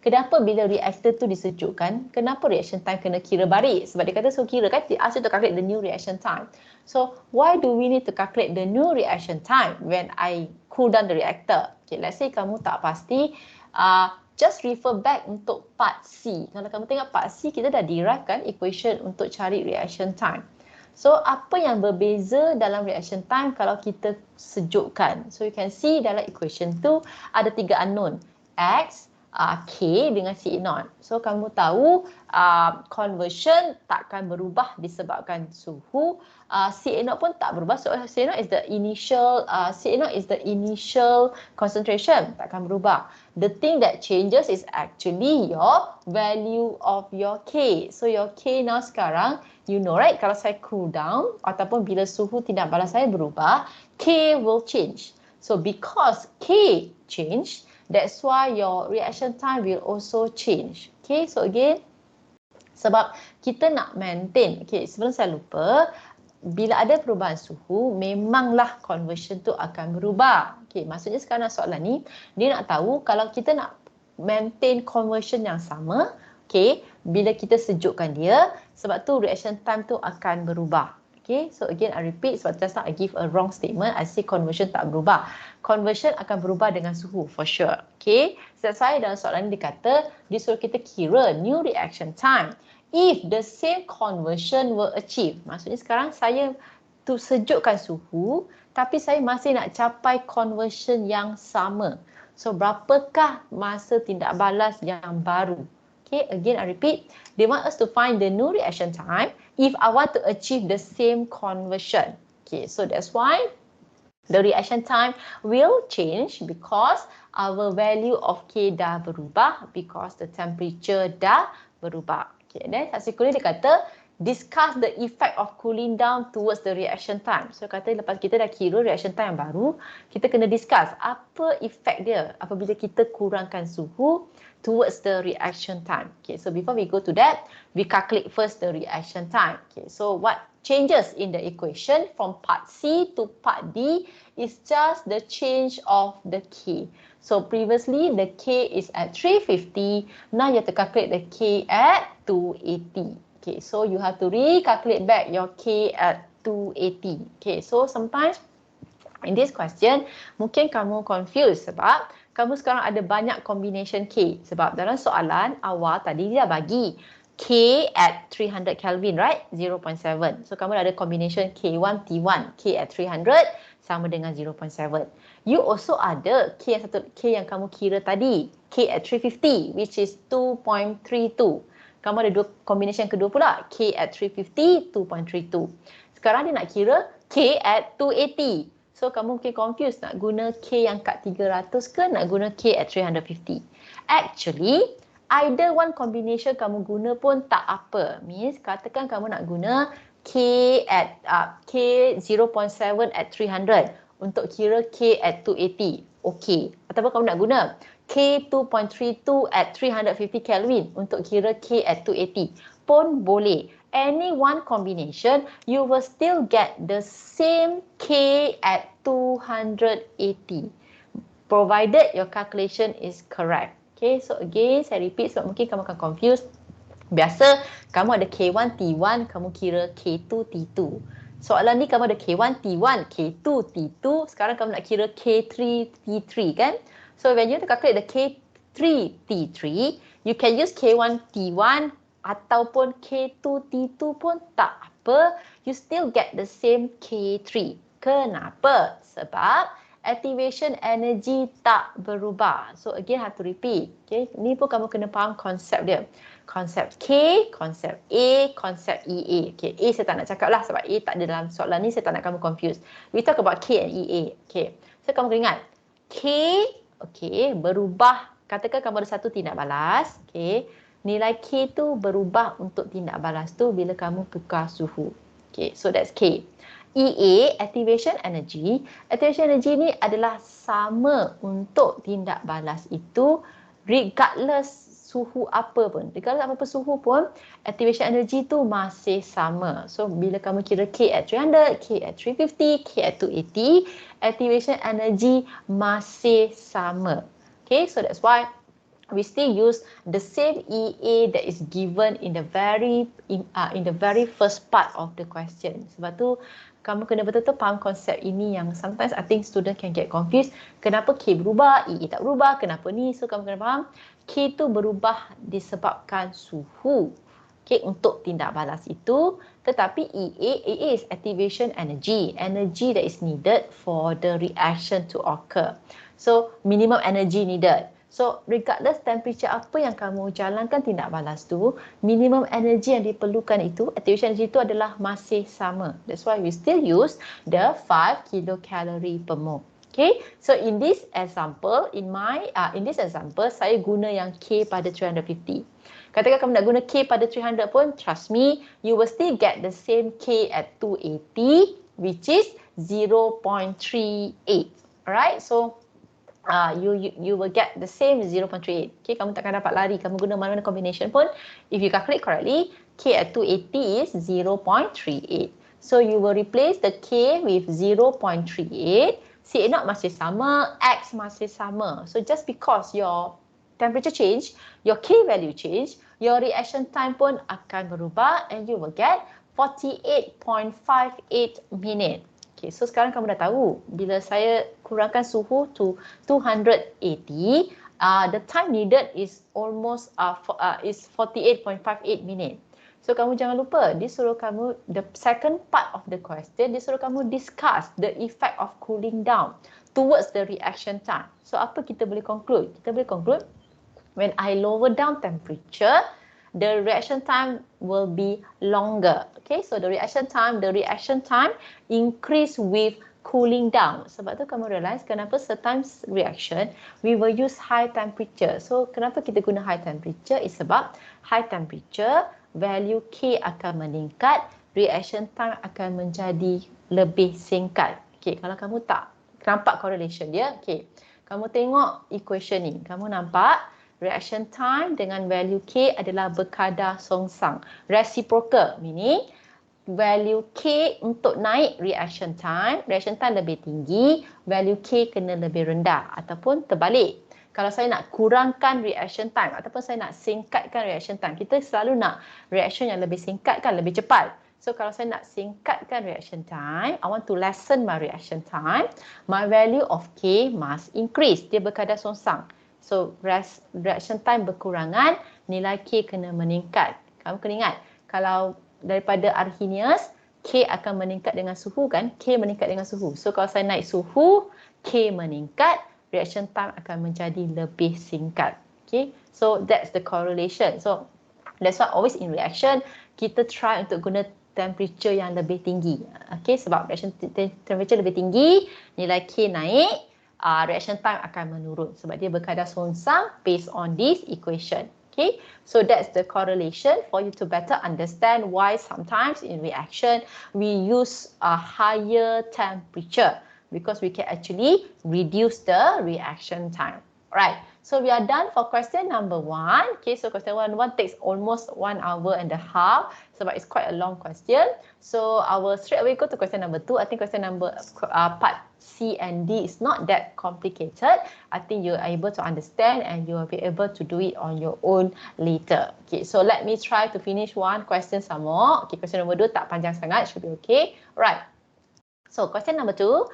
kenapa bila reactor tu disejukkan, kenapa reaction time kena kira balik? Sebab dia kata suruh kira kan, dia ask you to calculate the new reaction time. So why do we need to calculate the new reaction time when I cool down the reactor? Okay, let's say kamu tak pasti, just refer back untuk part C. Kalau kamu tengok part C, kita dah derive kan equation untuk cari reaction time. So apa yang berbeza dalam reaction time kalau kita sejukkan? So you can see dalam equation tu ada 3 unknown, X, K dengan Ca0. So kamu tahu conversion takkan berubah disebabkan suhu. Ca0 pun tak berubah. So Ca0 is the initial concentration, takkan berubah. The thing that changes is actually your value of your K. So your K now sekarang, you know right, kalau saya cool down ataupun bila suhu tindak balas saya berubah, K will change. So because K change, that's why your reaction time will also change. Okay, so again, Sebab kita nak maintain, okay, sebelum saya lupa, bila ada perubahan suhu, memanglah conversion tu akan berubah. Okay, maksudnya sekarang soalan ni, dia nak tahu kalau kita nak maintain conversion yang sama, okay, bila kita sejukkan dia, sebab tu reaction time tu akan berubah. Okay, so again I repeat, sebab just now I give a wrong statement, I say conversion tak berubah. Conversion akan berubah dengan suhu, for sure. Okay, sebab saya dalam soalan ni dikata, disuruh kita kira new reaction time. If the same conversion were achieved. Maksudnya sekarang saya tu sejukkan suhu, tapi saya masih nak capai conversion yang sama. So, berapakah masa tindak balas yang baru? Okay, again I repeat, they want us to find the new reaction time if I want to achieve the same conversion. Okay, so that's why the reaction time will change because our value of K dah berubah because the temperature dah berubah. Okay, then subsequently dia kata discuss the effect of cooling down towards the reaction time. So kata lepas kita dah kira reaction time yang baru, kita kena discuss apa effect dia apabila kita kurangkan suhu towards the reaction time. Okay, so before we go to that, we calculate first the reaction time. Okay, so what changes in the equation from part C to part D is just the change of the K. So previously the K is at 350, now you have to calculate the K at 280. Okay, so you have to recalculate back your K at 280. Okay, so sometimes in this question, mungkin kamu confused sebab kamu sekarang ada banyak combination K. Sebab dalam soalan awal tadi dia bagi K at 300 Kelvin, right? 0.7. So kamu ada combination K1, T1, K at 300 sama dengan 0.7. You also ada K yang kamu kira tadi, K at 350 which is 2.32. Kamu ada dua combination kedua pula, K at 350, 2.32. Sekarang dia nak kira K at 280. So kamu mungkin confused nak guna K yang kat 300 ke nak guna K at 350. Actually, either one combination kamu guna pun tak apa. Means katakan kamu nak guna K at K 0.7 at 300 untuk kira K at 280. Okay. Ataupun kamu nak guna K 2.32 at 350 Kelvin untuk kira K at 280 pun boleh. Any one combination, you will still get the same K at 280 provided your calculation is correct. Okay, so again saya repeat sebab mungkin kamu akan confused. Biasa kamu ada K1 T1, kamu kira K2 T2. Soalan ni kamu ada K1 T1, K2 T2, sekarang kamu nak kira K3 T3 kan? So when you calculate the K3 T3, you can use K1 T1 ataupun K2 T2 pun tak apa. You still get the same K3. Kenapa? Sebab activation energy tak berubah. So again have to repeat. Okay, ni pun kamu kena faham konsep dia. Konsep K, konsep A, konsep EA. Okay, A saya tak nak cakap lah sebab A tak ada dalam soalan ni, saya tak nak kamu confused. We talk about K and EA. Okay, so kamu kena ingat K, okay, berubah. Katakan kamu ada satu tindak balas. Okay, nilai K tu berubah untuk tindak balas tu bila kamu tukar suhu. Okay, so that's K. EA, activation energy. Activation energy ni adalah sama untuk tindak balas itu regardless suhu apa pun. Regardless apa suhu pun, activation energy tu masih sama. So, bila kamu kira K at 300, K at 350, K at 280, activation energy masih sama. Okay, so that's why we still use the same EA that is given in the very first part of the question. Sebab tu kamu kena betul-betul faham konsep ini yang sometimes I think student can get confused. Kenapa K berubah, EA tak berubah, kenapa ni? So kamu kena faham K tu berubah disebabkan suhu. Okay, untuk tindak balas itu, tetapi EA is activation energy, energy that is needed for the reaction to occur. So minimum energy needed. So, regardless temperature apa yang kamu jalankan tindak balas tu, minimum energy yang diperlukan itu, activation energy itu adalah masih sama. That's why we still use the 5 kilocalorie per mole. Okay, so in this example, saya guna yang K pada 350. Katakan kamu nak guna K pada 300 pun, trust me, you will still get the same K at 280, which is 0.38. Alright, so you will get the same 0.38. Okay, kamu takkan dapat lari. Kamu guna mana-mana combination pun, if you calculate correctly, K at 280 is 0.38. So you will replace the K with 0.38. CA0 masih sama, X masih sama. So just because your temperature change, your K value change, your reaction time pun akan berubah and you will get 48.58 minute. Okay, so sekarang kamu dah tahu bila saya kurangkan suhu to 280, the time needed is almost is 48.58 minute. So kamu jangan lupa, dia suruh kamu, the second part of the question, dia suruh kamu discuss the effect of cooling down towards the reaction time. So apa kita boleh conclude? Kita boleh conclude, when I lower down temperature, the reaction time will be longer. Okay, so the reaction time increase with cooling down. Sebab tu kamu realize kenapa certain reaction we will use high temperature. So kenapa kita guna high temperature is sebab high temperature value K akan meningkat, reaction time akan menjadi lebih singkat. Okay, kalau kamu tak nampak correlation dia, okay, kamu tengok equation ni, kamu nampak reaction time dengan value K adalah berkadar songsang. Reciprocal, meaning value K untuk naik reaction time lebih tinggi, value K kena lebih rendah ataupun terbalik. Kalau saya nak kurangkan reaction time ataupun saya nak singkatkan reaction time, kita selalu nak reaction yang lebih singkat kan, lebih cepat. So kalau saya nak singkatkan reaction time, I want to lessen my reaction time, my value of K must increase. Dia berkadar songsang. So reaction time berkurangan, nilai K kena meningkat. Kamu kena ingat, kalau daripada Arrhenius, K akan meningkat dengan suhu kan? K meningkat dengan suhu. So kalau saya naik suhu, K meningkat, reaction time akan menjadi lebih singkat. Okay, so that's the correlation. So that's why always in reaction, kita try untuk guna temperature yang lebih tinggi. Okay, sebab reaction temperature lebih tinggi, nilai K naik, reaction time akan menurun sebab dia berkadar songsang based on this equation. Okay, so that's the correlation for you to better understand why sometimes in reaction we use a higher temperature, because we can actually reduce the reaction time. Alright, so we are done for question number 1. Okay, so question 1 takes almost 1 hour and a half, sebab it's quite a long question. So I will straight away go to question number 2. I think question number part C and D is not that complicated. I think you are able to understand and you will be able to do it on your own later. Okay, so let me try to finish one question some more. Okay, question number 2 tak panjang sangat, should be okay. Alright. So question number 2,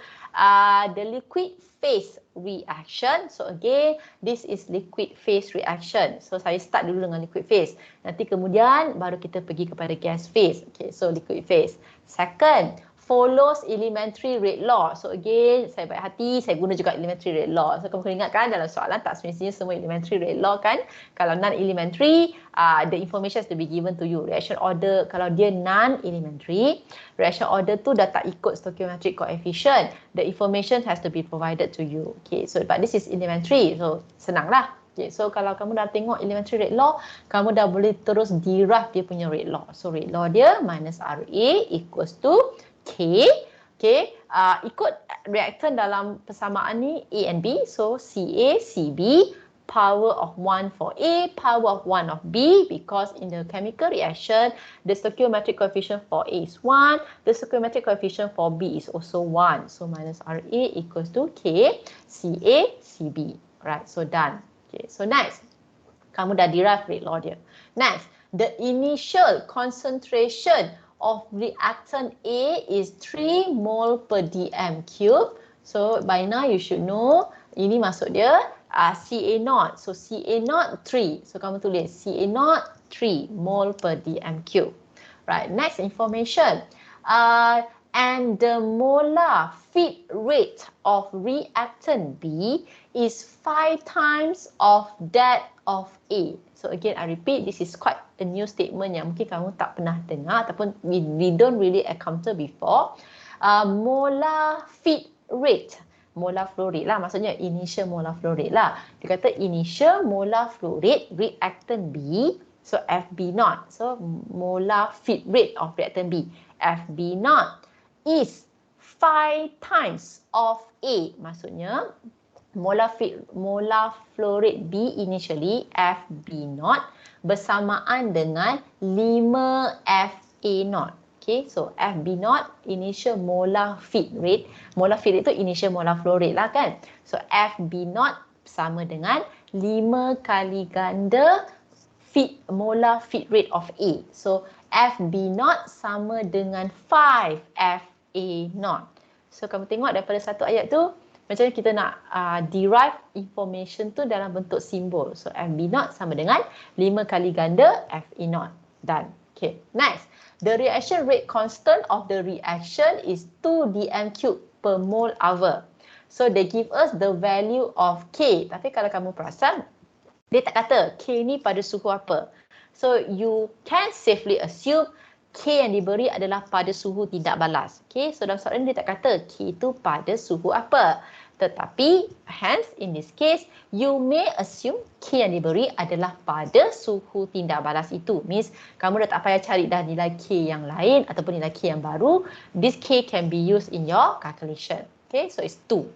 the liquid phase reaction. So again, this is liquid phase reaction. So saya start dulu dengan liquid phase. Nanti kemudian baru kita pergi kepada gas phase. Okay, so liquid phase. Second, follows elementary rate law. So again, saya baik hati, saya guna juga elementary rate law. So kamu kena ingat kan dalam soalan tak semestinya semua elementary rate law kan. Kalau non-elementary, the information has to be given to you. Reaction order, kalau dia non-elementary, reaction order tu dah tak ikut stoichiometric coefficient. The information has to be provided to you. Okay, so but this is elementary, so senanglah. Okay, so kalau kamu dah tengok elementary rate law, kamu dah boleh terus derive dia punya rate law. So rate law dia minus RA equals to K. Okay, ikut reactant dalam persamaan ni A and B. So CA, CB, power of 1 for A, power of 1 of B, because in the chemical reaction, the stoichiometric coefficient for A is 1, the stoichiometric coefficient for B is also 1. So minus RA equals to K, CA, CB. Right, so done. Okay, so next, kamu dah derive rate law dia. Next, the initial concentration of reactant A is 3 mole per dm cube. So by now you should know, ini masuk dia CA0. So CA0 3. So kamu tulis CA0 3 mole per dm cube. Right, next information. And the molar feed rate of reactant B is 5 times of that of A. So again, I repeat, this is quite a new statement yang mungkin kamu tak pernah dengar ataupun we don't really encounter before. Molar feed rate, molar flow rate lah, maksudnya initial molar flow rate lah. Dia kata initial molar flow rate reactant B, so FB0. So molar feed rate of reactant B, FB0 is 5 times of A. Maksudnya molar flow rate B initially FB0 bersamaan dengan 5 FA0. Okay, so FB0 initial molar feed rate. Molar feed rate itu initial molar flow rate lah kan. So FB0 sama dengan 5 kali ganda molar feed rate of A. So FB0 sama dengan 5 FA0. So kamu tengok daripada satu ayat tu, macam mana kita nak derive information tu dalam bentuk simbol. So FB0 sama dengan 5 kali ganda FA0. Done. Okay, next. The reaction rate constant of the reaction is 2 dm cube per mole hour. So they give us the value of K. Tapi kalau kamu perasan, dia tak kata K ni pada suhu apa. So you can safely assume K yang diberi adalah pada suhu tidak balas. Okay, so dalam soalan dia tak kata K itu pada suhu apa. Tetapi, hence in this case, you may assume K yang diberi adalah pada suhu tindak balas itu. Means, kamu dah tak payah cari dah nilai K yang lain ataupun nilai K yang baru. This K can be used in your calculation. Okay, so it's 2.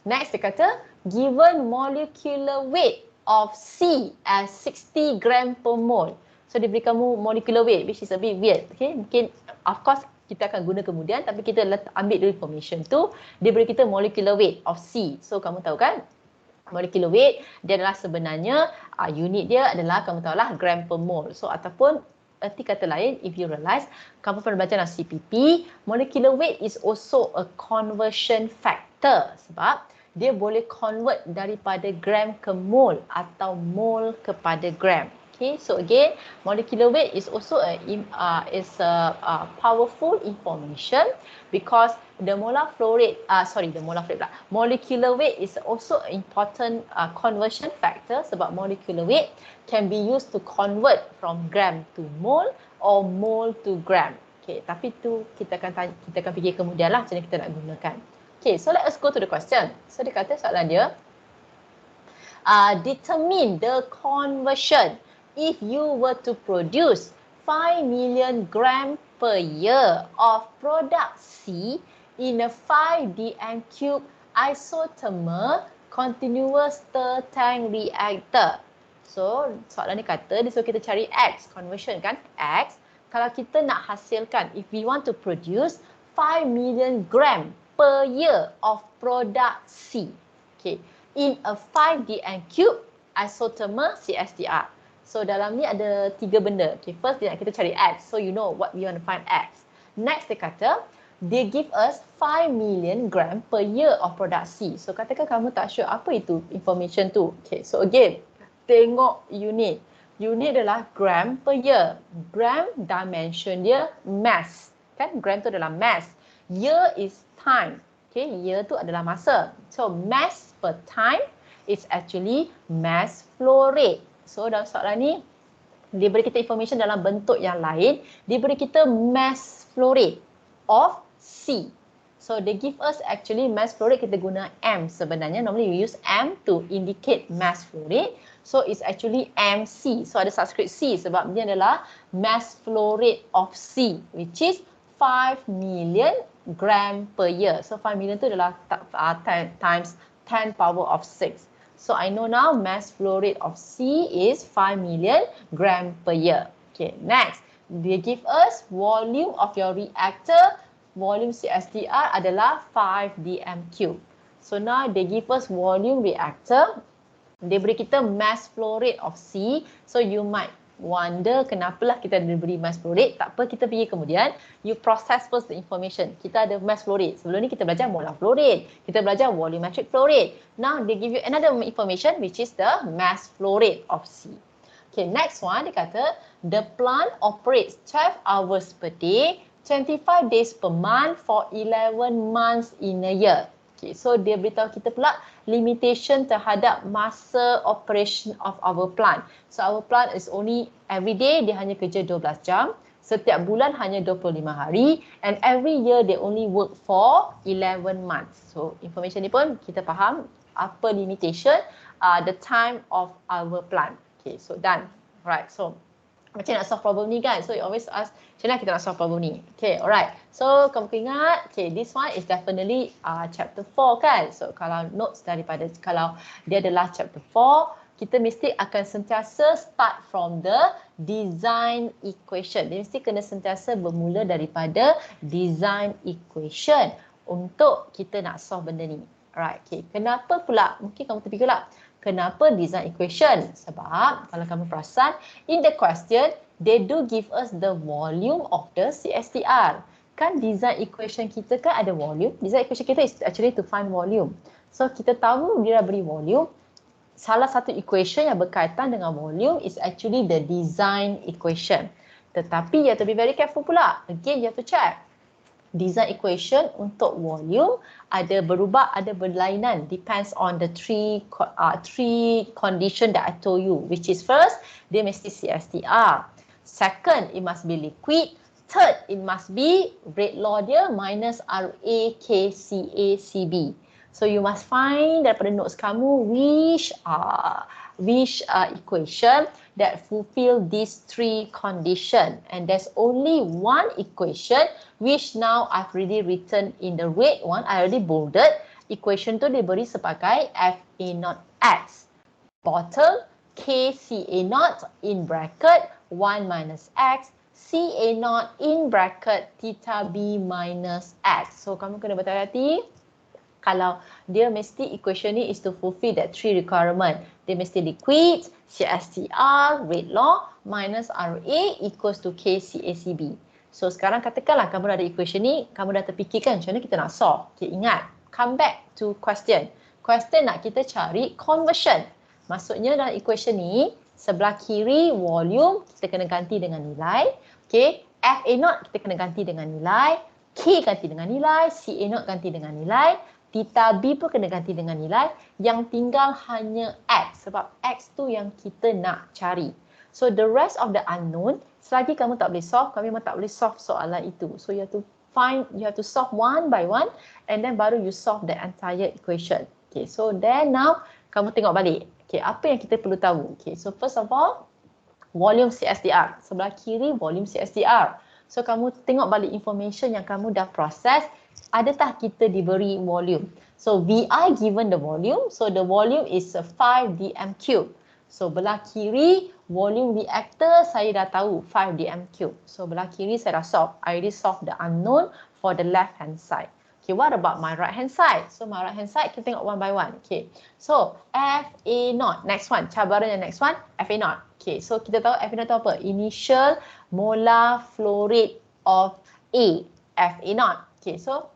Next, dia kata, given molecular weight of C as 60 gram per mole. So, dia beri kamu molecular weight, which is a bit weird. Okay, mungkin, of course, kita akan guna kemudian, tapi kita ambil dulu information tu, dia beri kita molecular weight of C. So kamu tahu kan, molecular weight dia adalah sebenarnya unit dia adalah kamu tahulah gram per mole. So ataupun erti kata lain, if you realize, kamu pernah belajar dalam CPP, molecular weight is also a conversion factor sebab dia boleh convert daripada gram ke mole atau mole kepada gram. Okay, so again, molecular weight is also a powerful information because the molar flow rate, molecular weight is also an important conversion factor sebab molecular weight can be used to convert from gram to mole or mole to gram. Okay, tapi tu kita akan fikir kemudian lah macam mana kita nak gunakan. Okay, so let us go to the question. So dia kata soalan dia, determine the conversion if you were to produce 5 million gram per year of product C in a 5 dm cube isothermal continuous stir tank reactor. So, soalan ni kata, dia suruh kita cari X, conversion kan, X. Kalau kita nak hasilkan, if we want to produce 5 million gram per year of product C, okay, in a 5 dm cube isothermal CSTR. So dalam ni ada 3 benda. Okay, first dia nak kita cari X. So you know what we want to find X. Next dia kata, they give us 5 million gram per year of product C. So katakan kamu tak sure apa itu information tu. Okay, so again, tengok unit. Unit adalah gram per year. Gram dimension dia mass. Kan gram tu adalah mass. Year is time. Okay, year tu adalah masa. So mass per time is actually mass flow rate. So dalam soalan ni, dia beri kita information dalam bentuk yang lain. Dia beri kita mass flow rate of C. So they give us actually mass flow rate, kita guna M sebenarnya. Normally we use M to indicate mass flow rate. So it's actually MC. So ada subscript C sebab dia adalah mass flow rate of C, which is 5 million gram per year. So 5 million tu adalah times 10 power of 6. So I know now mass flow rate of C is 5 million gram per year. Okay, next. They give us volume of your reactor. Volume CSTR adalah 5 dm cube. So now they give us volume reactor. Dia beri kita mass flow rate of C. So you might wonder kenapalah kita diberi mass flow rate. Tak apa, kita pergi kemudian. You process first the information. Kita ada mass flow rate. Sebelum ni kita belajar molar flow rate. Kita belajar volumetric flow rate. Now they give you another information which is the mass flow rate of C. Okay, next one dia kata the plant operates 12 hours per day, 25 days per month for 11 months in a year. Okay, so dia beritahu kita pula limitation terhadap masa operation of our plant. So our plant is only every day dia hanya kerja 12 jam, setiap bulan hanya 25 hari and every year they only work for 11 months. So information ni pun kita faham apa limitation the time of our plant. Okay, so done. Right, so macam nak solve problem ni kan. So you always ask, macam mana kita nak solve problem ni? Okay, alright. So kamu ingat, okay, this one is definitely chapter 4 kan. So kalau notes daripada, kalau dia adalah chapter 4, kita mesti akan sentiasa start from the design equation. Dia mesti kena sentiasa bermula daripada design equation untuk kita nak solve benda ni. Alright, okay. Kenapa pula? Mungkin kamu terfikir lah. Kenapa design equation? Sebab kalau kamu perasan, in the question, they do give us the volume of the CSTR. Kan design equation kita kan ada volume. Design equation kita is actually to find volume. So kita tahu dia dah beri volume. Salah satu equation yang berkaitan dengan volume is actually the design equation. Tetapi you have to be very careful pula. Again, you have to check. Design equation untuk volume ada berubah, ada berlainan, depends on the three condition that I told you, which is first, dia mesti CSTR. Second, it must be liquid. Third, it must be rate law dia minus RA KCA CB. So you must find daripada notes kamu which equation that fulfill these three condition, and there's only one equation which now I've already written in the red one. I already bolded. Equation tu diberi sebagai FA0 X. Bottom KCA0 in bracket 1 minus X, CA0 in bracket theta B minus X. So kamu kena berhati-hati. Kalau dia mesti equation ni is to fulfill that three requirement. Dia mesti liquid, CSTR, rate law, minus RA equals to KCACB. So sekarang katakanlah kamu dah ada equation ni, kamu dah terfikirkan macam mana kita nak solve. Okay, ingat, come back to question. Question nak kita cari conversion. Maksudnya dalam equation ni, sebelah kiri volume kita kena ganti dengan nilai. Okay, FA0 kita kena ganti dengan nilai, K ganti dengan nilai, CA0 ganti dengan nilai, theta B pun kena ganti dengan nilai. Yang tinggal hanya X. Sebab X tu yang kita nak cari. So the rest of the unknown, selagi kamu tak boleh solve, kami memang tak boleh solve soalan itu. So you have to solve one by one, and then baru you solve the entire equation. Okay, so then now kamu tengok balik. Okay, apa yang kita perlu tahu? Okay, so first of all, volume CSTR. Sebelah kiri volume CSTR. So kamu tengok balik information yang kamu dah proses. Adakah kita diberi volume? So VI given the volume. So the volume is 5 dm cube. So belah kiri volume reactor saya dah tahu 5 dm cube. So belah kiri saya dah solve. I already solve the unknown for the left hand side. Okay, what about my right hand side? So my right hand side kita tengok one by one. Okay, so FA0. Next one, cabaran yang next one, FA0. Okay, so kita tahu FA0 tu apa? Initial molar flow rate of A, FA0. Okay, so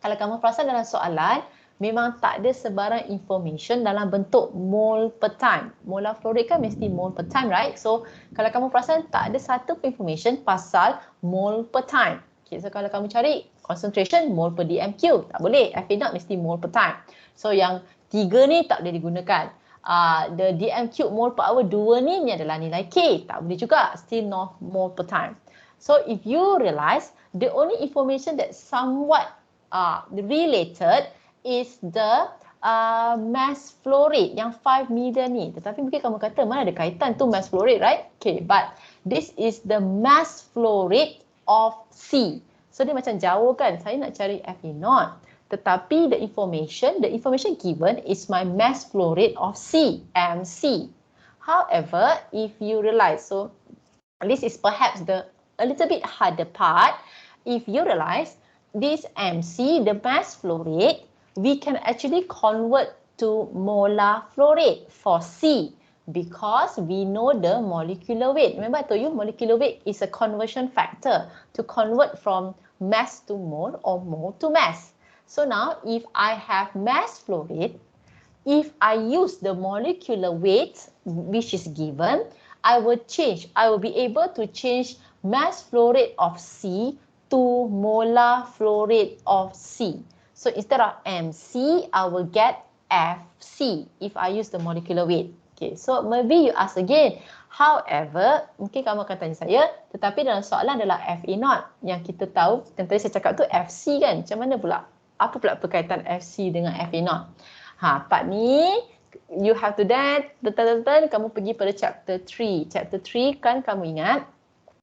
kalau kamu perasan dalam soalan, memang tak ada sebarang information dalam bentuk mole per time. Molar flow rate kan mesti mole per time, right? So kalau kamu perasan tak ada satu information pasal mole per time. Okay, so kalau kamu cari concentration mole per dm cube, tak boleh. FA0 mesti mole per time. So yang 3 ni tak boleh digunakan. The dm cube mole per hour 2 ni adalah nilai K. Tak boleh juga. Still no mole per time. So if you realize, the only information that somewhat related is the mass flow rate yang 5 million ni. Tetapi mungkin kamu kata mana ada kaitan tu mass flow rate, right? Okay, but this is the mass flow rate of C. So dia macam jauh kan, saya nak cari FA0. Tetapi the information given is my mass flow rate of C, MC. However, if you realize, so this is perhaps a little bit harder part. If you realize this MC, the mass flow rate, we can actually convert to molar flow rate for C because we know the molecular weight. Remember I told you molecular weight is a conversion factor to convert from mass to mole or mole to mass. So now if I have mass flow rate, if I use the molecular weight which is given, I will be able to change mass flow rate of C to molar flow rate of C. So instead of MC, I will get FC if I use the molecular weight. Okay, so maybe you ask again. However, mungkin kamu akan tanya saya, tetapi dalam soalan adalah FA0 yang kita tahu, yang tadi saya cakap tu FC kan. Macam mana pula? Apa pula berkaitan FC dengan FA0? Part ni you have to then kamu pergi pada chapter 3. Chapter 3 kan kamu ingat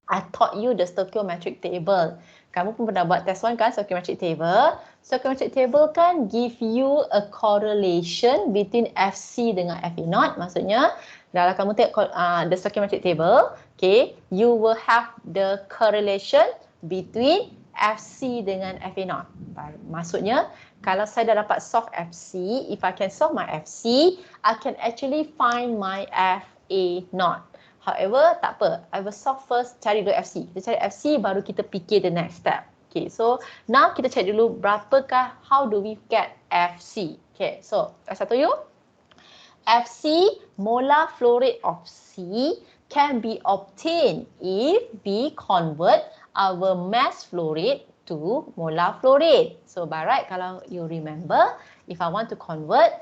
I taught you the stoichiometric table. Kamu pun pernah buat test 1 kan, stoichiometric table. Stoichiometric table kan give you a correlation between FC dengan FE0. Maksudnya dalam kamu tengok the stoichiometric table, okay, you will have the correlation between FC dengan FE0. Maksudnya kalau saya dah dapat solve FC, if I can solve my FC, I can actually find my FA0. However, tak apa. I will solve first, cari dulu FC. Kita cari FC, baru kita fikir the next step. Okay, so now kita cari dulu berapakah, how do we get FC? Okay, so as I told you, FC, molar flow rate of C, can be obtained if we convert our mass flow rate to molar flow rate. So by right, kalau you remember, if I want to convert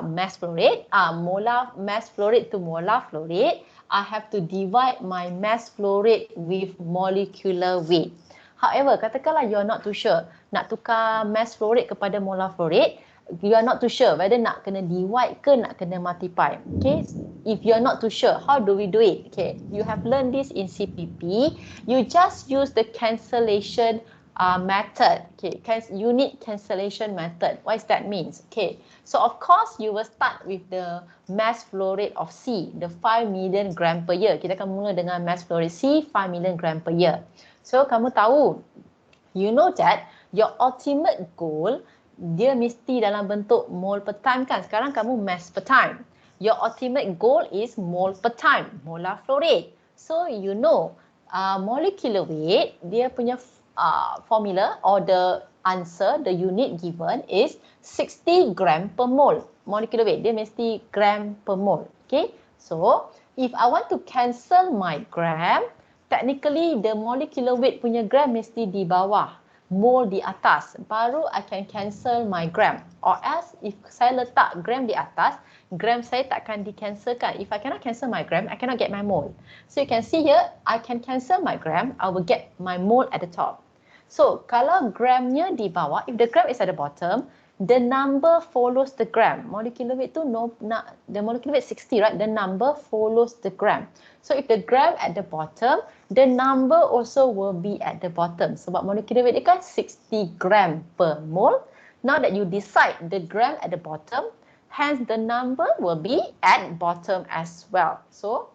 mass flow rate, molar mass flow rate to molar flow rate, I have to divide my mass flow rate with molecular weight. However, katakanlah you are not too sure nak tukar mass flow rate kepada molar flow rate, you are not too sure whether nak kena divide ke nak kena multiply. Okay, if you are not too sure, how do we do it? Okay, you have learned this in CPP. You just use the cancellation method. Okay, unit cancellation method. What does that mean? Okay, so of course you will start with the mass flow rate of C, the 5 million gram per year. Kita akan mula dengan mass flow rate C, 5 million gram per year. So kamu tahu, you know that your ultimate goal, dia mesti dalam bentuk mole per time kan? Sekarang kamu mass per time. Your ultimate goal is mole per time, molar flow rate. So you know, molecular weight, dia punya formula or the answer, the unit given is 60 gram per mole. Molecular weight, dia mesti gram per mole. Okay, so if I want to cancel my gram, technically the molecular weight punya gram mesti di bawah, mole di atas, baru I can cancel my gram. Or else if saya letak gram di atas, gram saya takkan di-cancelkan. If I cannot cancel my gram, I cannot get my mole. So you can see here, I can cancel my gram, I will get my mole at the top. So kalau gramnya di bawah, if the gram is at the bottom, the number follows the gram. Molecular weight tu the molecular weight 60, right? The number follows the gram. So if the gram at the bottom, the number also will be at the bottom. Sebab molecular weight dia kan 60 gram per mole. Now that you decide the gram at the bottom, hence the number will be at bottom as well. So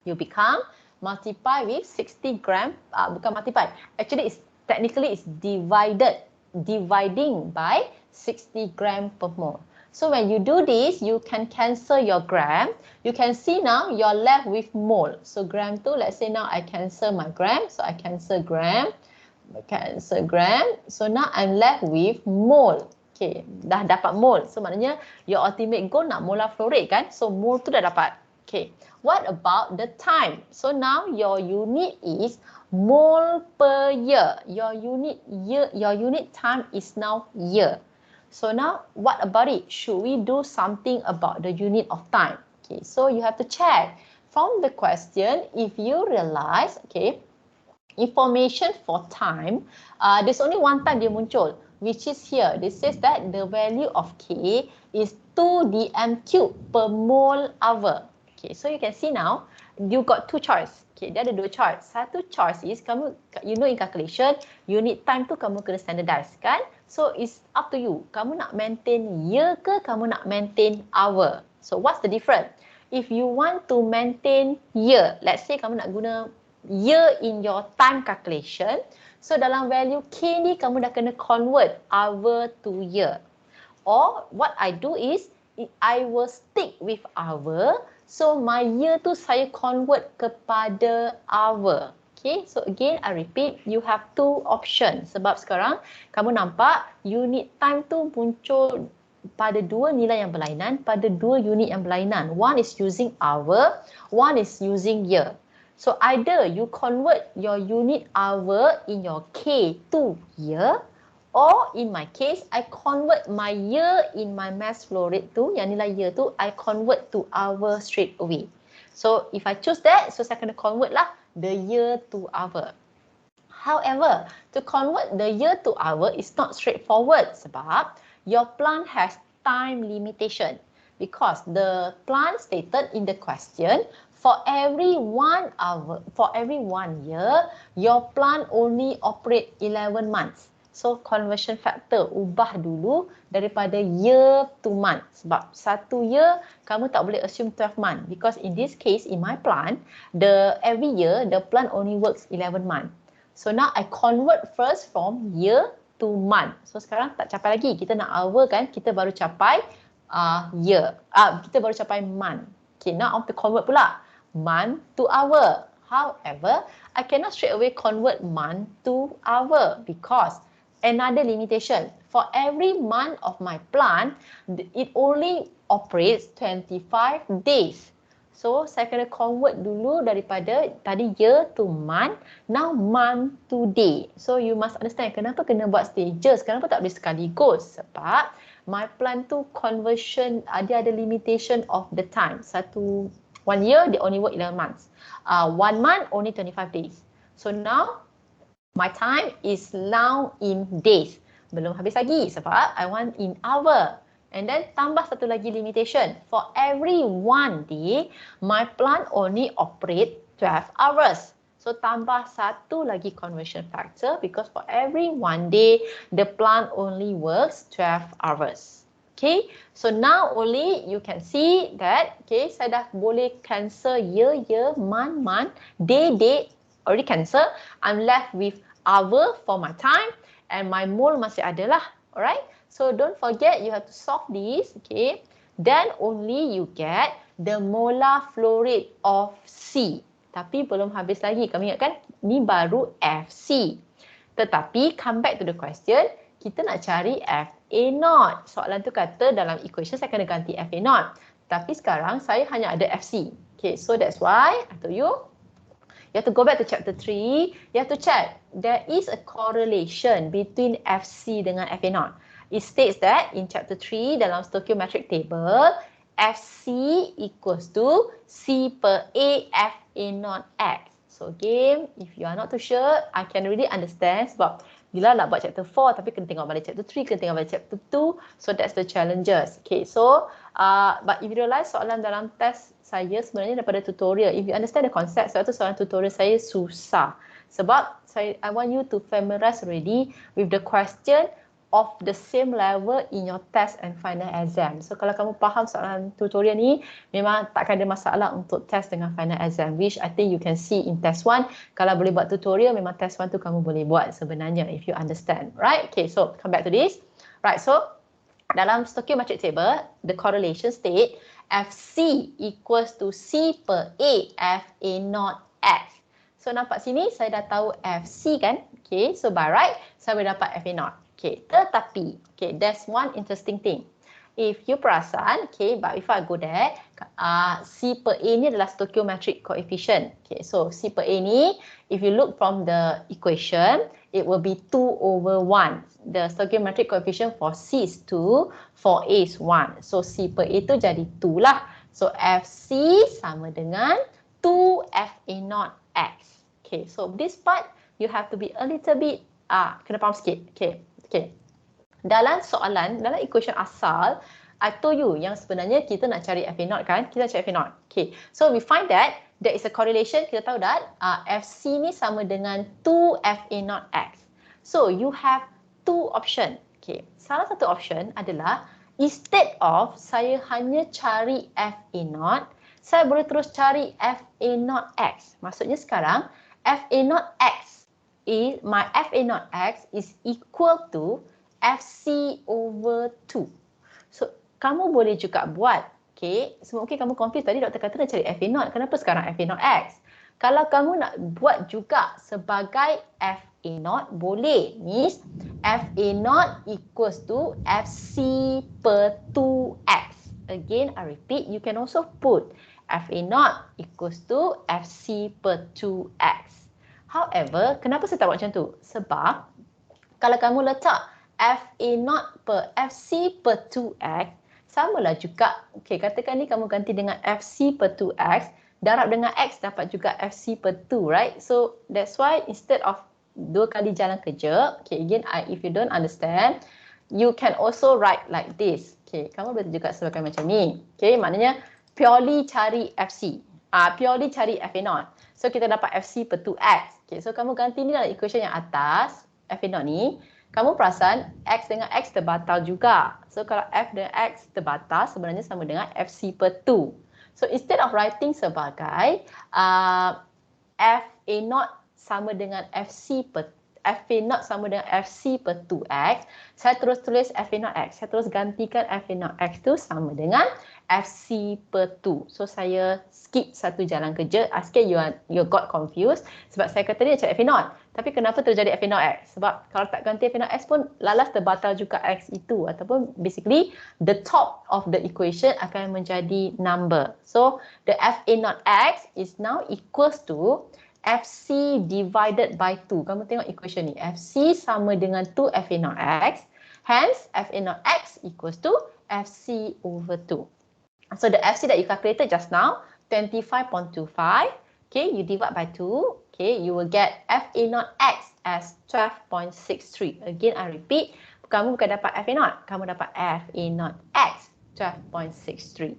you become multiply with 60 gram, bukan multiply, actually it's technically it's dividing by 60 gram per mole. So when you do this, you can cancel your gram. You can see now you're left with mole. So gram tu, let's say now I cancel my gram. So I cancel gram, So now I'm left with mole. Okay, dah dapat mole. So maknanya your ultimate goal nak molar flow rate kan? So mole tu dah dapat. Okay, what about the time? So now your unit is mole per year. Your unit time is now year. So now what about it? Should we do something about the unit of time? Okay, so you have to check from the question. If you realize, okay, information for time, there's only one time dia muncul, which is here. This says that the value of K is 2 dm cube per mole hour. Okay, so you can see now, you got two choice. Okay, dia ada dua choice. Satu choice is, kamu, you know in calculation, unit time tu kamu kena standardize kan? So it's up to you. Kamu nak maintain year ke, kamu nak maintain hour? So what's the difference? If you want to maintain year, let's say kamu nak guna year in your time calculation, so dalam value K ni kamu dah kena convert hour to year. Or what I do is, I will stick with hour. So my year tu saya convert kepada hour. Okay, so again I repeat, you have two options. Sebab sekarang kamu nampak unit time tu muncul pada dua nilai yang berlainan, pada dua unit yang berlainan. One is using hour, one is using year. So either you convert your unit hour in your K to year, or in my case, I convert my year in my mass flow rate tu, yang nilai year tu, I convert to hour straight away. So if I choose that, so saya kena convert lah the year to hour. However, to convert the year to hour is not straightforward sebab your plant has time limitation. Because the plan stated in the question, for every 1 hour, for every 1 year, your plant only operate 11 months. So conversion factor, ubah dulu daripada year to month. Sebab 1 year, kamu tak boleh assume 12 month. Because in this case, in my plant, every year, the plant only works 11 months. So now I convert first from year to month. So sekarang tak capai lagi. Kita nak hour kan, kita baru capai year. Kita baru capai month. Okay, now I want to convert pula. Month to hour. However, I cannot straight away convert month to hour because another limitation. For every month of my plant, it only operates 25 days. So, saya kena convert dulu daripada tadi year to month, now month to day. So, you must understand kenapa kena buat stages, kenapa tak boleh sekaligus. Sebab my plan tu conversion, dia ada limitation of the time. 1 year, they only work 11 months. 1 month, only 25 days. So, now my time is now in days. Belum habis lagi sebab I want in hour. And then tambah satu lagi limitation. For every 1 day, my plant only operate 12 hours. So tambah satu lagi conversion factor because for every 1 day, the plant only works 12 hours. Okay, so now only you can see that, okay, saya dah boleh cancel year, month, day, already cancel. I'm left with hour for my time and my mole masih ada lah. Alright, so don't forget you have to solve this, okay. Then only you get the molar flow rate of C. Tapi belum habis lagi, kamu ingat kan? Ni baru FC. Tetapi come back to the question, kita nak cari FA0. Soalan tu kata dalam equation saya kena ganti FA0. Tapi sekarang saya hanya ada FC. Okay, so that's why I told you, you have to go back to chapter 3. You have to check. There is a correlation between FC dengan FA0. It states that in chapter 3 dalam stoichiometric table, FC equals to C per A FA0 X. So again, if you are not too sure, I can really understand sebab bila nak buat chapter 4 tapi kena tengok balik chapter 3, kena tengok balik chapter 2. So that's the challenges. Okay, so but if you realize soalan dalam test saya sebenarnya daripada tutorial. If you understand the concept, sebab tu soalan tutorial saya susah. Sebab I want you to familiarize already with the question of the same level in your test and final exam. So kalau kamu faham soalan tutorial ni, memang takkan ada masalah untuk test dengan final exam, which I think you can see in test 1. Kalau boleh buat tutorial, memang test 1 tu kamu boleh buat sebenarnya if you understand. Right? Okay, so come back to this. Right, so dalam stoichiometric table, the correlation state FC equals to C per A FA0 X. So nampak sini saya dah tahu FC kan? Okay, so by right, saya boleh dapat FA0. Okay, tetapi, okay, there's one interesting thing. If you perasan, okay, but before I go there, C per A ni adalah stoichiometric coefficient. Okay, so C per A ni, if you look from the equation, it will be 2/1. The stoichiometric coefficient for C is 2, for A is 1. So C per A tu jadi 2 lah. So FC sama dengan 2FA0 X. Okay, so this part, you have to be a little bit, kena faham sikit. Okay. Okay. Dalam soalan, dalam equation asal, I told you yang sebenarnya kita nak cari FA0 kan? Kita nak cari FA0. Okay. So we find that there is a correlation. Kita tahu that FC ni sama dengan 2FA0 X. So you have two option. Okay. Salah satu option adalah instead of saya hanya cari FA0, saya boleh terus cari FA0 X. Maksudnya sekarang FA0 X my FA0 X is equal to FC over 2. So, kamu boleh juga buat, okay, mungkin kamu confused tadi doktor kata nak cari FA0, kenapa sekarang FA0 X? Kalau kamu nak buat juga sebagai FA0, boleh. Means FA0 equals to FC per 2X. Again, I repeat, you can also put FA0 equals to FC per 2X. However, kenapa saya tak buat macam tu? Sebab kalau kamu letak FA0 per FC per 2X, samalah juga. Okay, katakan ni kamu ganti dengan FC per 2X, darab dengan X dapat juga FC per 2, right? So, that's why instead of 2 kali jalan kerja, okay, again, if you don't understand, you can also write like this. Okay, kamu boleh juga sebagai macam ni. Okay, maknanya purely cari FC. Purely cari FA0. So, kita dapat FC per 2X. Okay, so kamu ganti ni dalam equation yang atas, FA0 ni. Kamu perasan X dengan X terbatal juga. So, kalau F dengan X terbatal, sebenarnya sama dengan FC per 2. So, instead of writing sebagai FA0 sama dengan FC per FA0 sama dengan FC per 2X, saya terus tulis FA0X. Saya terus gantikan FA0X tu sama dengan FC per 2. So, saya skip satu jalan kerja. Sikit you got confused sebab saya kata dia macam FA0. Tapi kenapa terjadi FA0X? Sebab kalau tak ganti FA0X pun lalas terbatal juga X itu. Ataupun basically the top of the equation akan menjadi number. So, the FA0X is now equals to FC divided by 2. Kamu tengok equation ni. FC sama dengan 2 FA0X. Hence, FA0X equals to FC over 2. So, the FC that you calculated just now, 25.25. Okay, you divide by 2. Okay, you will get FA0X as 12.63. Again, I repeat. Kamu bukan dapat FA0. Kamu dapat FA0X 12.63.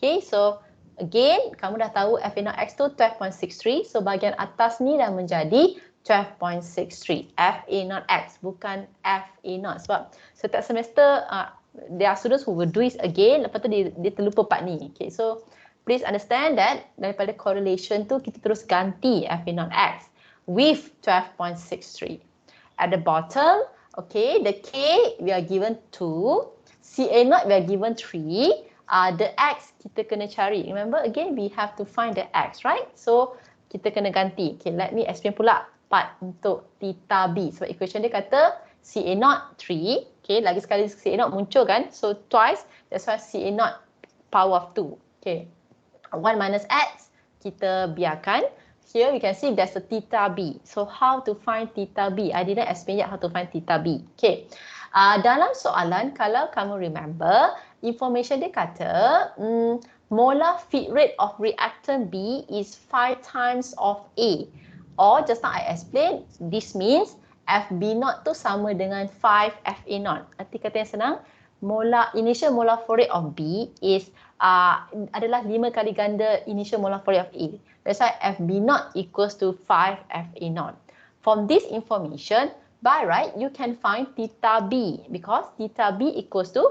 Okay, so again, kamu dah tahu FA0X tu 12.63. So, bahagian atas ni dah menjadi 12.63. FA0X, bukan FA0. Sebab setiap semester, there are students who will do it again. Lepas tu dia terlupa part ni. Okay, so please understand that daripada correlation tu, kita terus ganti FA0X with 12.63. At the bottom, okay, the K, we are given 2. CA0, we are given 3. The X kita kena cari. Remember again, we have to find the X, right? So, kita kena ganti. Okay, let me explain pula part untuk theta B. Sebab equation dia kata CA0 3. Okay, lagi sekali CA0 muncul kan? So, twice. That's why CA0 power of 2. Okay. 1 minus X, kita biarkan. Here we can see there's a theta B. So, how to find theta B? I didn't explain yet how to find theta B. Okay. Dalam soalan, kalau kamu remember, information dia kata molar feed rate of reactant B is 5 times of A. Or just now I explained, this means FB0 tu sama dengan 5 FA0. Arti kata yang senang, initial molar flow rate of B is adalah 5 kali ganda initial molar flow rate of A. That's why FB0 equals to 5 FA0. From this information, by right, you can find theta B because theta B equals to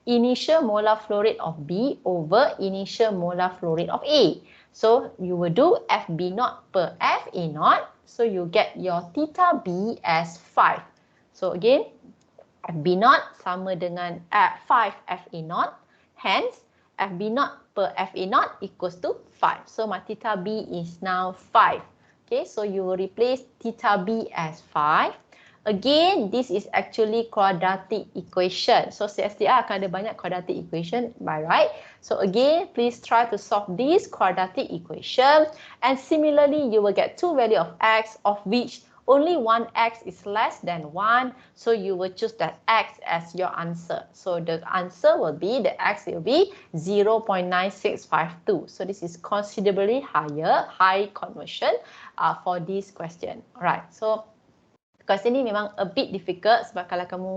initial molar flow rate of B over initial molar flow rate of A. So, you will do FB0 per FA0. So, you get your theta B as 5. So, again, FB0 sama dengan 5 FA0. Hence, FB0 per FA0 equals to 5. So, my theta B is now 5. Okay, so you will replace theta B as 5. Again, this is actually quadratic equation. So, CSTR akan ada banyak quadratic equation by right. So, again, please try to solve this quadratic equation. And similarly, you will get 2 value of X, of which only one X is less than 1. So, you will choose that X as your answer. So, the answer will be, the X will be 0.9652. So, this is considerably high conversion for this question. Alright, so question ni memang a bit difficult sebab kalau kamu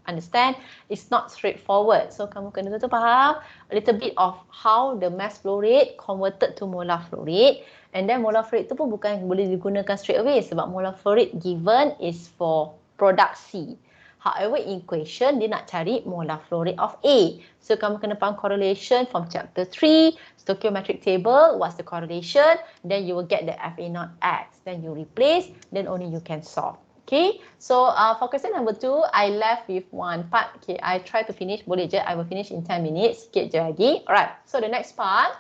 understand, it's not straightforward. So, kamu kena betul faham a little bit of how the mass flow rate converted to molar flow rate. And then molar flow rate tu pun bukan boleh digunakan straight away sebab molar flow rate given is for product C. However, in equation, dia nak cari molar flow rate of A. So, kamu kena faham correlation from chapter 3, stoichiometric table, what's the correlation, then you will get the FA0X. Then you replace, then only you can solve. Okay, so for question number 2, I left with one part. Okay, I try to finish. Boleh je, I will finish in 10 minutes. Sikit je lagi. Alright, so the next part.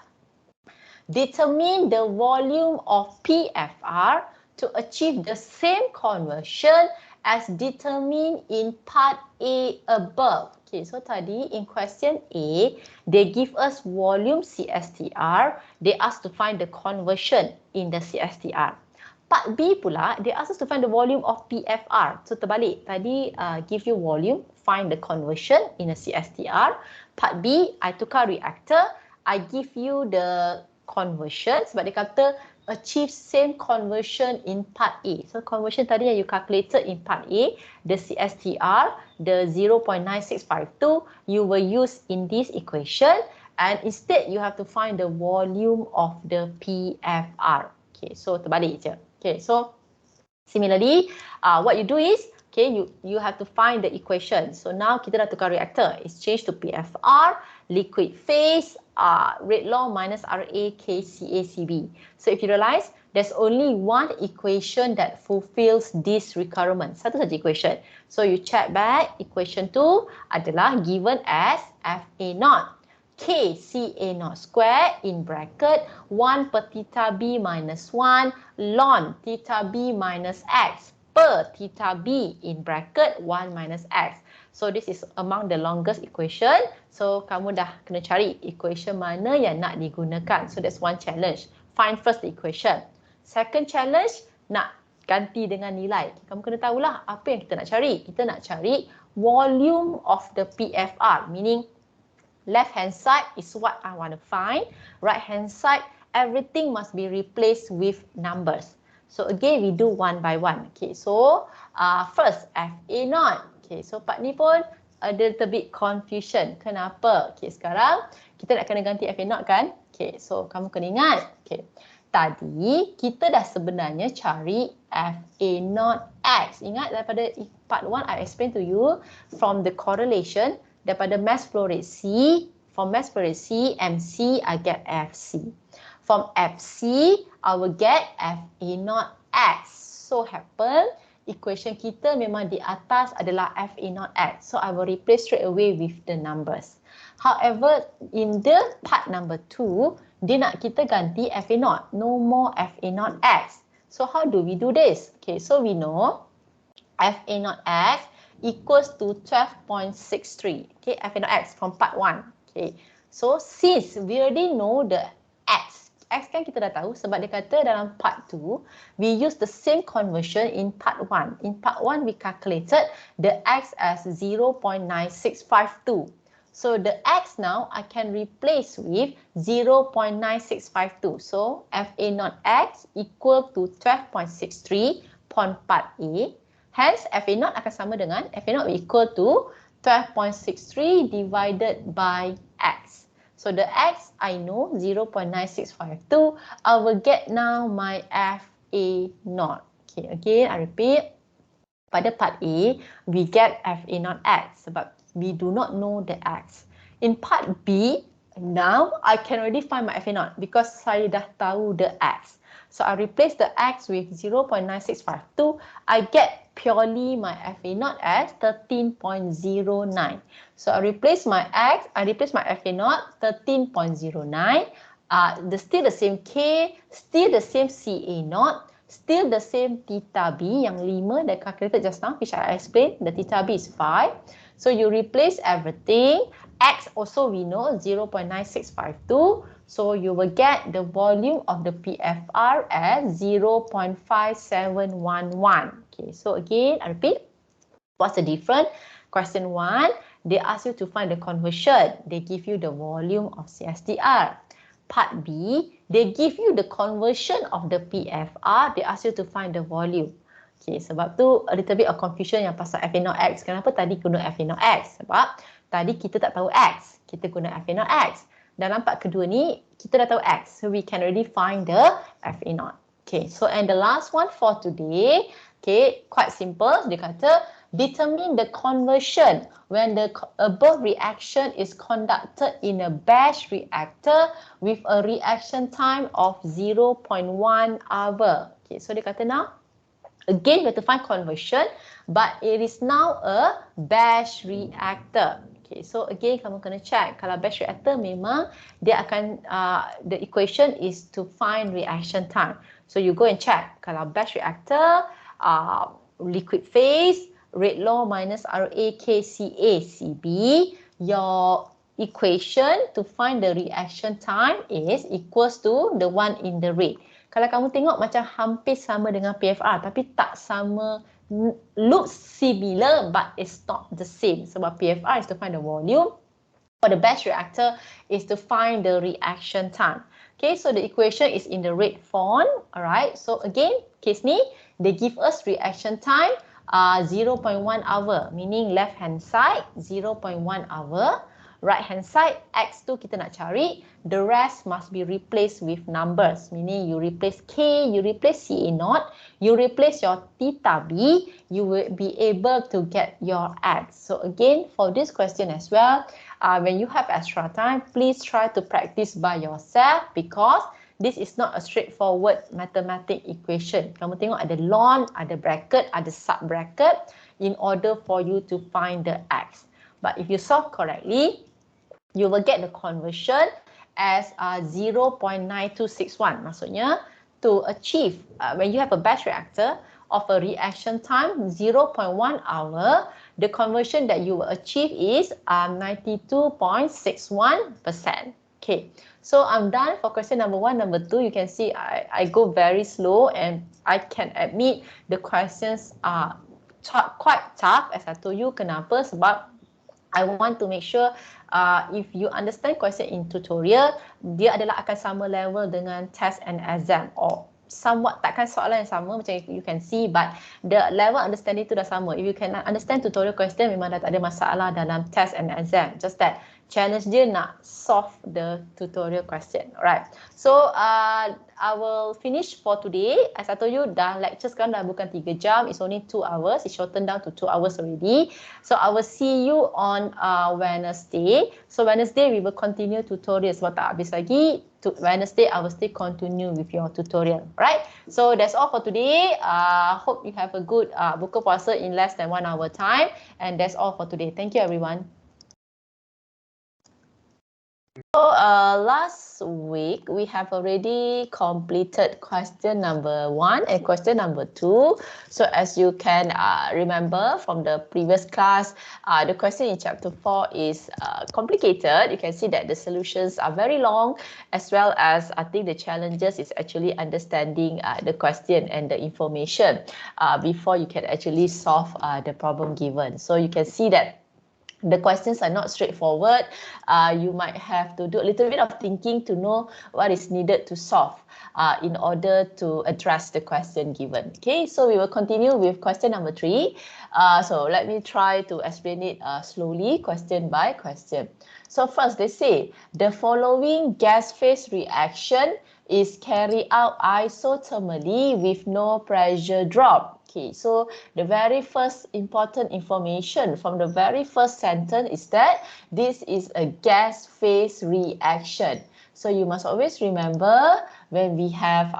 Determine the volume of PFR to achieve the same conversion as determined in part A above. Okay, so tadi in question A, they give us volume CSTR. They ask to find the conversion in the CSTR. Part B pula, they ask us to find the volume of PFR. So terbalik, tadi give you volume, find the conversion in a CSTR. Part B, I tukar reactor, I give you the conversion sebab dia kata achieve same conversion in part A. So conversion tadi yang you calculated in part A, the CSTR, the 0.9652, you will use in this equation, and instead you have to find the volume of the PFR. Okay, so terbalik je. Okay, so similarly, what you do is, okay, you have to find the equation. So now kita dah tukar reactor. It's changed to PFR, liquid phase, rate law minus RA KCACB. So if you realize, there's only one equation that fulfills this requirement. Satu saja equation. So you check back, equation 2 adalah given as FA0. KCA0 square in bracket 1 per theta B minus 1 ln theta B minus X per theta B in bracket 1 minus X. So this is among the longest equation. So kamu dah kena cari equation mana yang nak digunakan. So that's one challenge. Find first the equation. Second challenge, nak ganti dengan nilai. Kamu kena tahulah apa yang kita nak cari. Kita nak cari volume of the PFR, meaning left hand side is what I want to find. Right hand side, everything must be replaced with numbers. So again, we do one by one. Okay, so first FA0. Okay, so part ni pun ada little bit confusion. Kenapa? Okay, sekarang kita nak kena ganti FA0 kan? Okay, so kamu kena ingat. Okay, tadi kita dah sebenarnya cari FA0X. Ingat daripada part 1 I explain to you from the correlation. Daripada mass flow rate C, from mass flow rate C, MC, I get FC. From FC, I will get FA0X. So happen, equation kita memang di atas adalah FA0X. So I will replace straight away with the numbers. However, in the part number 2, dia nak kita ganti FA0. No more FA0X. So how do we do this? Okay, so we know FA0X equals to 12.63. Okay, FA0X from part 1. Okay, so since we already know the X kan kita dah tahu sebab dia kata dalam part 2, we use the same conversion in part 1. In part 1, we calculated the X as 0.9652. So the X now, I can replace with 0.9652. So FA0X equal to 12.63 upon part A. Hence, FA0 akan sama dengan FA0 equal to 12.63 divided by X. So the X, I know 0.9652. I will get now my FA0. Okay, again, I repeat. Pada part A, we get FA0X sebab we do not know the X. In part B, now I can already find my FA0 because saya dah tahu the X. So I replace the X with 0.9652. I get purely my FA0 as 13.09. So I replace my X, I replace my FA0 13.09. Still the same K, still the same CA0, still the same theta B yang 5 that calculated just now, which I explained. The theta B is 5. So you replace everything. X also we know 0.9652. So you will get the volume of the PFR as 0.5711. Okay, so again, I repeat. What's the difference? Question 1, they ask you to find the conversion. They give you the volume of CSTR. Part B, they give you the conversion of the PFR. They ask you to find the volume. Okay, sebab tu a little bit of confusion yang pasal FA0X. Kenapa tadi guna FA0X? Sebab tadi kita tak tahu X. Kita guna FA0X. Dalam part kedua ni, kita dah tahu X. So we can already find the FA0. Okay, so and the last one for today, okay, quite simple. Dia kata, determine the conversion when the above reaction is conducted in a batch reactor with a reaction time of 0.1 hour. Okay, so dia kata now, again, we have to find conversion, but it is now a batch reactor. Okay, so again, kamu kena check. Kalau batch reactor memang dia akan, the equation is to find reaction time. So you go and check. Kalau batch reactor, liquid phase, rate law minus RAKCACB, your equation to find the reaction time is equals to the one in the rate. Kalau kamu tengok macam hampir sama dengan PFR tapi tak sama, looks similar but it's not the same. Sebab PFR is to find the volume, for the batch reactor is to find the reaction time. Okay, so the equation is in the red font. All right, so again, case ni, they give us reaction time 0.1 hour, meaning left hand side 0.1 hour. Right hand side, X tu kita nak cari, the rest must be replaced with numbers, meaning you replace K, you replace CA0, you replace your theta B, you will be able to get your X. So again, for this question as well, when you have extra time, please try to practice by yourself because this is not a straightforward mathematical equation. Kamu tengok ada ln, ada bracket, ada sub bracket in order for you to find the X. But if you solve correctly, you will get the conversion as 0.9261. Maksudnya, to achieve, when you have a batch reactor of a reaction time 0.1 hour, the conversion that you will achieve is 92.61%. Okay, so I'm done for question number 1. Number 2, you can see I go very slow and I can admit the questions are quite tough as I told you. Kenapa? Sebab I want to make sure if you understand question in tutorial, dia adalah akan sama level dengan test and exam or somewhat takkan soalan yang sama macam you can see, but the level understanding tu dah sama. If you can understand tutorial question, memang dah tak ada masalah dalam test and exam. Just that challenge dia nak solve the tutorial question. Alright. So I will finish for today. As I told you, dah lecture sekarang dah bukan 3 jam. It's only 2 hours. It's shortened down to 2 hours already. So I will see you on Wednesday. So Wednesday we will continue tutorial sebab tak habis lagi. Wednesday I will still continue with your tutorial. Right? So that's all for today. Hope you have a good buka puasa in less than 1 hour time. And that's all for today. Thank you everyone. So last week we have already completed question number 1 and question number 2. So as you can remember from the previous class, the question in chapter 4 is complicated. You can see that the solutions are very long, as well as I think the challenges is actually understanding the question and the information before you can actually solve the problem given. So you can see that the questions are not straightforward. You might have to do a little bit of thinking to know what is needed to solve in order to address the question given. Okay, so we will continue with question number 3. So let me try to explain it slowly, question by question. So first, they say the following gas phase reaction is carried out isothermally with no pressure drop. Okay, so the very first important information from the very first sentence is that this is a gas phase reaction. So you must always remember when we have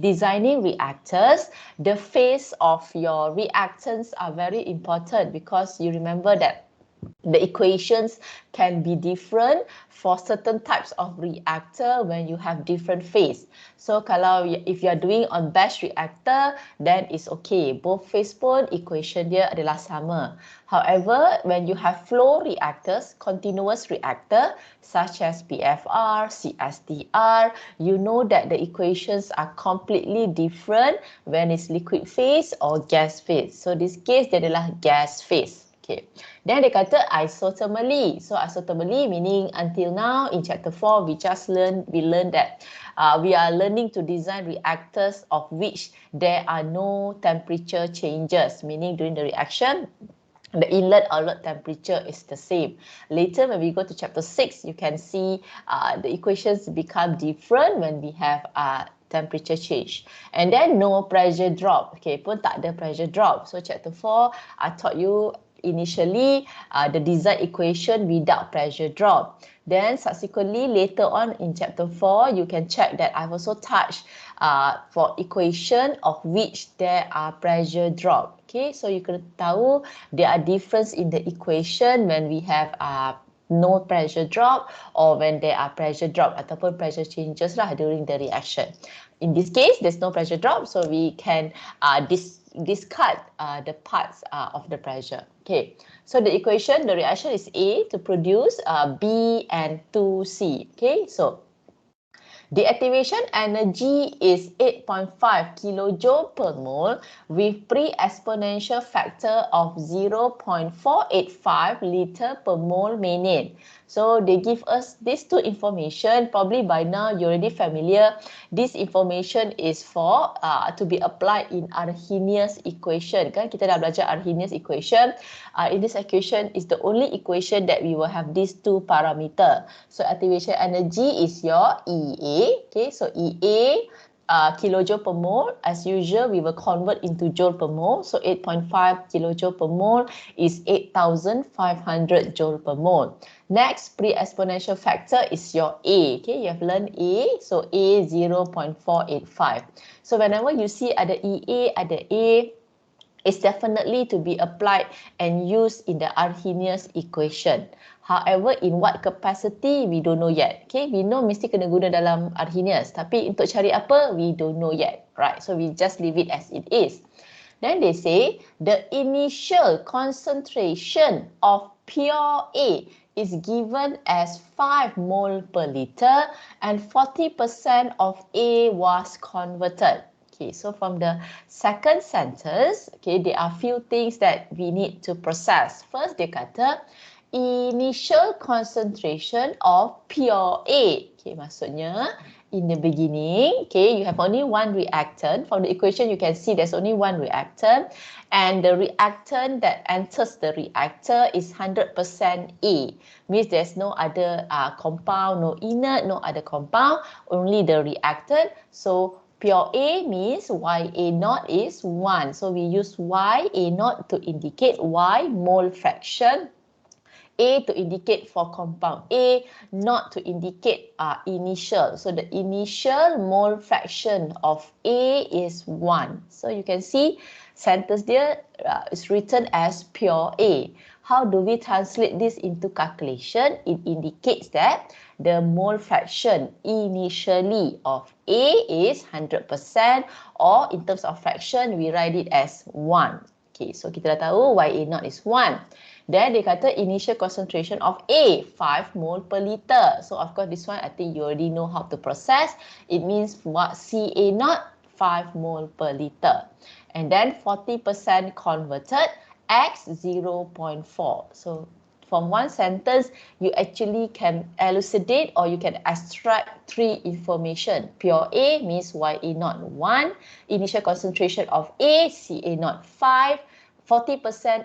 designing reactors, the phase of your reactants are very important because you remember that the equations can be different for certain types of reactor when you have different phase. So kalau if you are doing on batch reactor, then it's okay. Both phase pun equation dia adalah sama. However, when you have flow reactors, continuous reactor such as PFR, CSTR, you know that the equations are completely different when it's liquid phase or gas phase. So this case dia adalah gas phase. Okay. Then dia kata isothermally. So isothermally meaning until now in chapter 4 we learned that we are learning to design reactors of which there are no temperature changes, meaning during the reaction the inlet outlet temperature is the same. Later when we go to chapter 6, you can see the equations become different when we have temperature change. And then no pressure drop. Okay, pun tak ada pressure drop. So chapter 4, I taught you initially the design equation without pressure drop. Then subsequently later on in chapter 4, you can check that I've also touched for equation of which there are pressure drop. Okay, so you can tahu there are difference in the equation when we have no pressure drop or when there are pressure drop ataupun pressure changes lah during the reaction. In this case, there's no pressure drop, so we can discard the parts of the pressure. Okay, so the equation, the reaction is A to produce B and 2C. Okay, so the activation energy is 8.5 kilojoule per mole with pre-exponential factor of 0.485 liter per mole minute. So they give us these two information. Probably by now you're already familiar. This information is for to be applied in Arrhenius equation. Kan kita dah belajar Arrhenius equation. In this equation is the only equation that we will have these two parameter. So activation energy is your EA. Okay, so EA kilojoule per mole. As usual, we will convert into joule per mole. So 8.5 kilojoule per mole is 8,500 joule per mole. Next, pre-exponential factor is your A. Okay, you have learned A. So A 0.485. So whenever you see ada EA, ada A, it's definitely to be applied and used in the Arrhenius equation. However, in what capacity, we don't know yet. Okay, we know mesti kena guna dalam Arrhenius. Tapi untuk cari apa, we don't know yet. Right, so we just leave it as it is. Then they say, the initial concentration of pure A is given as 5 mole per liter and 40% of A was converted. Okay, so from the second sentence, okay, there are few things that we need to process. First, dia kata, initial concentration of pure A. Okay, maksudnya, in the beginning, okay, you have only one reactant. From the equation, you can see there's only one reactant. And the reactant that enters the reactor is 100% A. Means there's no other compound, no inert, no other compound, only the reactant. So, pure A means YA0 is 1. So we use YA0 to indicate Y mole fraction, A to indicate for compound A, not to indicate initial. So the initial mole fraction of A is 1. So you can see sentence there is written as pure A. How do we translate this into calculation? It indicates that the mole fraction initially of A is 100%, or in terms of fraction, we write it as 1. Okay, so kita dah tahu YA0 is 1. Then dia kata initial concentration of A, 5 mole per liter. So of course this one I think you already know how to process. It means what CA0, 5 mole per liter. And then 40% converted, X 0.4. So from one sentence, you actually can elucidate or you can extract 3 information. Pure A means YA0 1, initial concentration of A, CA0 5, 40%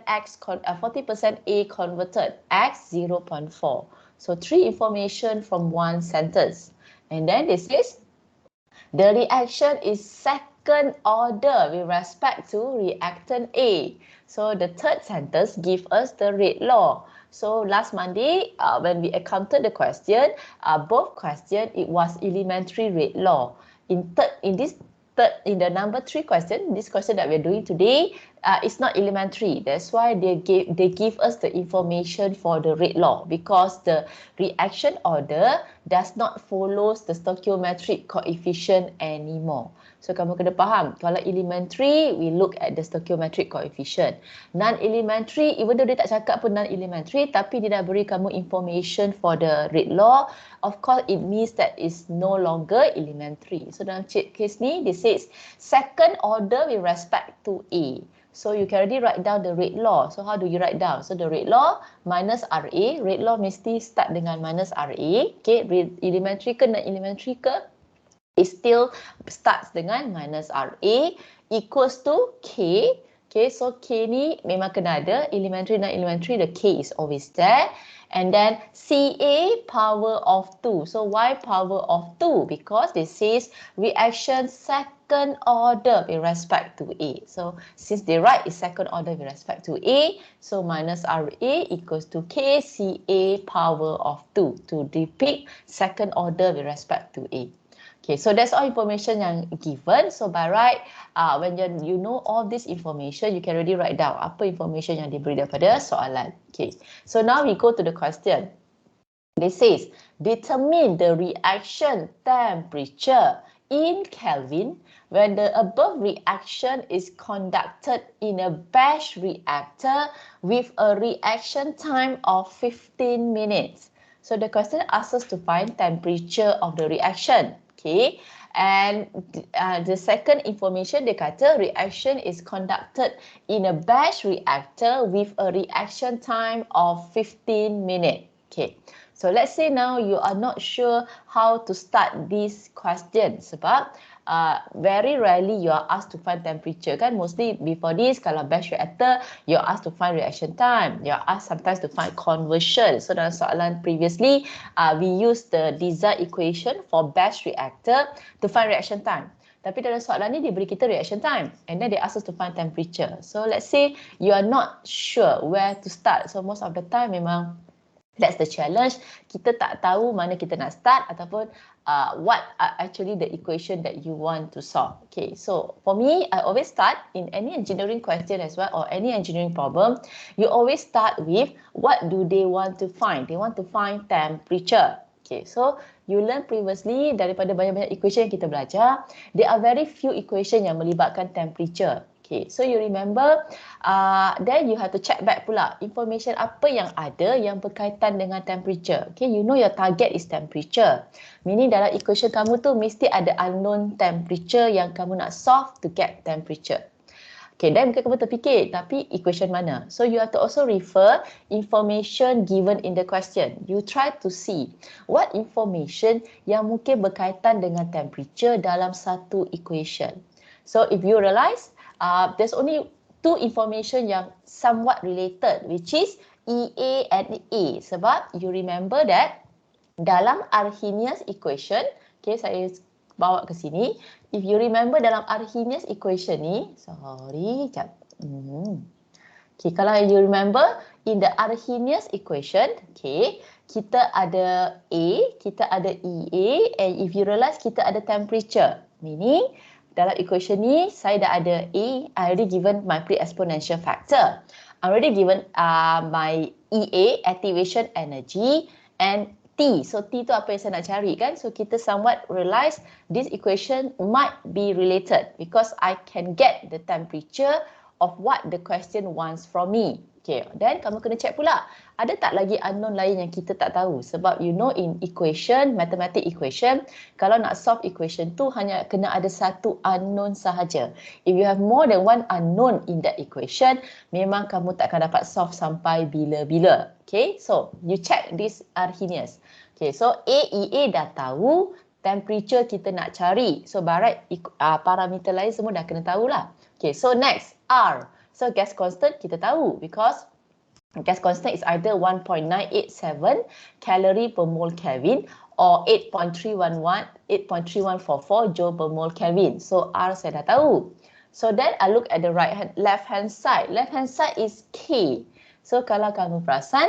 A converted, X 0.4. So 3 information from one sentence. And then this is the reaction is second order with respect to reactant A. So the third sentence gives us the rate law. So last Monday, when we encountered the question, both question, it was elementary rate law. In the number 3 question, this question that we're doing today, it's not elementary. That's why they give us the information for the rate law, because the reaction order does not follow the stoichiometric coefficient anymore. So kamu kena faham, kalau elementary, we look at the stoichiometric coefficient. Non-elementary, even though dia tak cakap pun non-elementary, tapi dia dah beri kamu information for the rate law. Of course, it means that it's no longer elementary. So dalam case ni, this says second order with respect to A. So you can already write down the rate law. So how do you write down? So the rate law minus RA. Rate law mesti start dengan minus RA. Okay, elementary ke non-elementary ke? It still starts dengan minus RA equals to K. Okay, so K ni memang kena ada. Elementary, non-elementary, the K is always there. And then CA power of 2. So why power of 2? Because this says reaction second order with respect to A. So since they write is second order with respect to A, so minus RA equals to K CA power of 2 to depict second order with respect to A. Okay, so that's all information yang given. So by right, when you know all this information, you can already write down apa information yang diberi daripada soalan. Okay, so now we go to the question. This says, determine the reaction temperature in Kelvin when the above reaction is conducted in a batch reactor with a reaction time of 15 minutes. So the question asks us to find temperature of the reaction. Okay, and the second information dia kata reaction is conducted in a batch reactor with a reaction time of 15 minutes. Okay, So let's say now you are not sure how to start this question sebab very rarely you are asked to find temperature kan. Mostly before this, kalau batch reactor, you are asked to find reaction time. You are asked sometimes to find conversion. So dalam soalan previously, we use the desired equation for batch reactor to find reaction time. Tapi dalam soalan ni dia beri kita reaction time and then they ask us to find temperature. So let's say you are not sure where to start. So most of the time memang that's the challenge. Kita tak tahu mana kita nak start ataupun what are actually the equation that you want to solve. Okay, so for me, I always start in any engineering question as well or any engineering problem, you always start with what do they want to find? They want to find temperature. Okay, so you learn previously daripada banyak-banyak equation yang kita belajar, there are very few equation yang melibatkan temperature. Okay, so you remember, then you have to check back pula information apa yang ada yang berkaitan dengan temperature. Okay, you know your target is temperature. Meaning dalam equation kamu tu mesti ada unknown temperature yang kamu nak solve to get temperature. Okay, then mungkin kamu terfikir, tapi equation mana? So you have to also refer information given in the question. You try to see what information yang mungkin berkaitan dengan temperature dalam satu equation. So if you realize, there's only two information yang somewhat related, which is EA and A. Sebab you remember that dalam Arrhenius equation, okay, saya bawa ke sini. If you remember dalam Arrhenius equation ni, sekejap. Okay, kalau you remember in the Arrhenius equation, okay, kita ada A, kita ada EA, and if you realize kita ada temperature, meaning dalam equation ni saya dah ada A, I already given my pre-exponential factor. I already given my EA, activation energy, and T. So T tu apa yang saya nak cari kan? So kita somewhat realize this equation might be related because I can get the temperature of what the question wants from me. Okay, then kamu kena check pula, ada tak lagi unknown lain yang kita tak tahu? Sebab you know in equation, mathematic equation, kalau nak solve equation tu hanya kena ada satu unknown sahaja. If you have more than one unknown in that equation, memang kamu tak akan dapat solve sampai bila-bila. Okay, so you check this Arrhenius. Okay, so AEA dah tahu, temperature kita nak cari. So barat parameter lain semua dah kena tahulah. Okay, so next R. So gas constant kita tahu because gas constant is either 1.987 calorie per mole Kelvin or 8.311, 8.3144 joule per mole Kelvin. So R saya dah tahu. So then I look at the left hand side. Left hand side is K. So kalau kamu perasan,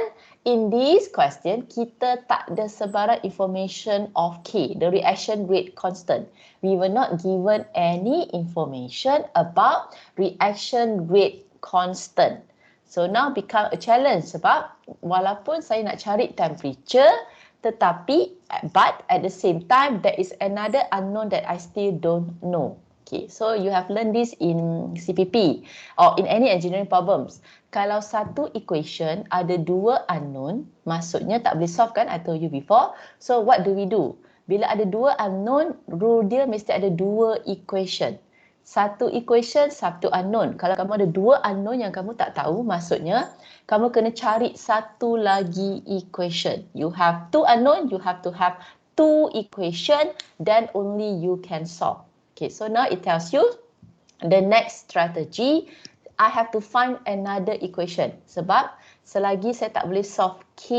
in this question, kita tak ada sebarang information of K, the reaction rate constant. We were not given any information about reaction rate constant. So now become a challenge sebab walaupun saya nak cari temperature, tetapi but at the same time, there is another unknown that I still don't know. Okay, so you have learned this in CPP or in any engineering problems. Kalau satu equation ada dua unknown, maksudnya tak boleh solve kan, I told you before. So what do we do? Bila ada dua unknown, rule dia mesti ada dua equation. Satu equation, satu unknown. Kalau kamu ada dua unknown yang kamu tak tahu, maksudnya kamu kena cari satu lagi equation. You have two unknown, you have to have two equation, then only you can solve. Okay, so now it tells you the next strategy, I have to find another equation. Sebab selagi saya tak boleh solve K,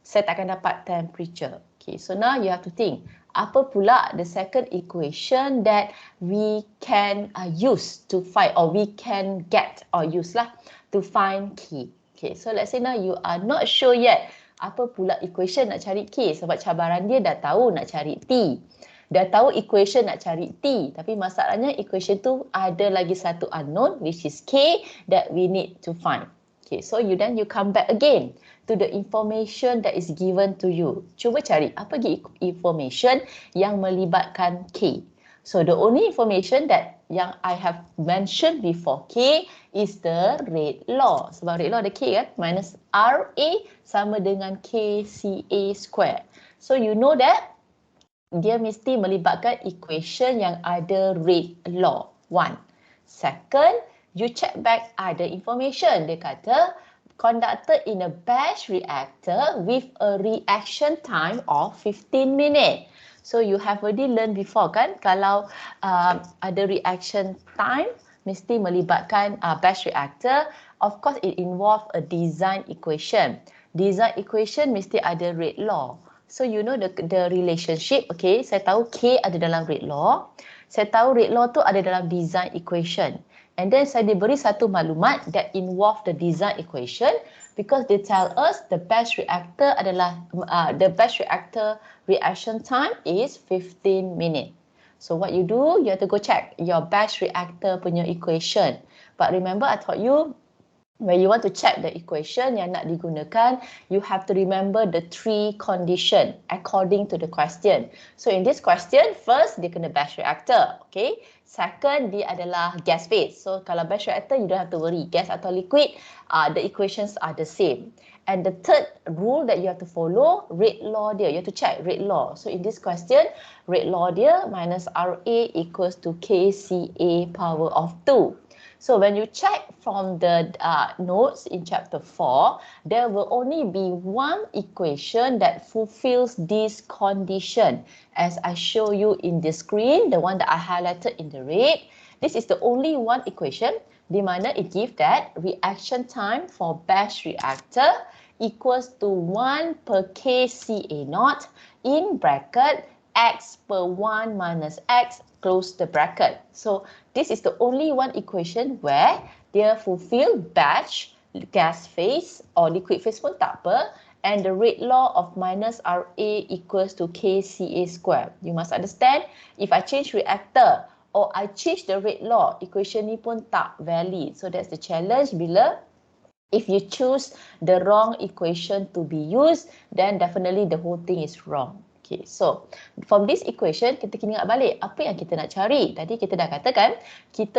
saya tak akan dapat temperature. Okay, so now you have to think, apa pula the second equation that we can use to find or we can get or use lah to find K. Okay, so let's say now you are not sure yet apa pula equation nak cari K sebab cabaran dia dah tahu nak cari T. Dah tahu equation nak cari T, tapi masalahnya equation tu ada lagi satu unknown which is K that we need to find. Okay, so you come back again to the information that is given to you. Cuba cari apa lagi information yang melibatkan K. So the only information that yang I have mentioned before K is the rate law. Sebab rate law ada K kan, minus RA sama dengan KCA square. So you know that dia mesti melibatkan equation yang ada rate law. One. Second, you check back ada information. Dia kata conducted in a batch reactor with a reaction time of 15 minutes. So you have already learned before kan, kalau ada reaction time mesti melibatkan batch reactor. Of course it involve a design equation. Design equation mesti ada rate law. So you know the relationship, okay? Saya tahu K ada dalam rate law. Saya tahu rate law tu ada dalam design equation. And then saya diberi satu maklumat that involve the design equation because they tell us the batch reactor adalah the batch reactor reaction time is 15 minutes. So what you do, you have to go check your batch reactor punya equation. But remember I taught you when you want to check the equation yang nak digunakan, you have to remember the 3 condition according to the question. So in this question, first dia kena batch reactor, okay? Second, dia adalah gas phase. So kalau batch reactor, you don't have to worry. Gas atau liquid, the equations are the same. And the third rule that you have to follow, rate law dia. You have to check rate law. So in this question, rate law dia minus RA equals to KCA power of 2. So when you check from the notes in chapter 4, there will only be one equation that fulfills this condition. As I show you in the screen, the one that I highlighted in the red, this is the only one equation di mana it gives that reaction time for batch reactor equals to 1 per kCa naught in bracket x per 1 minus x close the bracket. So this is the only one equation where dia fulfill batch, gas phase or liquid phase pun tak apa, and the rate law of minus RA equals to KCA square. You must understand, if I change reactor or I change the rate law, equation ni pun tak valid. So that's the challenge bila if you choose the wrong equation to be used, then definitely the whole thing is wrong. Okay, so from this equation, kita kena ingat balik apa yang kita nak cari. Tadi kita dah katakan,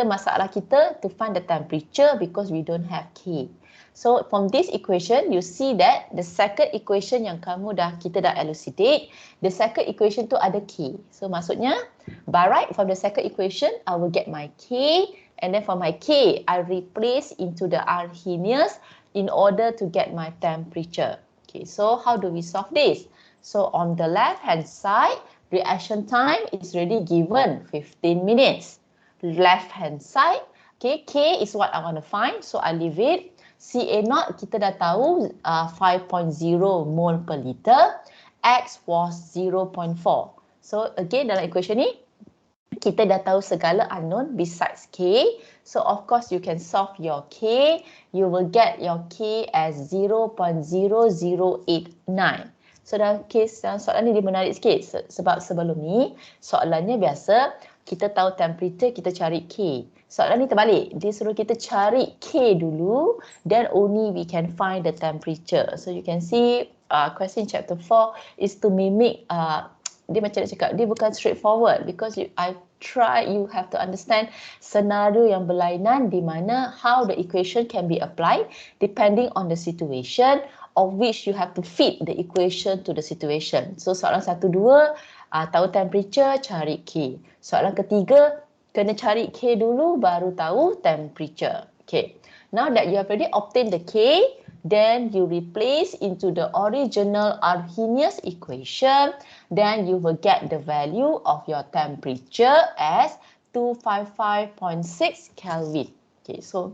masalah kita to find the temperature because we don't have K. So from this equation, you see that the second equation yang kita dah elucidate, the second equation tu ada K. So maksudnya, by right from the second equation, I will get my K, and then for my K, I replace into the Arrhenius in order to get my temperature. Okay, so how do we solve this? So on the left-hand side, reaction time is already given 15 minutes. Left-hand side, okay, K is what I want to find, so I leave it. Ca0 kita dah tahu 5.0 mole per liter. X was 0.4. So again dalam equation ni, kita dah tahu segala unknown besides K. So of course you can solve your K. You will get your K as 0.0089. So dalam kes soalan ni dia menarik sikit sebab sebelum ni soalannya biasa kita tahu temperature, kita cari K. Soalan ni terbalik, dia suruh kita cari K dulu, then only we can find the temperature. So you can see question chapter 4 is to mimic, dia macam nak cakap, dia bukan straightforward because you have to understand senario yang berlainan di mana how the equation can be applied depending on the situation of which you have to fit the equation to the situation. So soalan 1, 2, tahu temperature, cari K. Soalan ketiga, kena cari K dulu baru tahu temperature. Okay. Now that you have already obtained the K, then you replace into the original Arrhenius equation, then you will get the value of your temperature as 255.6 Kelvin. Okay, so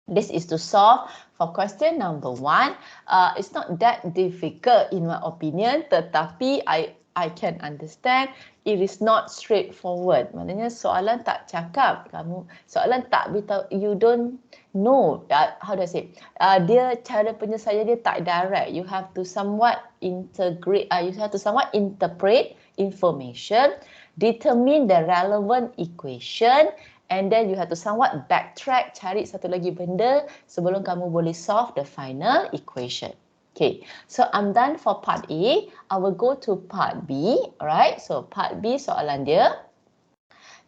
this is to solve for question number 1. It's not that difficult in my opinion, tetapi I can understand it is not straightforward. Maknanya soalan tak cakap kamu, soalan tak beritahu, you don't know, how do I say, dia cara penyelesaian dia tak direct. You have to somewhat integrate, you have to somewhat interpret information, determine the relevant equation, and then you have to somewhat backtrack, cari satu lagi benda sebelum kamu boleh solve the final equation. Okay, so I'm done for part A. I will go to part B. Alright, so part B soalan dia.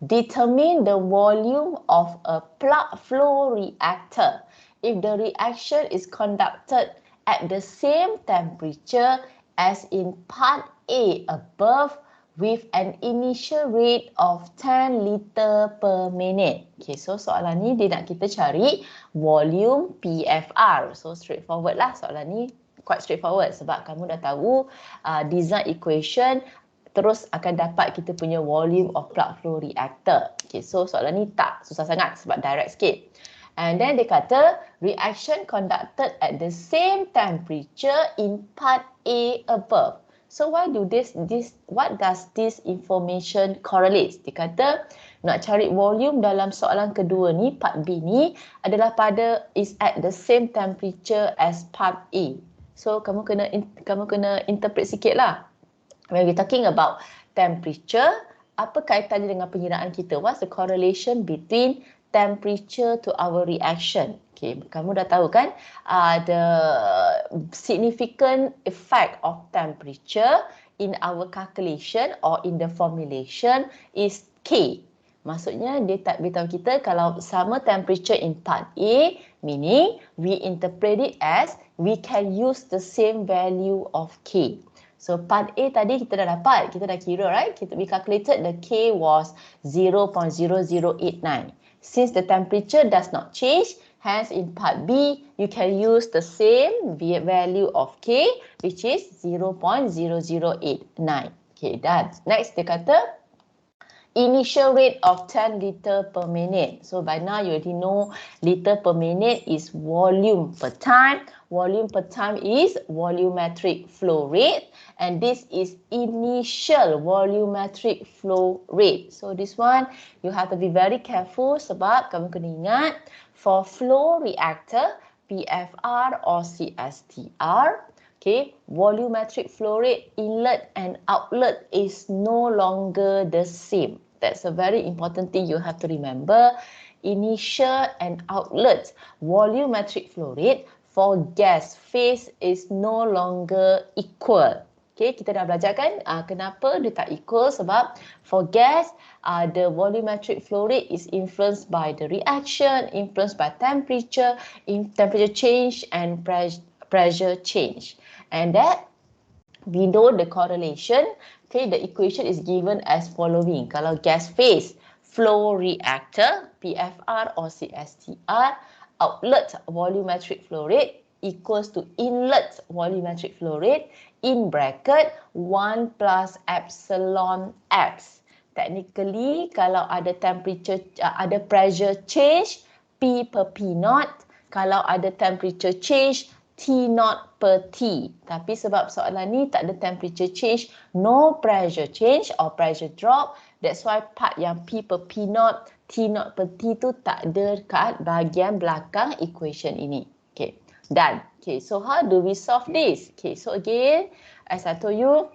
Determine the volume of a plug flow reactor if the reaction is conducted at the same temperature as in part A above with an initial rate of 10 liter per minute. Okay, so soalan ni dia nak kita cari volume PFR. So straightforward lah soalan ni, quite straightforward sebab kamu dah tahu design equation terus akan dapat kita punya volume of plug flow reactor. Okay, so soalan ni tak susah sangat sebab direct sikit. And then dia kata reaction conducted at the same temperature in part A above. So what does this information correlates? Dia kata nak cari volume dalam soalan kedua ni, part B ni adalah is at the same temperature as part A. So kamu kena interpret sikit lah. When we're talking about temperature, apa kaitannya dengan penyiraan kita? What's the correlation between temperature to our reaction? Okay, kamu dah tahu kan the significant effect of temperature in our calculation or in the formulation is K. Maksudnya dia tak beritahu kita kalau sama temperature in part A, meaning we interpret it as we can use the same value of K. So part A tadi kita dah dapat, kita dah kira, right? We calculated the K was 0.0089. Since the temperature does not change, hence in part B, you can use the same value of K, which is 0.0089. Okay, done. Next, dia kata, initial rate of 10 liter per minute. So by now, you already know liter per minute is volume per time. Volume per time is volumetric flow rate. And this is initial volumetric flow rate. So this one, you have to be very careful sebab kamu kena ingat for flow reactor, PFR or CSTR, okay, volumetric flow rate, inlet and outlet is no longer the same. That's a very important thing you have to remember. Initial and outlet volumetric flow rate for gas phase is no longer equal. Okay, kita dah belajar kan kenapa dia tak equal sebab for gas, the volumetric flow rate is influenced by the reaction, influenced by temperature, temperature change and pressure change. And that we know the correlation. Okay, the equation is given as following. Kalau gas phase, flow reactor, PFR or CSTR, outlet volumetric flow rate equals to inlet volumetric flow rate in bracket 1 plus epsilon x. Technically, kalau ada temperature, ada pressure change, P per P naught. Kalau ada temperature change, T naught per T. Tapi sebab soalan ni tak ada temperature change, no pressure change or pressure drop. That's why part yang P per P naught, T naught per T tu tak ada kat bahagian belakang equation ini. Okay, done. Okay, so how do we solve this? Okay, so again, as I told you,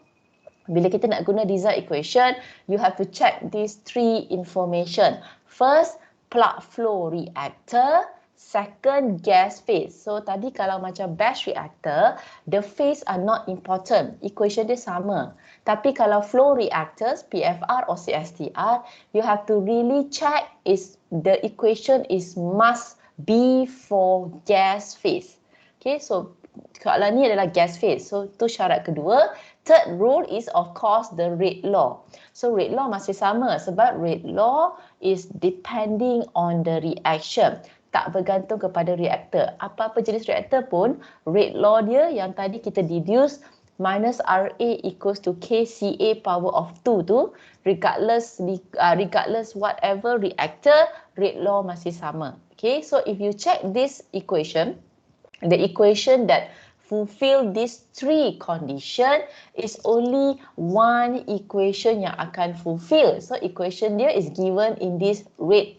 bila kita nak guna design equation, you have to check these three information. First, plug flow reactor. Second, gas phase. So tadi kalau macam batch reactor, the phase are not important. Equation dia sama. Tapi kalau flow reactors, PFR or CSTR, you have to really check is the equation is must be for gas phase. Okay, so soalan ni adalah gas phase. So tu syarat kedua. Third rule is of course the rate law. So rate law masih sama sebab rate law is depending on the reaction. Tak bergantung kepada reaktor. Apa-apa jenis reaktor pun, rate law dia yang tadi kita deduce minus RA equals to KCA power of 2 tu, regardless whatever reactor, rate law masih sama. Okay, so if you check this equation, the equation that fulfill these three condition is only one equation yang akan fulfill. So equation dia is given in this red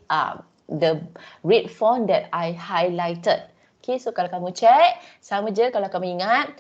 the red font that I highlighted. Okay, so kalau kamu check, sama je kalau kamu ingat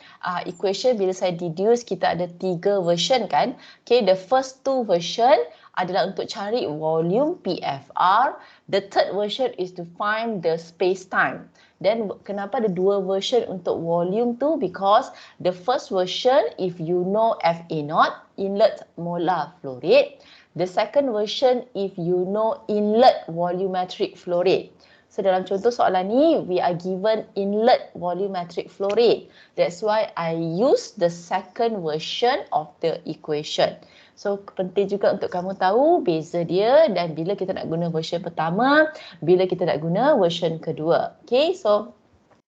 equation bila saya deduce kita ada 3 version kan. Okay, the first 2 version adalah untuk cari volume PFR. The third version is to find the space time. Then kenapa ada 2 version untuk volume tu? Because the first version, if you know FA0, inlet molar flow rate. The second version, if you know inlet volumetric flow rate. So dalam contoh soalan ni, we are given inlet volumetric flow rate. That's why I use the second version of the equation. So penting juga untuk kamu tahu beza dia dan bila kita nak guna version pertama, bila kita nak guna version kedua. Okay, so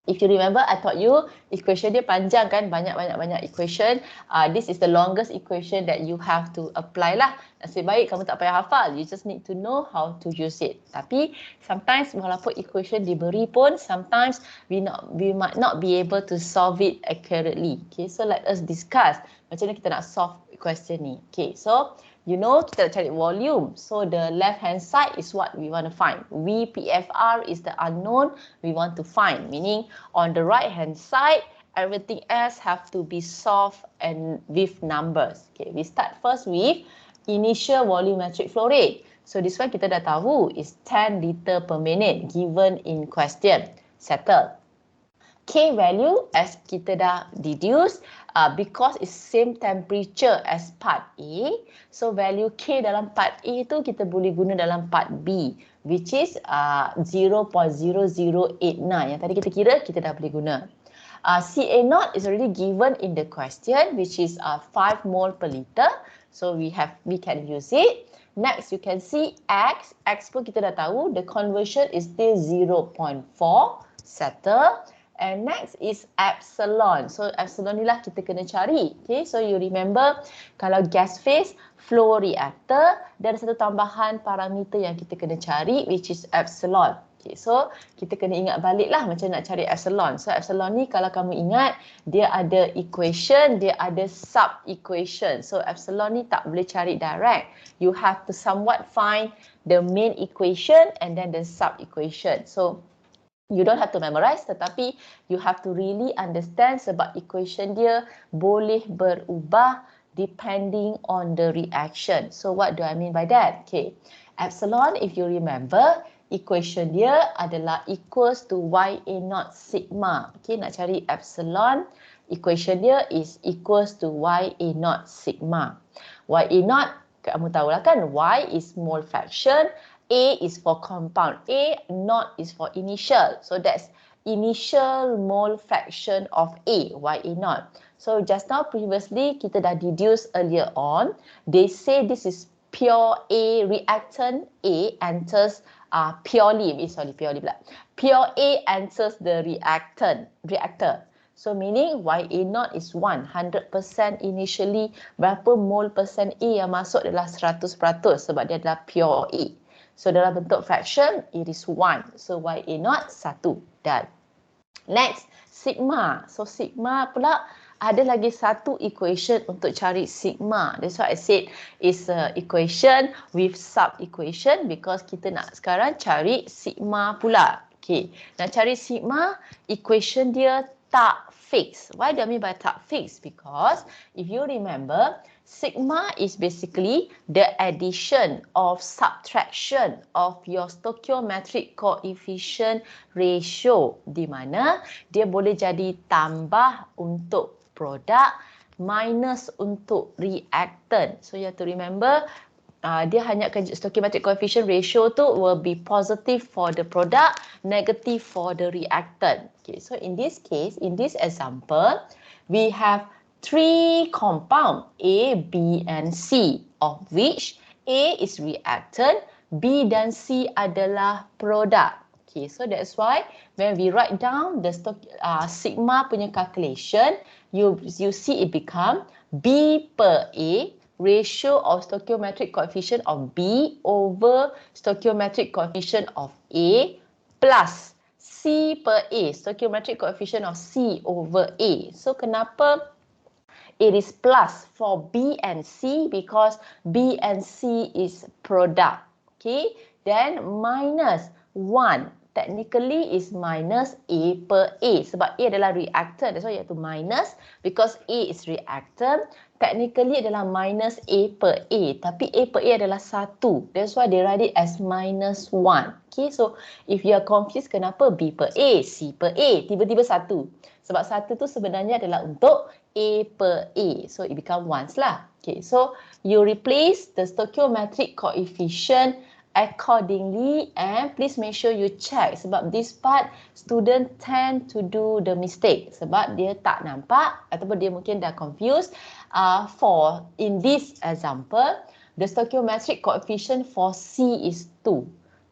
if you remember, I taught you equation dia panjang kan, banyak equation. This is the longest equation that you have to apply lah. Nasib baik kamu tak payah hafal, you just need to know how to use it. Tapi sometimes walaupun equation diberi pun, sometimes we might not be able to solve it accurately. Okay, so let us discuss macam mana kita nak solve question ni. Okay, so you know kita nak cari volume. So the left hand side is what we want to find. VPFR is the unknown we want to find. Meaning on the right hand side, everything else have to be solved and with numbers. Okay, we start first with initial volumetric flow rate. So this one kita dah tahu is 10 liter per minute given in question. Settle. K value as kita dah deduce because it's same temperature as part A. So value K dalam part A tu kita boleh guna dalam part B, which is 0.0089. Yang tadi kita kira, kita dah boleh guna. CA0 is already given in the question, which is 5 mole per liter. So we can use it. Next, you can see X. X pun kita dah tahu, the conversion is still 0.4. Settle. And next is epsilon. So epsilon ni lah kita kena cari. Okay, so you remember kalau gas phase, flow reactor, dia ada satu tambahan parameter yang kita kena cari, which is epsilon. Okay, so kita kena ingat balik lah macam nak cari epsilon. So epsilon ni kalau kamu ingat, dia ada equation, dia ada sub-equation. So epsilon ni tak boleh cari direct. You have to somewhat find the main equation and then the sub-equation. So you don't have to memorize, tetapi you have to really understand sebab equation dia boleh berubah depending on the reaction. So what do I mean by that? Okay, epsilon, if you remember, equation dia adalah equals to YA0 sigma. Okay, nak cari epsilon, equation dia is equals to YA0 sigma. YA0, kamu tahulah kan, Y is mole fraction, A is for compound, A not is for initial. So that's initial mole fraction of A, YA0. So just now previously kita dah deduce earlier on, they say this is pure A reactant, A enters pure A enters the reactor. So meaning YA0 is 100% initially, berapa mole persen A yang masuk adalah 100% sebab dia adalah pure A. So dalam bentuk fraction, it is 1. So YA0, 1. Dan next, sigma. So sigma pula ada lagi satu equation untuk cari sigma. That's why I said it's a equation with sub-equation because kita nak sekarang cari sigma pula. Okay, nak cari sigma, equation dia tak fix. Why do I mean by tak fix? Because if you remember, sigma is basically the addition of subtraction of your stoichiometric coefficient ratio, di mana dia boleh jadi tambah untuk produk minus untuk reactant. So you have to remember, dia hanya stoichiometric coefficient ratio tu will be positive for the product, negative for the reactant. Okay, so in this case, in this example, we have 3 compound A, B and C, of which A is reactant, B dan C adalah product. Okay, so that's why when we write down the sigma punya calculation, you see it become B per A ratio of stoichiometric coefficient of B over stoichiometric coefficient of A plus C per A, stoichiometric coefficient of C over A. So kenapa it is plus for B and C? Because B and C is product. Okay, then minus 1. Technically is minus A per A. Sebab A adalah reactant. That's why you have to minus. Because A is reactant. Technically adalah minus A per A. Tapi A per A adalah 1. That's why they write it as minus 1. Okay, so if you are confused kenapa B per A, C per A, tiba-tiba 1. Sebab 1 tu sebenarnya adalah untuk A per A. So it become ones lah. Okay, so you replace the stoichiometric coefficient accordingly, and please make sure you check sebab this part student tend to do the mistake sebab dia tak nampak ataupun dia mungkin dah confused. For in this example, the stoichiometric coefficient for C is 2.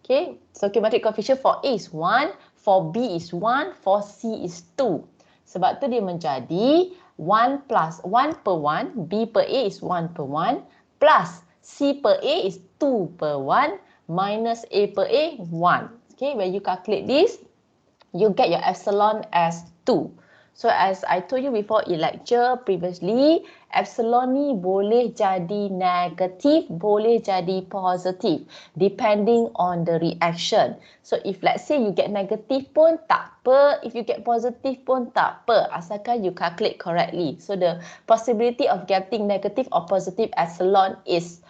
Okay, stoichiometric coefficient for A is 1, for B is 1, for C is 2. Sebab tu dia menjadi 1 plus 1 per 1, B per A is 1 per 1, plus C per A is 2 per 1, minus A per A, 1. Okay, when you calculate this, you get your epsilon as 2. So as I told you before in lecture previously, epsilon ni boleh jadi negatif, boleh jadi positif depending on the reaction. So if let's say you get negative pun tak apa, if you get positive pun tak apa, asalkan you calculate correctly. So the possibility of getting negative or positive epsilon is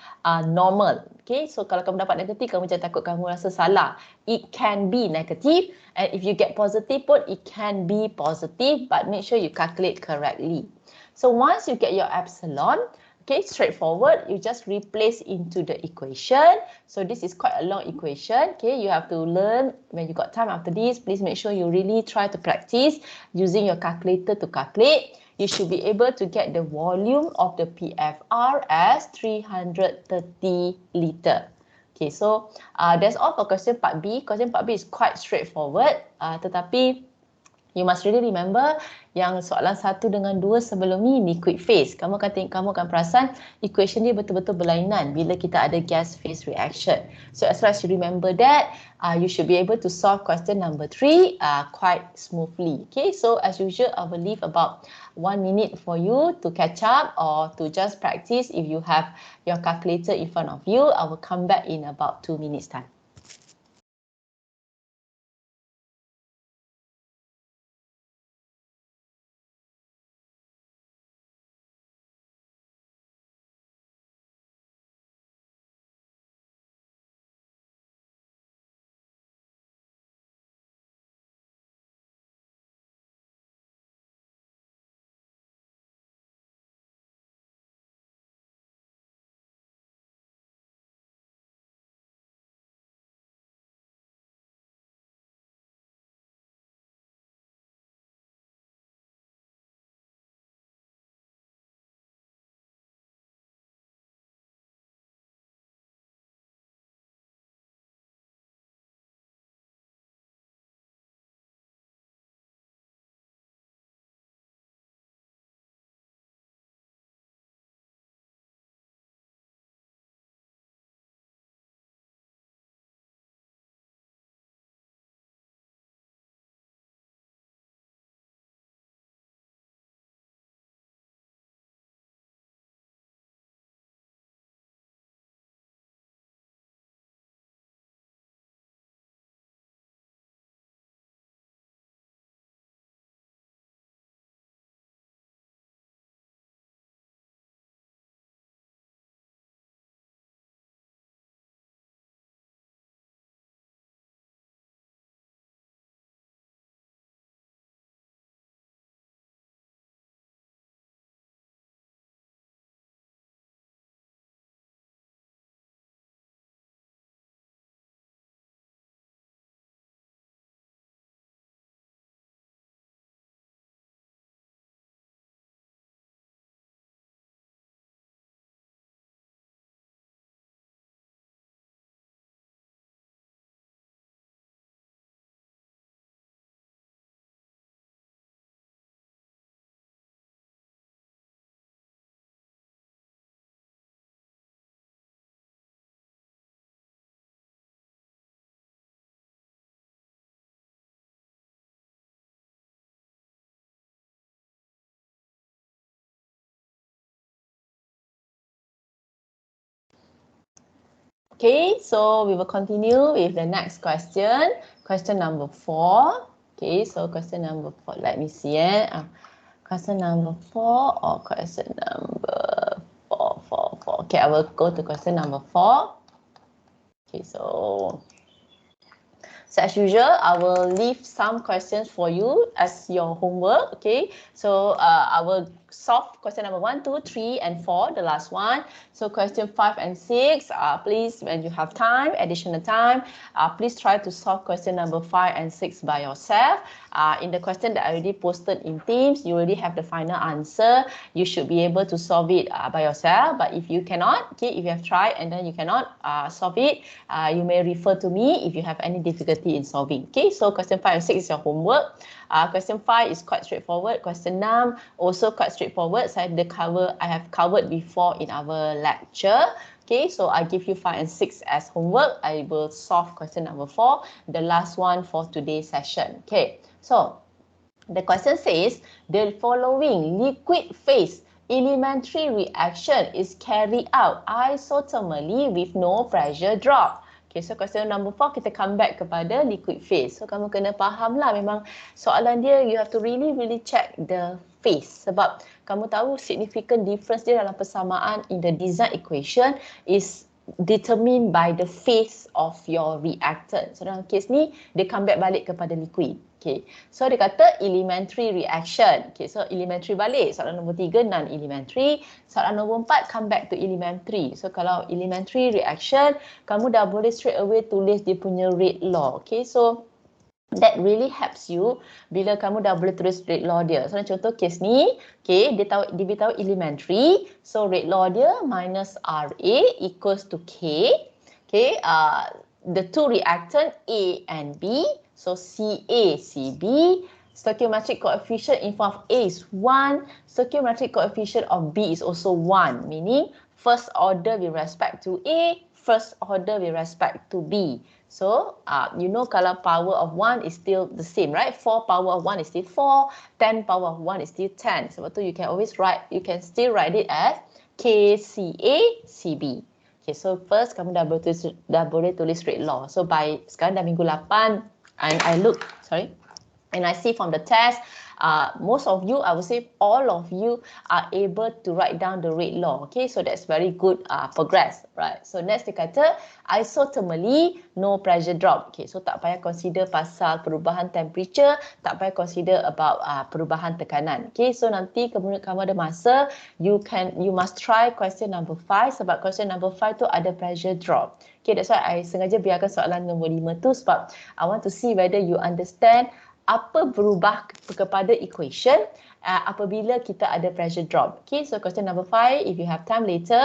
normal. Okay, so kalau kamu dapat negatif, kamu jangan takut kamu rasa salah. It can be negative, and if you get positive pun, it can be positive, but make sure you calculate correctly. So once you get your epsilon, okay, straightforward, you just replace into the equation. So this is quite a long equation. Okay, you have to learn when you got time after this. Please make sure you really try to practice using your calculator to calculate. You should be able to get the volume of the PFR as 330 liter. Okay, so that's all for question part B. Question part B is quite straightforward, tetapi you must really remember yang soalan 1 dengan 2 sebelum ni liquid phase. Kamu akan perasan equation dia betul-betul berlainan bila kita ada gas phase reaction. So as long as you remember that, you should be able to solve question number 3 quite smoothly. Okay, so as usual, I will leave about 1 minute for you to catch up or to just practice. If you have your calculator in front of you, I will come back in about 2 minutes time. Okay, so we will continue with the next question. Question number 4. Okay, so question number 4. Let me see. Question number 4 or question number 4. Okay, I will go to question number 4. Okay, so So as usual, I will leave some questions for you as your homework. Okay, so I will solve question number 1, 2, 3, and 4, the last one. So question 5 and 6, please, when you have time, additional time, please try to solve question number 5 and 6 by yourself. In the question that I already posted in Teams, you already have the final answer. You should be able to solve it by yourself. But if you cannot, okay, if you have tried and then you cannot solve it, you may refer to me if you have any difficulty in solving. Okay, so question 5 and 6 is your homework. Question 5 is quite straightforward. Question 6 also quite straightforward. I have covered before in our lecture. Okay, so I give you 5 and 6 as homework. I will solve question number 4, the last one for today's session. Okay, so the question says the following liquid phase elementary reaction is carried out isothermally with no pressure drop. Okay, so question number 4 kita come back kepada liquid phase. So kamu kena faham lah, memang soalan dia you have to really check the phase. Sebab kamu tahu significant difference dia dalam persamaan in the design equation is determined by the phase of your reactant. So dalam kes ni dia come back balik kepada liquid. Okay, so dia kata elementary reaction. Okay, so elementary balik. Soalan nombor 3 non-elementary. Soalan nombor 4 come back to elementary. So kalau elementary reaction, kamu dah boleh straight away tulis dia punya rate law. Okay, so that really helps you bila kamu dah boleh tulis rate law dia. So contoh kes ni, okay, dia beritahu elementary. So rate law dia minus RA equals to K. Okay, the two reactant A and B. So CA, CB, stoichiometric coefficient in form of A is 1, stoichiometric coefficient of B is also 1, meaning first order with respect to A, first order with respect to B. So, you know kalau power of 1 is still the same, right? 4 power of 1 is still 4, 10 power of 1 is still 10. Sebab tu you can still write it as KCA, CB. Okay, so first kamu dah boleh tulis rate law. So sekarang dah minggu 8, and I see from the test, most of you, I would say all of you are able to write down the rate law. Okay, so that's very good progress, right? So next dia kata isothermally no pressure drop. Okay, so tak payah consider pasal perubahan temperature, tak payah consider about perubahan tekanan. Okay, so nanti kemudian kamu ada masa, you must try question number 5 sebab question number 5 tu ada pressure drop. Okay, that's why I sengaja biarkan soalan nombor 5 tu sebab I want to see whether you understand apa berubah kepada equation apabila kita ada pressure drop. Okay, so question number 5, if you have time later,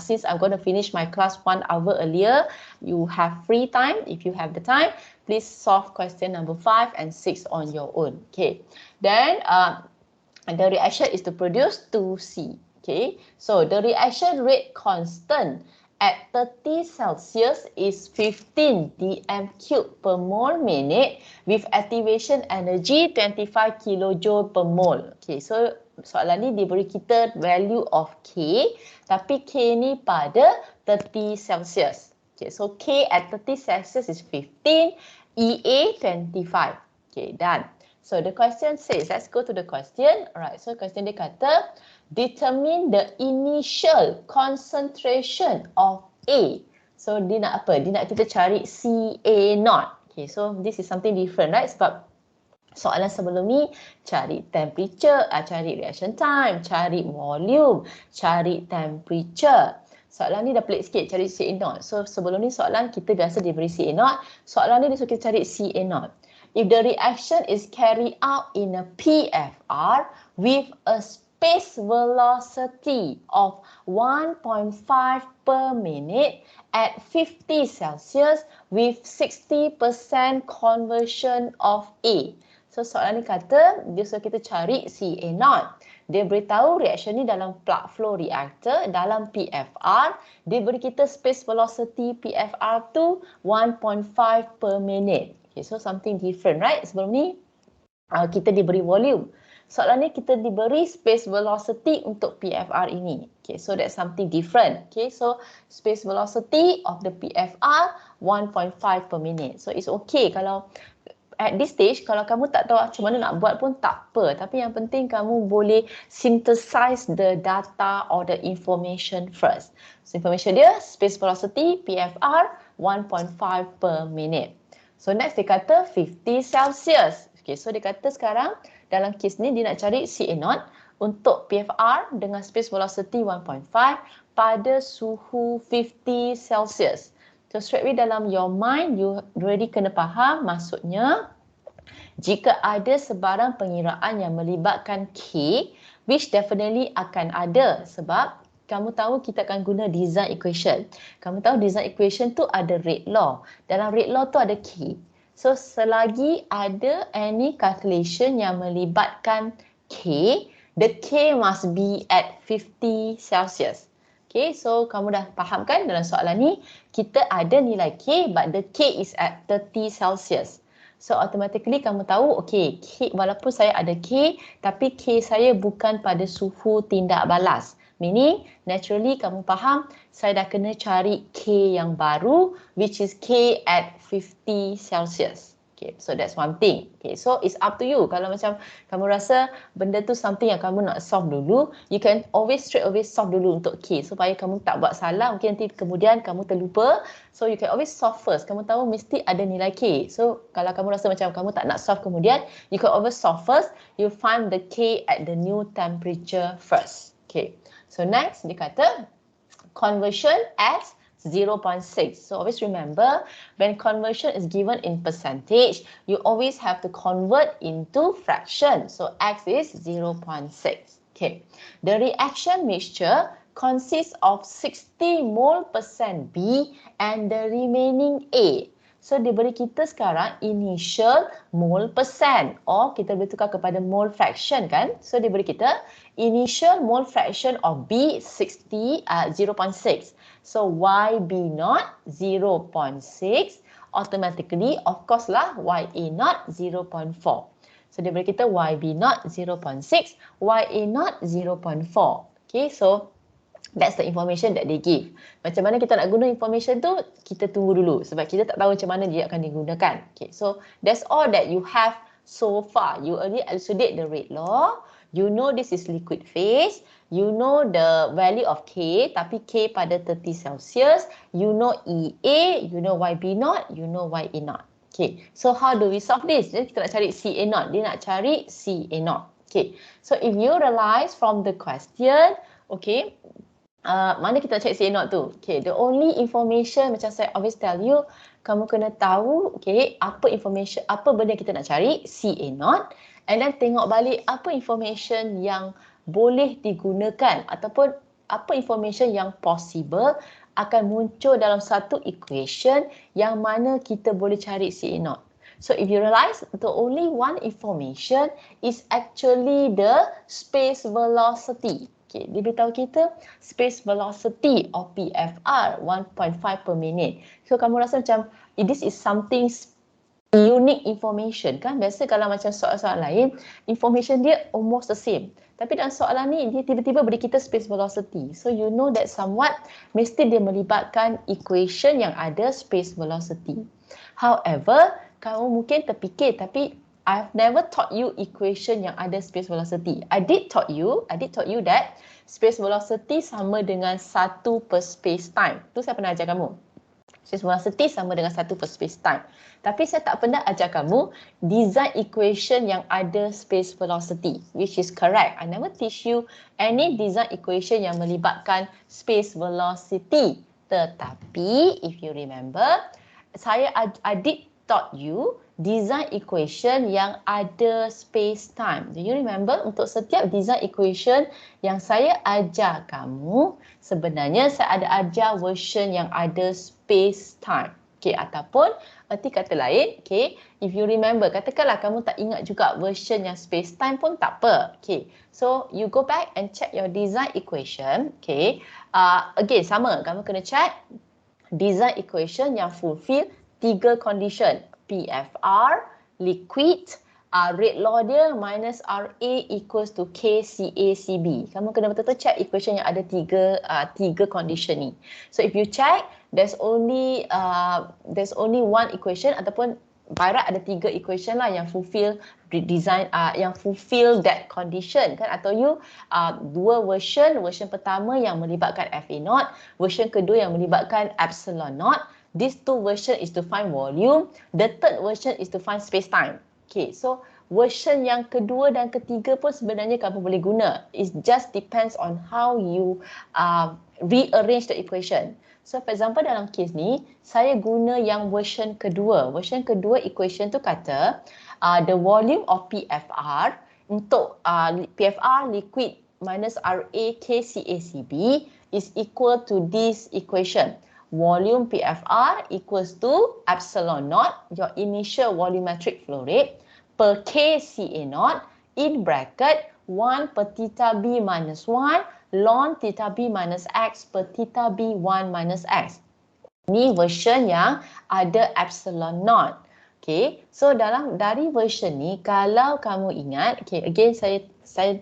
since I'm going to finish my class 1 hour earlier, you have free time. If you have the time, please solve question number 5 and 6 on your own. Okay, then the reaction is to produce 2C. Okay, so the reaction rate constant at 30 Celsius is 15 dm³ per mole minute with activation energy 25 kilojoule per mole. Okay, so soalan ni dia beri kita value of K, tapi K ni pada 30 Celsius. Okay, so K at 30 Celsius is 15, EA 25. Okay, done. So the question says, let's go to the question. Alright, so question dia kata, determine the initial concentration of A. So dia nak apa? Dia nak kita cari CA0. Okay, so this is something different, right? Sebab soalan sebelum ni cari temperature, cari reaction time, cari volume, cari temperature. Soalan ni dah pelik sikit, cari CA0. So sebelum ni soalan kita biasa diberi CA0. Soalan ni dia suruh kita cari CA0. If the reaction is carried out in a PFR with a space velocity of 1.5 per minute at 50 Celsius with 60% conversion of A. So soalan ni kata, dia suruh kita cari CA0. Dia beritahu reaction ni dalam plug flow reactor, dalam PFR, dia beri kita space velocity PFR tu 1.5 per minute. Okay, so something different, right? Sebelum ni kita diberi volume. Soalan ni kita diberi space velocity untuk PFR ini. Okay, so that's something different. Okay, so space velocity of the PFR 1.5 per minute. So it's okay kalau at this stage, kalau kamu tak tahu macam mana nak buat pun tak apa. Tapi yang penting kamu boleh synthesize the data or the information first. So information dia, space velocity, PFR, 1.5 per minute. So next dia kata 50 Celsius. Okay, so dia kata sekarang dalam kes ni dia nak cari CA0 untuk PFR dengan space velocity 1.5 pada suhu 50 Celsius. So straight away dalam your mind, you already kena faham maksudnya jika ada sebarang pengiraan yang melibatkan K, which definitely akan ada sebab kamu tahu kita akan guna design equation. Kamu tahu design equation tu ada rate law. Dalam rate law tu ada K. So selagi ada any calculation yang melibatkan K, the K must be at 50 Celsius. Okay, so kamu dah faham kan dalam soalan ni, kita ada nilai K but the K is at 30 Celsius. So automatically kamu tahu, okay, K, walaupun saya ada K, tapi K saya bukan pada suhu tindak balas. Meaning, naturally kamu faham, saya dah kena cari K yang baru, which is K at 50 Celsius. Okay, so that's one thing. Okay, so it's up to you. Kalau macam kamu rasa benda tu something yang kamu nak solve dulu, you can always straight away solve dulu untuk K supaya kamu tak buat salah. Mungkin nanti kemudian kamu terlupa. So you can always solve first. Kamu tahu mesti ada nilai K. So kalau kamu rasa macam kamu tak nak solve kemudian, you can always solve first. You find the K at the new temperature first. Okay. So next dia kata conversion as 0.6. So always remember, when conversion is given in percentage, you always have to convert into fraction. So x is 0.6. Okay. The reaction mixture consists of 60 mole percent B and the remaining A. So dia beri kita sekarang initial mole percent, or kita boleh tukar kepada mole fraction kan. So dia beri kita initial mole fraction of B 0.6. So YB0 0.6, automatically of course lah YA0 0.4. So dia beri kita YB0 0.6, YA0 0.4. Okay, so that's the information that they give. Macam mana kita nak guna information tu, kita tunggu dulu sebab kita tak tahu macam mana dia akan digunakan. Okay, so that's all that you have so far. You already elucidate the rate law. You know this is liquid phase. You know the value of K, tapi K pada 30 Celsius. You know EA, you know YB0, you know YA0. Okay, so how do we solve this? Jadi kita nak cari CA0. Dia nak cari CA0. Okay, so if you realize from the question, okay, mana kita nak cari CA0 tu? Okay, the only information macam saya always tell you, kamu kena tahu, okay, apa information, apa benda kita nak cari, CA0, and then tengok balik apa information yang boleh digunakan ataupun apa information yang possible akan muncul dalam satu equation yang mana kita boleh cari CA0. So if you realize the only one information is actually the space velocity. Okay, dia beritahu kita space velocity of PFR 1.5 per minute. So kamu rasa macam this is something unique information kan? Biasa kalau macam soalan-soalan lain, information dia almost the same. Tapi dalam soalan ni dia tiba-tiba beri kita space velocity. So you know that somewhat mesti dia melibatkan equation yang ada space velocity. However, kamu mungkin terfikir tapi I've never taught you equation yang ada space velocity. I did taught you that space velocity sama dengan 1 per space time. Tu saya pernah ajar kamu. Space velocity sama dengan 1 per space time. Tapi saya tak pernah ajar kamu design equation yang ada space velocity, which is correct. I never teach you any design equation yang melibatkan space velocity. Tetapi if you remember, I did taught you design equation yang ada space time. Do you remember? Untuk setiap design equation yang saya ajar kamu, sebenarnya saya ada ajar version yang ada space time. Okay, ataupun erti kata lain, okay, if you remember, katakanlah kamu tak ingat juga version yang space time pun tak apa. Okay, so you go back and check your design equation. Okay, again sama, kamu kena check design equation yang fulfill 3 condition. PFR, liquid, rate law dia minus RA equals to KCACB. Kamu kena betul-betul check equation yang ada tiga condition ni. So if you check, there's only one equation ataupun by right ada 3 equation lah yang fulfill design yang fulfill that condition kan, atau you 2 version pertama yang melibatkan FA0, version kedua yang melibatkan epsilon naught, These two version is to find volume. The third version is to find space-time. Okay, so version yang kedua dan ketiga pun sebenarnya kamu boleh guna. It just depends on how you rearrange the equation. So for example dalam kes ni, saya guna yang version kedua. Version kedua equation tu kata the volume of PFR untuk PFR liquid minus RA KCACB is equal to this equation. Volume PFR equals to epsilon naught, your initial volumetric flow rate, per KCA0 in bracket 1 per theta B minus 1 ln theta B minus X per theta B1 minus X. Ni version yang ada epsilon naught. Okay, so dari version ni, kalau kamu ingat, okay, again saya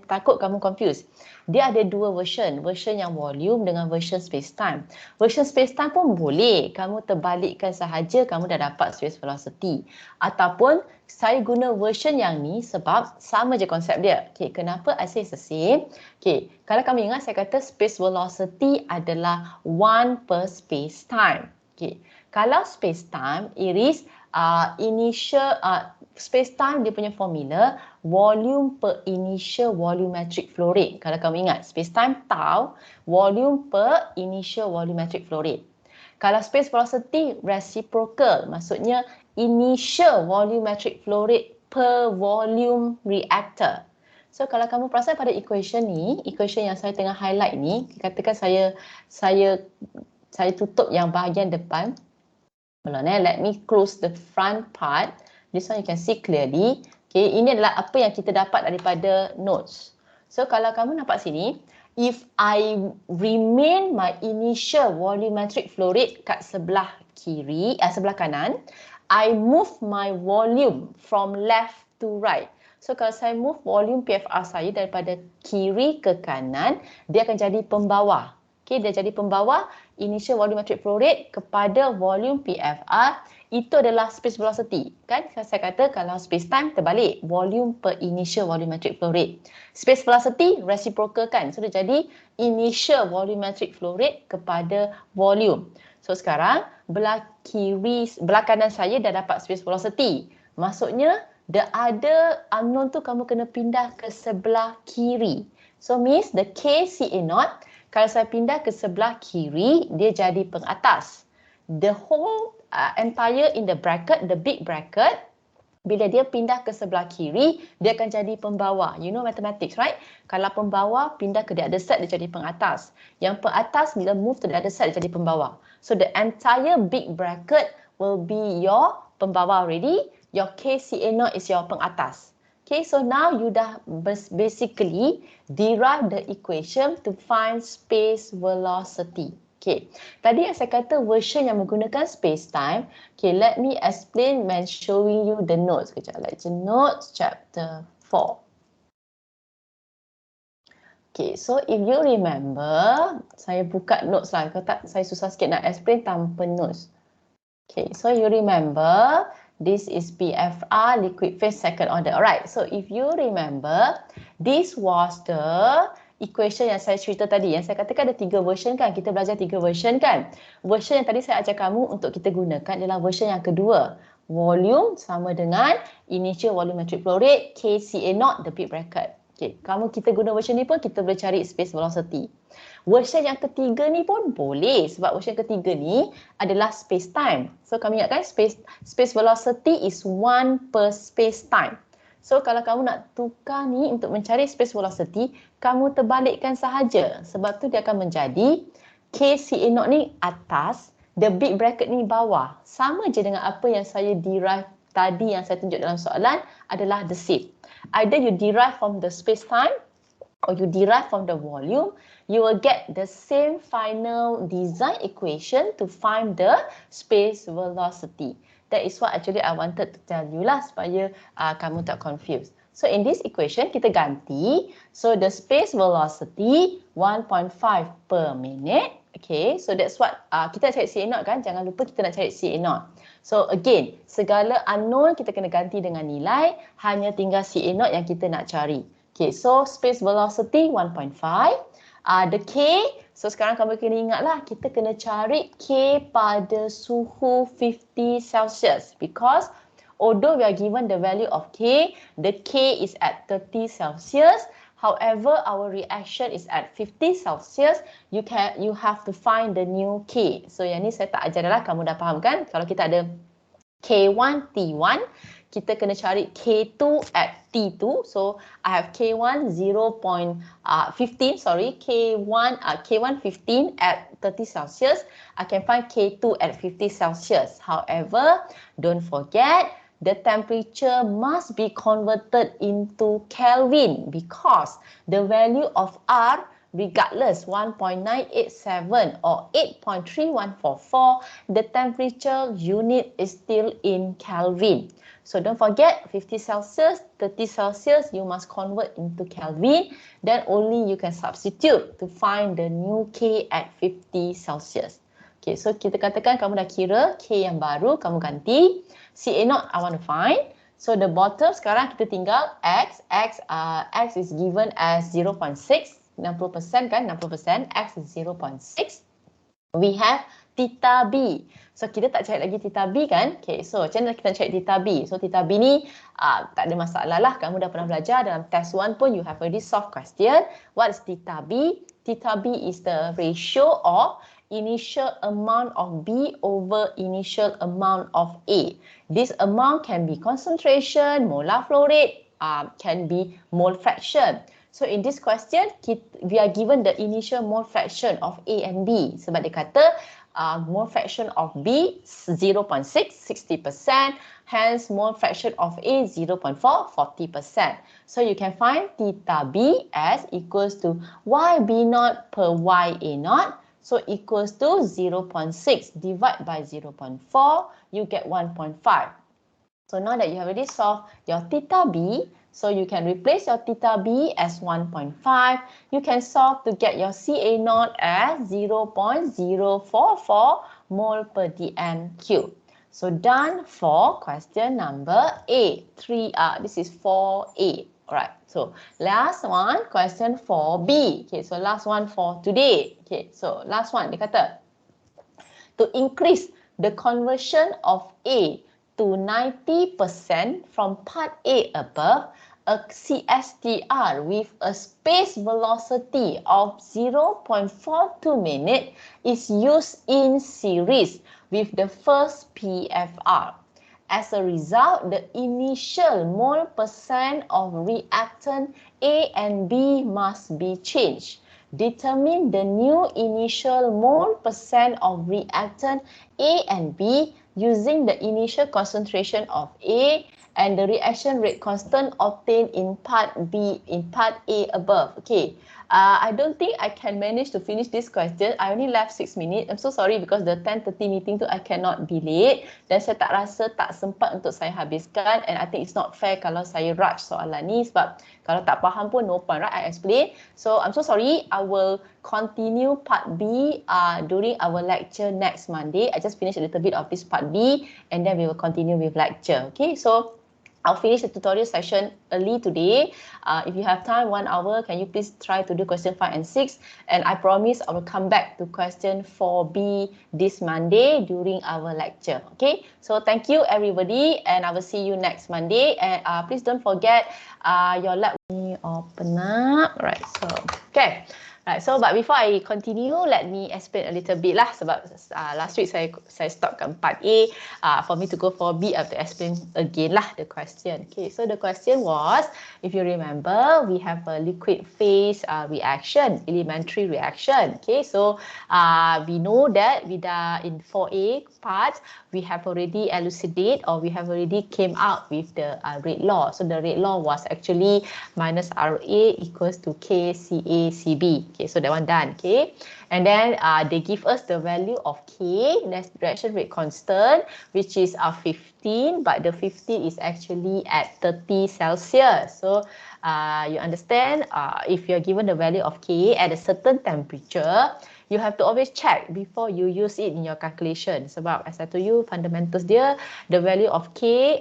takut kamu confuse. Dia ada dua version yang volume dengan version space-time. Version space-time pun boleh kamu terbalikkan sahaja, kamu dah dapat space velocity. Ataupun saya guna version yang ni sebab sama je konsep dia. Okay, kenapa I say it's the same? Okay, kalau kamu ingat saya kata space velocity adalah 1 per space-time. Okay, kalau space-time it is initial space-time dia punya formula volume per initial volumetric flow rate. Kalau kamu ingat, space-time tau, volume per initial volumetric flow rate. Kalau space velocity reciprocal, maksudnya initial volumetric flow rate per volume reactor. So kalau kamu perasan pada equation ni, equation yang saya tengah highlight ni, katakan saya tutup yang bahagian depan. Let me close the front part. This one you can see clearly. Okay, ini adalah apa yang kita dapat daripada notes. So kalau kamu nampak sini, if I remain my initial volumetric flow rate kat sebelah kiri, sebelah kanan, I move my volume from left to right. So kalau saya move volume PFR saya daripada kiri ke kanan, dia akan jadi pembawa. Okay, dia jadi pembawa initial volumetric flow rate kepada volume PFR. Itu adalah space velocity. Kan saya kata kalau space time terbalik, volume per initial volumetric flow rate. Space velocity reciprocal kan. So dia jadi initial volumetric flow rate kepada volume. So sekarang belah kanan saya dah dapat space velocity. Maksudnya the other unknown tu kamu kena pindah ke sebelah kiri. So means the KCA0, kalau saya pindah ke sebelah kiri, dia jadi pengatas. The whole entire in the bracket, the big bracket, bila dia pindah ke sebelah kiri, dia akan jadi pembawa. You know mathematics, right? Kalau pembawa pindah ke the other side, dia jadi pengatas. Yang pengatas bila move to the other side, dia jadi pembawa. So the entire big bracket will be your pembawa already. Your KCA0 is your pengatas. Okay, so now you dah basically derive the equation to find space velocity. Okay, tadi yang saya kata version yang menggunakan space-time. Okay, let me explain and showing you the notes. Kejap, let's notes chapter 4. Okay, so if you remember, saya buka notes lah. Kalau tak, saya susah sikit nak explain tanpa notes. Okay, so you remember, this is PFR, liquid phase second order. Alright, so if you remember, this was the equation yang saya cerita tadi. Yang saya katakan ada 3 version kan. Kita belajar 3 version kan. Version yang tadi saya ajar kamu untuk kita gunakan adalah version yang kedua. Volume sama dengan initial volumetric flow rate, KCA0, the big bracket. Okay, kita guna version ni pun kita boleh cari space velocity. Version yang ketiga ni pun boleh sebab version ketiga ni adalah space time. So kami ingatkan space velocity is 1 per space time. So kalau kamu nak tukar ni untuk mencari space velocity, kamu terbalikkan sahaja. Sebab tu dia akan menjadi KCA0 ni atas, the big bracket ni bawah. Sama je dengan apa yang saya derive tadi yang saya tunjuk dalam soalan adalah the same. Either you derive from the space time or you derive from the volume, you will get the same final design equation to find the space velocity. That is what actually I wanted to tell you lah supaya kamu tak confused. So in this equation kita ganti. So the space velocity 1.5 per minute. Okay, so that's what kita nak cari CA0 kan. Jangan lupa kita nak cari CA0. So again, segala unknown kita kena ganti dengan nilai. Hanya tinggal CA0 yang kita nak cari. Okay, so space velocity 1.5. The K So sekarang kamu kena ingatlah, kita kena cari K pada suhu 50 Celsius. Because although we are given the value of K, the K is at 30 Celsius. However, our reaction is at 50 Celsius. You have to find the new K. So yang ni saya tak ajar dah, kamu dah faham kan? Kalau kita ada K1, T1, kita kena cari K2 at T2. So I have K1 0.15, K1 15 at 30 Celsius. I can find K2 at 50 Celsius. However, don't forget, the temperature must be converted into Kelvin because the value of R, regardless 1.987 or 8.3144, the temperature unit is still in Kelvin. So don't forget, 50 Celsius, 30 Celsius, you must convert into Kelvin. Then only you can substitute to find the new K at 50 Celsius. Okay, so kita katakan kamu dah kira K yang baru, kamu ganti. CA0 I want to find. So the bottom sekarang kita tinggal X. X is given as 0.6. 60% kan, 60%. X is 0.6. We have theta B. So kita tak cari lagi theta B kan? Okay, so macam mana kita cari theta B? So theta B ni tak ada masalah lah. Kamu dah pernah belajar dalam test 1 pun you have already solved question. What is theta B? Theta B is the ratio of initial amount of B over initial amount of A. This amount can be concentration, molar flow rate, can be mole fraction. So in this question, we are given the initial mole fraction of A and B. Sebab dia kata mole fraction of B 0.6, 60%. Hence, mole fraction of A 0.4, 40%. So you can find theta B as equals to YB0 per YA0. So equals to 0.6 divided by 0.4, you get 1.5. So now that you have already solved your theta B, so you can replace your theta B as 1.5. You can solve to get your CA0 as 0.044 mole per dm cube. So done for question number A. This is 4A. Alright, so last one, question 4B. Okay, so last one for today. Okay, so last one, dia kata, to increase the conversion of A to 90% from part A above, a CSTR with a space velocity of 0.42 minute is used in series with the first PFR. As a result, the initial mole percent of reactant A and B must be changed. Determine the new initial mole percent of reactant A and B using the initial concentration of A and the reaction rate constant obtained in part B, in part A above. Okay, I don't think I can manage to finish this question. I only left 6 minutes. I'm so sorry because the 10:30 meeting tu I cannot be late. Dan saya tak rasa tak sempat untuk saya habiskan. And I think it's not fair kalau saya rush soalan ni sebab kalau tak faham pun no point, right? I explain. So I'm so sorry. I will continue part B during our lecture next Monday. I just finished a little bit of this part B and then we will continue with lecture. Okay, so I'll finish the tutorial session early today. If you have time, 1 hour, can you please try to do question 5 and 6? And I promise I will come back to question 4B this Monday during our lecture. Okay, so thank you everybody and I will see you next Monday. And please don't forget your lab. Let me open up. Right, so, okay. Right, so but before I continue, let me explain a little bit lah sebab last week saya stop kat part A. For me to go for B, I have to explain again lah the question. Okay, so the question was, if you remember, we have a liquid phase reaction, elementary reaction. Okay, so we know that with in 4A part, we have already elucidate or we have already came out with the rate law. So the rate law was actually minus RA equals to KCA/CB. Okay, so that one done. Okay, and then they give us the value of K, that's reaction rate constant, which is 15, but the 15 is actually at 30 Celsius. So you understand, if you're given the value of K at a certain temperature, you have to always check before you use it in your calculation. Sebab as I told you, fundamentals dia, the value of K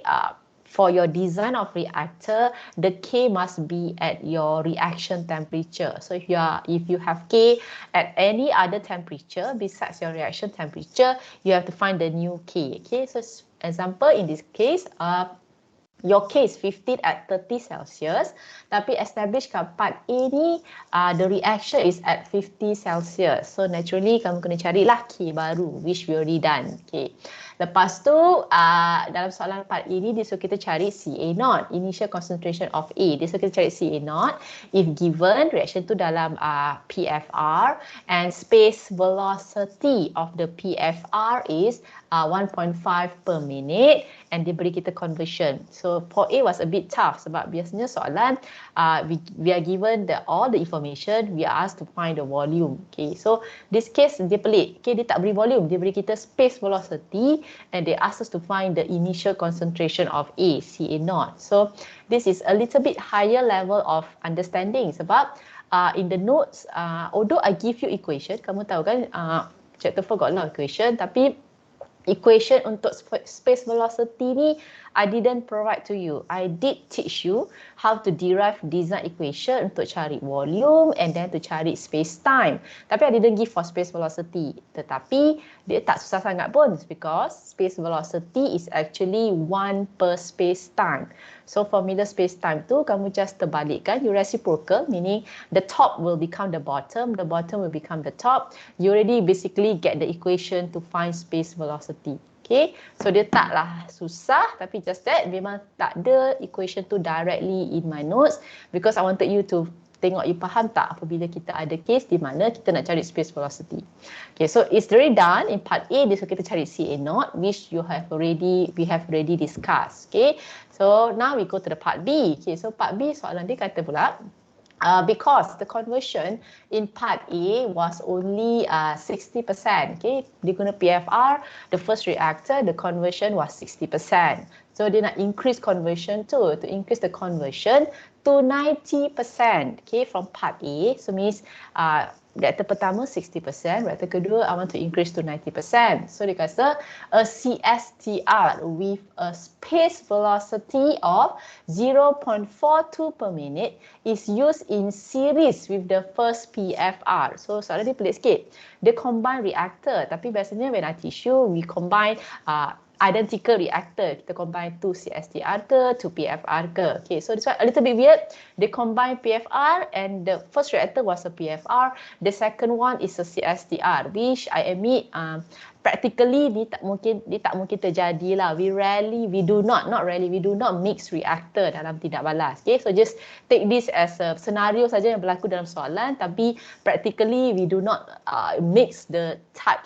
for your design of reactor, the K must be at your reaction temperature. So if you have K at any other temperature besides your reaction temperature, you have to find the new K. Okay, so example in this case, your K is 15 at 30 Celsius, tapi establish kat part A ni, the reaction is at 50 Celsius. So naturally kamu kena carilah K baru, which we already done. Okay. Lepas tu, dalam soalan part A ni, dia suruh kita cari Ca0, initial concentration of A. Dia suruh kita cari Ca0 if given reaction tu dalam PFR and space velocity of the PFR is 1.5 per minute and dia beri kita conversion. So for A was a bit tough sebab biasanya soalan we are given all the information, we are asked to find the volume. Okay, so this case dia pelik. Okay, dia tak beri volume, dia beri kita space velocity and they ask us to find the initial concentration of A, Ca0. So this is a little bit higher level of understanding sebab in the notes, although I give you equation, kamu tahu kan chapter 4 got a lot of equation, tapi equation untuk space velocity ni I didn't provide to you. I did teach you how to derive design equation untuk cari volume and then to cari space time. Tapi I didn't give for space velocity. Tetapi dia tak susah sangat pun because space velocity is actually 1 per space time. So formula space time tu kamu just terbalikkan, you reciprocal, meaning the top will become the bottom will become the top. You already basically get the equation to find space velocity. Okay, so dia taklah susah tapi just that memang tak ada equation tu directly in my notes because I wanted you to tengok you faham tak apabila kita ada case di mana kita nak cari space velocity. Okay, so it's already done in part A, so kita cari Ca0 which we have already discussed. Okay, so now we go to the part B. Okay, so part B soalan dia kata pula because the conversion in part A was only 60%. Okay, dia guna PFR, the first reactor, the conversion was 60%. So dia nak increase conversion too, to increase the conversion to 90%. Okay, from part A, so means reactor pertama 60%, reactor kedua I want to increase to 90%. So dia kata a CSTR with a space velocity of 0.42 per minute is used in series with the first PFR. So soalan dia pelik sikit. Dia combine reactor, tapi biasanya when I teach you, we combine identical reactor. Kita combine 2 CSTR ke, 2 PFR ke. Okay, so this one a little bit weird. They combine PFR and the first reactor was a PFR. The second one is a CSTR, which I admit practically dia tak mungkin terjadi lah. We do not mix reactor dalam tindak balas. Okay, so just take this as a scenario saja yang berlaku dalam soalan, tapi practically we do not mix the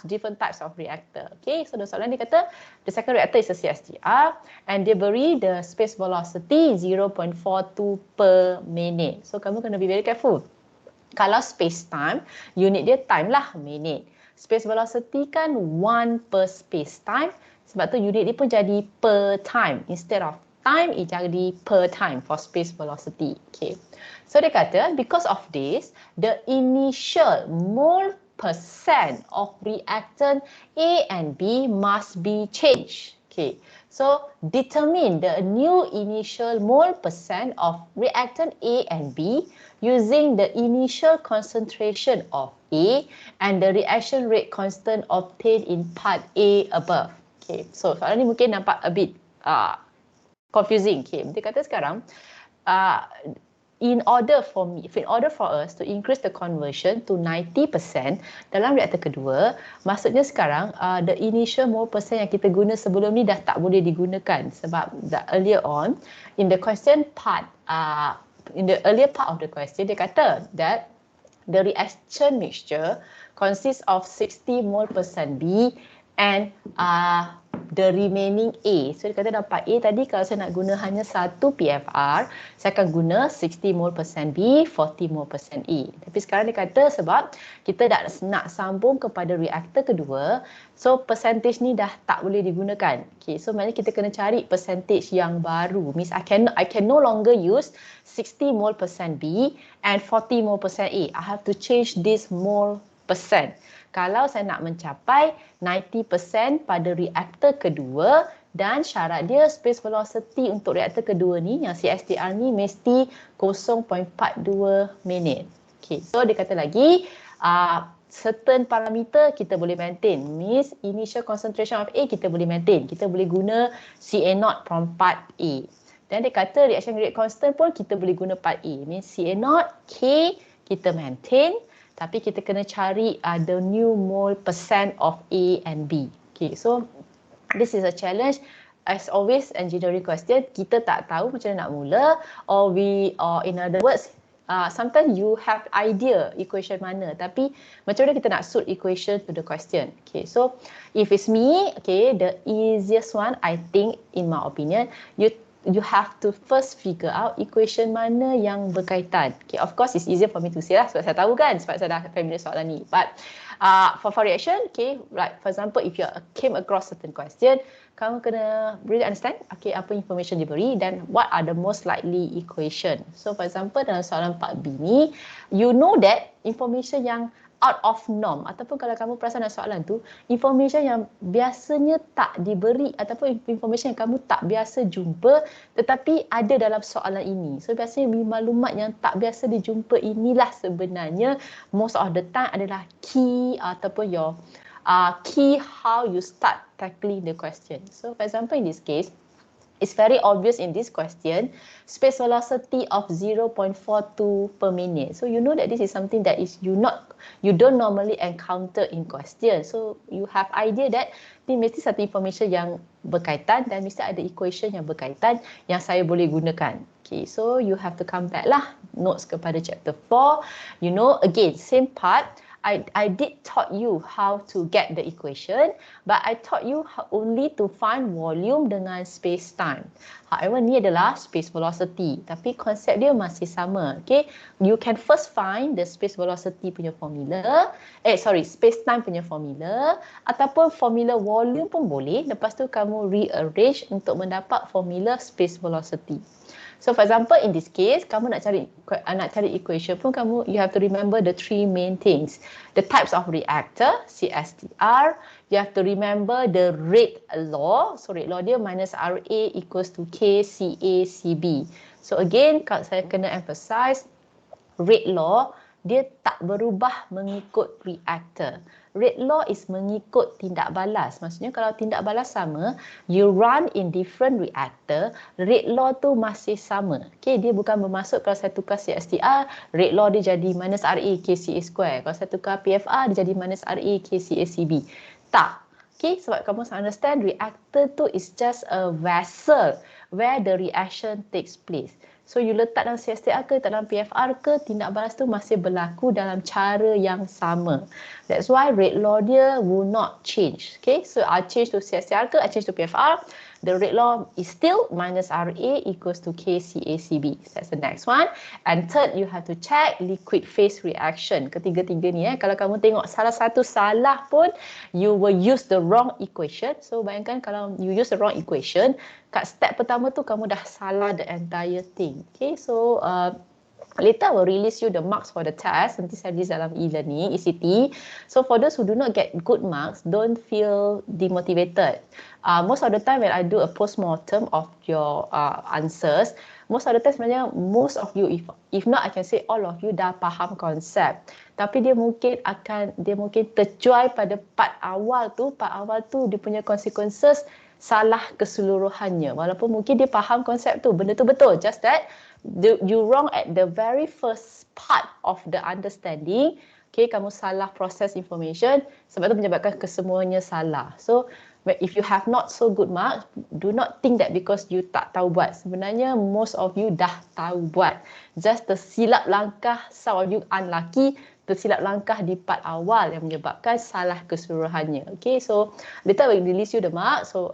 different types of reactor. Okay, so the soalan dia kata the second reactor is a CSTR and dia beri the space velocity 0.42 per minute. So kamu kena be very careful. Kalau space time, unit dia time lah, minute. Space velocity kan 1 per space time. Sebab tu unit dia pun jadi per time. Instead of time, it jadi per time for space velocity. Okay. So dia kata, because of this, the initial mole percent of reactant A and B must be changed. Okay. So determine the new initial mole percent of reactant A and B using the initial concentration of A and the reaction rate constant obtained in part A above. Okay, so soalan ni mungkin nampak a bit confusing. Okay, dia kata sekarang in order for us to increase the conversion to 90% dalam reaktor kedua, maksudnya sekarang the initial mole percent yang kita guna sebelum ni dah tak boleh digunakan sebab earlier on in the question part in the earlier part of the question dia kata that the reaction mixture consists of 60 mole percent B and the remaining A. So dia kata dalam part A tadi kalau saya nak guna hanya satu PFR, saya akan guna 60 mole percent B, 40 mole percent A. Tapi sekarang dia kata sebab kita dah nak sambung kepada reaktor kedua, so percentage ni dah tak boleh digunakan. Okay, so maknanya kita kena cari percentage yang baru. Means I can no longer use 60 mole percent B and 40 mole percent A. I have to change this mole percent. Kalau saya nak mencapai 90% pada reaktor kedua Dan syarat dia space velocity untuk reaktor kedua ni, yang CSTR ni mesti 0.42 minit. Okay, so dia kata lagi, certain parameter kita boleh maintain. Means initial concentration of A kita boleh maintain. Kita boleh guna CA0 from part A. Dan dia kata reaction rate constant pun kita boleh guna part A. Means CA0, K kita maintain. Tapi kita kena cari the new mole percent of A and B. Okay, so this is a challenge. As always, engineering question, kita tak tahu macam mana nak mula, or in other words, sometimes you have idea equation mana, tapi macam mana kita nak suit equation to the question. Okay, so if it's me, okay, the easiest one, I think, in my opinion, you have to first figure out equation mana yang berkaitan. Okay, of course, it's easier for me to say lah, sebab saya tahu kan, sebab saya dah familiar soalan ni. But for reaction, okay, like for example, if you came across certain question, kamu kena really understand, okay, apa information diberi dan what are the most likely equation. So for example, dalam soalan 4B ni, you know that information yang out of norm, ataupun kalau kamu perasan dalam soalan tu, information yang biasanya tak diberi ataupun information yang kamu tak biasa jumpa tetapi ada dalam soalan ini. So biasanya maklumat yang tak biasa dijumpa inilah sebenarnya most of the time adalah key ataupun your key how you start tackling the question. So for example, in this case, it's very obvious in this question, space velocity of 0.42 per minute. So you know that this is something that is you don't normally encounter in question. So you have idea that ni mesti satu information yang berkaitan dan mesti ada equation yang berkaitan yang saya boleh gunakan. Okay, so you have to come back lah notes kepada chapter 4. You know, again, same part. I did taught you how to get the equation, but I taught you only to find volume dengan space time. However, ni adalah space velocity, tapi konsep dia masih sama. Okay, you can first find the space velocity punya formula, space time punya formula, ataupun formula volume pun boleh. Lepas tu kamu rearrange untuk mendapat formula space velocity. So for example, in this case, kamu nak cari equation pun you have to remember the three main things. The types of reactor, CSTR. You have to remember the rate law. So rate law dia minus RA equals to K CA CB. So again, saya kena emphasize, rate law dia tak berubah mengikut reactor. Rate law is mengikut tindak balas. Maksudnya kalau tindak balas sama, you run in different reactor, rate law tu masih sama. Okay, dia bukan bermaksud kalau saya tukar CSTR, rate law dia jadi minus RA KCA square. Kalau saya tukar PFR, dia jadi minus RA KCA CB. Tak. Okay, sebab kamu understand, reactor tu is just a vessel where the reaction takes place. So you letak dalam CSTR ke, dalam PFR ke, tindak balas tu masih berlaku dalam cara yang sama. That's why rate law dia will not change. Okay, so I change to CSTR ke, I change to PFR, the rate law is still minus RA equals to KCACB. That's the next one. And third, you have to check liquid phase reaction. Ketiga-tiga ni, kalau kamu tengok salah satu salah pun, you will use the wrong equation. So bayangkan kalau you use the wrong equation, kat step pertama tu kamu dah salah the entire thing. Okay, so later I will release you the marks for the test. Nanti saya release dalam e-learning, ECT. So for those who do not get good marks, don't feel demotivated. Most of the time when I do a post-mortem of your answers, most of the time sebenarnya most of you, if not I can say all of you dah faham konsep. Tapi dia mungkin terjual pada part awal tu dia punya consequences salah keseluruhannya. Walaupun mungkin dia faham konsep tu, benda tu betul. Just that you wrong at the very first part of the understanding. Okay, kamu salah process information, sebab tu menyebabkan kesemuanya salah. So if you have not so good marks, do not think that because you tak tahu buat. Sebenarnya most of you dah tahu buat. Just tersilap langkah, some of you unlucky, tersilap langkah di part awal yang menyebabkan salah keseluruhannya. Okay, so later I will release you the mark. So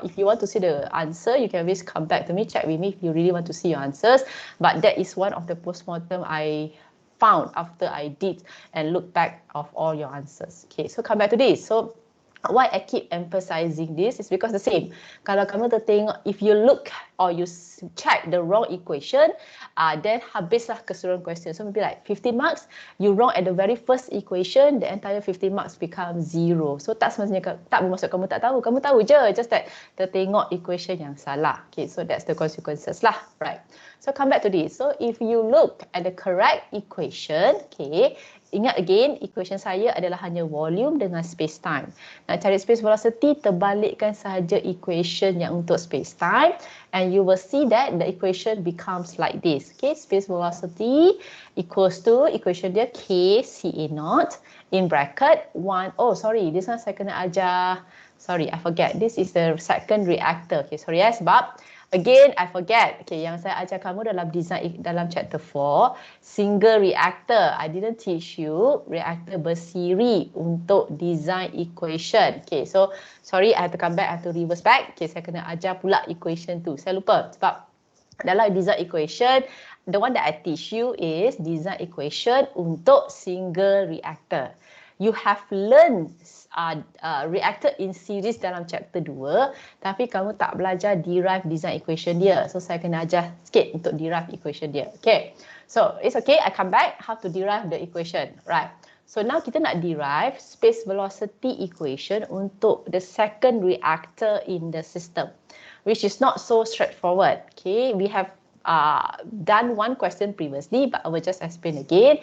if you want to see the answer, you can always come back to me, check with me if you really want to see your answers. But that is one of the postmortem I found after I did and look back of all your answers. Okay, so come back to this. So why I keep emphasizing this is because the same. Kalau kamu tertengok, if you look or you check the wrong equation, then habislah keseluruhan question. So maybe like 15 marks, you wrong at the very first equation, the entire 15 marks become 0. So tak semestinya, tak bermaksud kamu tak tahu. Kamu tahu je, just that tertengok equation yang salah. Okay, so that's the consequences lah, right? So come back to this. So if you look at the correct equation, okay, ingat again, equation saya adalah hanya volume dengan space time. Nak cari space velocity, terbalikkan sahaja equation yang untuk space time, and you will see that the equation becomes like this. Okay, space velocity equals to equation dia K CA naught in bracket 1. Oh, sorry, this one saya kena ajar. Sorry, I forget. This is the second reactor. Okay, sorry sebab again, I forget. Okay, yang saya ajar kamu dalam design dalam chapter 4, single reactor. I didn't teach you reactor bersiri untuk design equation. Okay, so sorry, I have to come back, I have to reverse back. Okay, saya kena ajar pula equation tu. Saya lupa sebab dalam design equation, the one that I teach you is design equation untuk single reactor. You have learned reactor in series dalam chapter 2, tapi kamu tak belajar derive design equation dia. So saya kena ajar sikit untuk derive equation dia. Okay, so it's okay, I come back how to derive the equation, right? So now kita nak derive space velocity equation untuk the second reactor in the system, which is not so straightforward. Okay, we have done one question previously, but I will just explain again.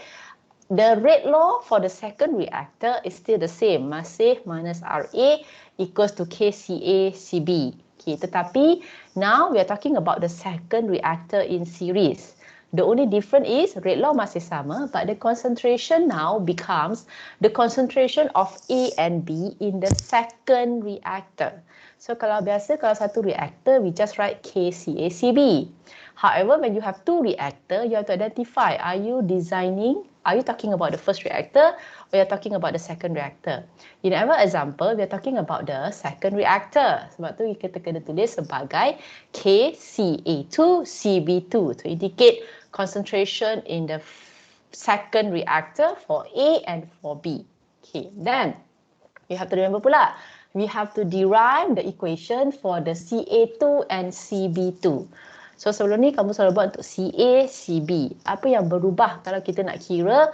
The rate law for the second reactor is still the same. Masih minus RA equals to KCA CB. Okay, tetapi now we are talking about the second reactor in series. The only difference is rate law masih sama, but the concentration now becomes the concentration of A and B in the second reactor. So kalau biasa, kalau satu reactor, we just write KCA CB. However, when you have two reactors, you have to identify, are you talking about the first reactor or you're talking about the second reactor? In our example, we are talking about the second reactor. Sebab tu kita kena tulis sebagai KCA2 CB2 to indicate concentration in the second reactor for A and for B. Okay, then you have to remember pula, we have to derive the equation for the CA2 and CB2. So sebelum ni kamu selalu buat untuk CA, CB. Apa yang berubah kalau kita nak kira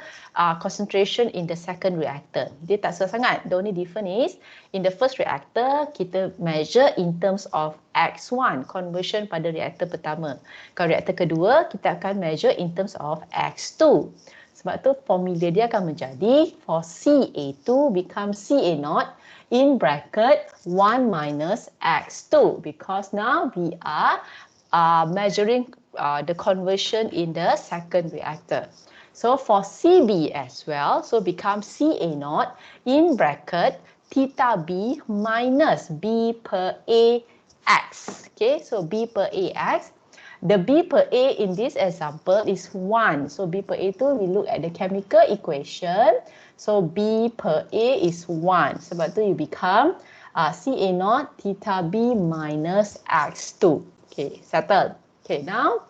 concentration in the second reactor? Dia tak susah sangat. The only difference is in the first reactor kita measure in terms of X1, conversion pada reaktor pertama. Kalau reaktor kedua kita akan measure in terms of X2. Sebab tu formula dia akan menjadi for CA2 become CA0 in bracket 1 minus X2 because now we are measuring the conversion in the second reactor. So for CB as well, so become CA0 in bracket theta B minus B per A X. Okay, so B per A X. The B per A in this example is 1. So B per A tu, we look at the chemical equation. So B per A is 1. Sebab tu you become CA0 theta B minus X2. Okay, settled. Okay, now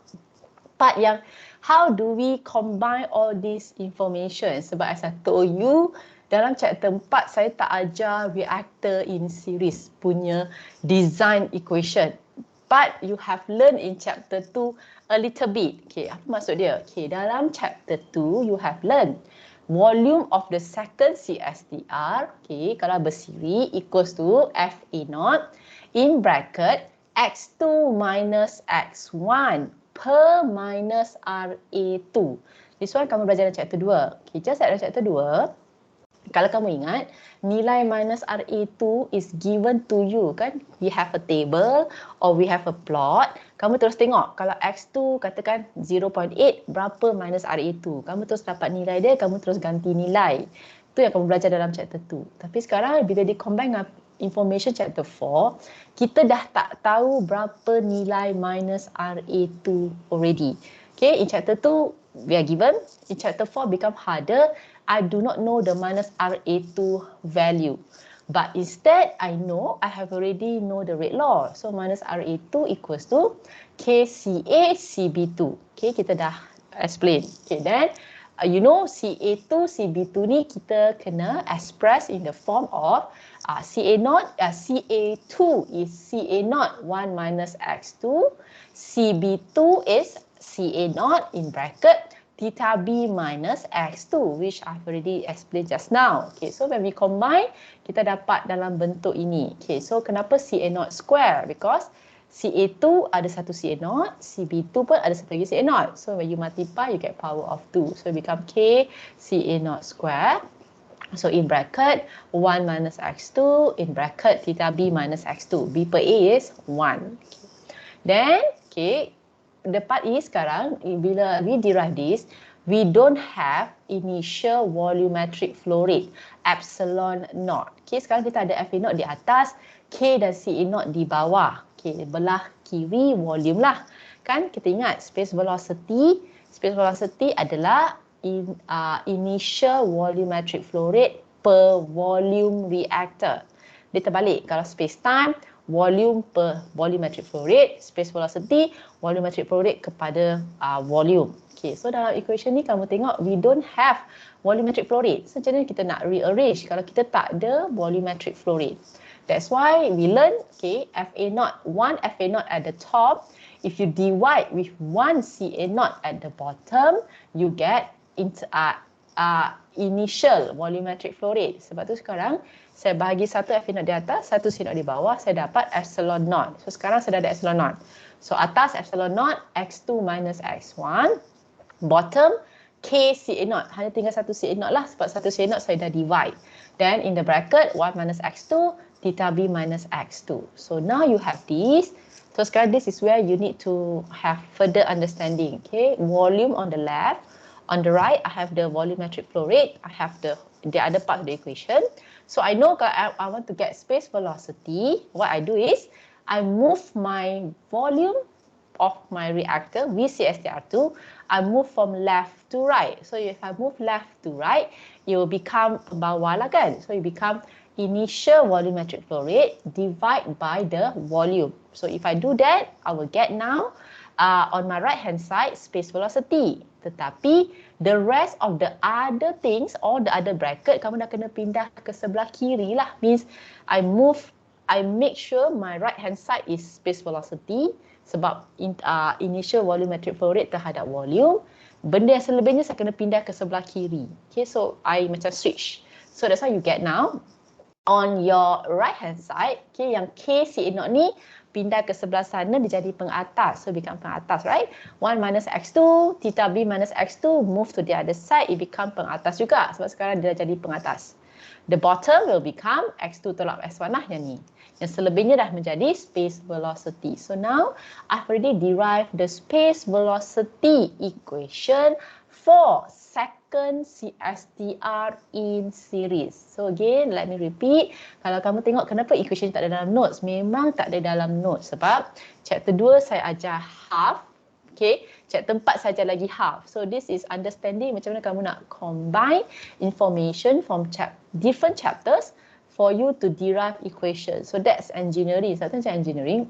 part yang how do we combine all this information? Sebab as I told you, dalam chapter 4 saya tak ajar reactor in series punya design equation. But you have learned in chapter 2 a little bit. Okay, apa maksud dia? Okay, dalam chapter 2 you have learned volume of the second CSTR, okay, kalau bersiri equals to FA0 in bracket X2 minus X1 per minus RA2. This one kamu belajar dalam chapter 2. Okay, just dalam chapter 2, kalau kamu ingat, nilai minus RA2 is given to you, kan? We have a table or we have a plot. Kamu terus tengok, kalau X2 katakan 0.8, berapa minus RA2? Kamu terus dapat nilai dia, kamu terus ganti nilai. Itu yang kamu belajar dalam chapter 2. Tapi sekarang bila di-combine dengan information chapter 4, kita dah tak tahu berapa nilai minus RA2 already. Okay, in chapter 2, we are given. In chapter 4, become harder. I do not know the minus RA2 value. But instead, I have already know the rate law. So, minus RA2 equals to KCA CB2. Okay, kita dah explain. Okay, then, you know CA2, CB2 ni kita kena express in the form of CA2 is CA0 1 minus X2. CB2 is CA0 in bracket theta B minus X2, which I've already explained just now. Okay, so when we combine, kita dapat dalam bentuk ini. Okay, so kenapa CA0 square? Because CA2 ada satu CA0, CB2 pun ada satu lagi CA0. So when you multiply, you get power of 2. So it become K CA0 square. So in bracket 1 minus X2 in bracket theta B minus X2. B per A is 1. Okay. Then, okay, the part E sekarang, bila we derive this, we don't have initial volumetric flow rate, epsilon naught. Okay, sekarang kita ada FA naught di atas, K dan CA naught di bawah. Okay, belah kiri volume lah. Kan kita ingat space velocity adalah initial volumetric flow rate per volume reactor. Dia terbalik. Kalau space time, volume per volumetric flow rate, space velocity, volumetric flow rate kepada volume. Okay, so dalam equation ni kamu tengok we don't have volumetric flow rate. So macam mana kita nak rearrange kalau kita tak ada volumetric flow rate? That's why we learn, okay, FA0, 1 FA0 at the top. If you divide with 1 CA0 at the bottom, you get initial volumetric flow rate. Sebab tu sekarang saya bahagi satu FA0 di atas, satu CA0 di bawah, saya dapat epsilon naught. So sekarang saya dah ada epsilon naught. So atas epsilon naught, X2 minus X1. Bottom, K CA0. Hanya tinggal satu CA0 lah sebab satu CA0 saya dah divide. Then in the bracket, 1 minus X2, theta B minus X2. So now you have this. So sekarang this is where you need to have further understanding. Okay, volume on the left. On the right, I have the volumetric flow rate. I have the other part of the equation. So I know kalau I want to get space velocity, what I do is I move my volume of my reactor, VCSTR2, I move from left to right. So if I move left to right, it will become bawah lah kan. So it become initial volumetric flow rate divided by the volume. So if I do that, I will get now on my right hand side space velocity. Tetapi the rest of the other things, all the other bracket, kamu dah kena pindah ke sebelah kiri lah. Means I make sure my right hand side is space velocity sebab initial volumetric flow rate terhadap volume. Benda yang selebihnya saya kena pindah ke sebelah kiri. Okay, so I macam switch. So that's why you get now on your right hand side, okay, yang K CA0 ni pindah ke sebelah sana dia jadi pengatas. So become pengatas, right? 1 minus X2, theta B minus X2 move to the other side, it become pengatas juga sebab sekarang dia dah jadi pengatas. The bottom will become X2 tolak S1 lah yang ni. Yang selebihnya dah menjadi space velocity. So now I've already derived the space velocity equation for second CSTR in series. So again, let me repeat. Kalau kamu tengok kenapa equation tak ada dalam notes, memang tak ada dalam notes sebab chapter 2 saya ajar half. Okay, chapter 4 saya ajar lagi half. So this is understanding macam mana kamu nak combine information from different chapters for you to derive equations. So that's engineering. Satu macam engineering,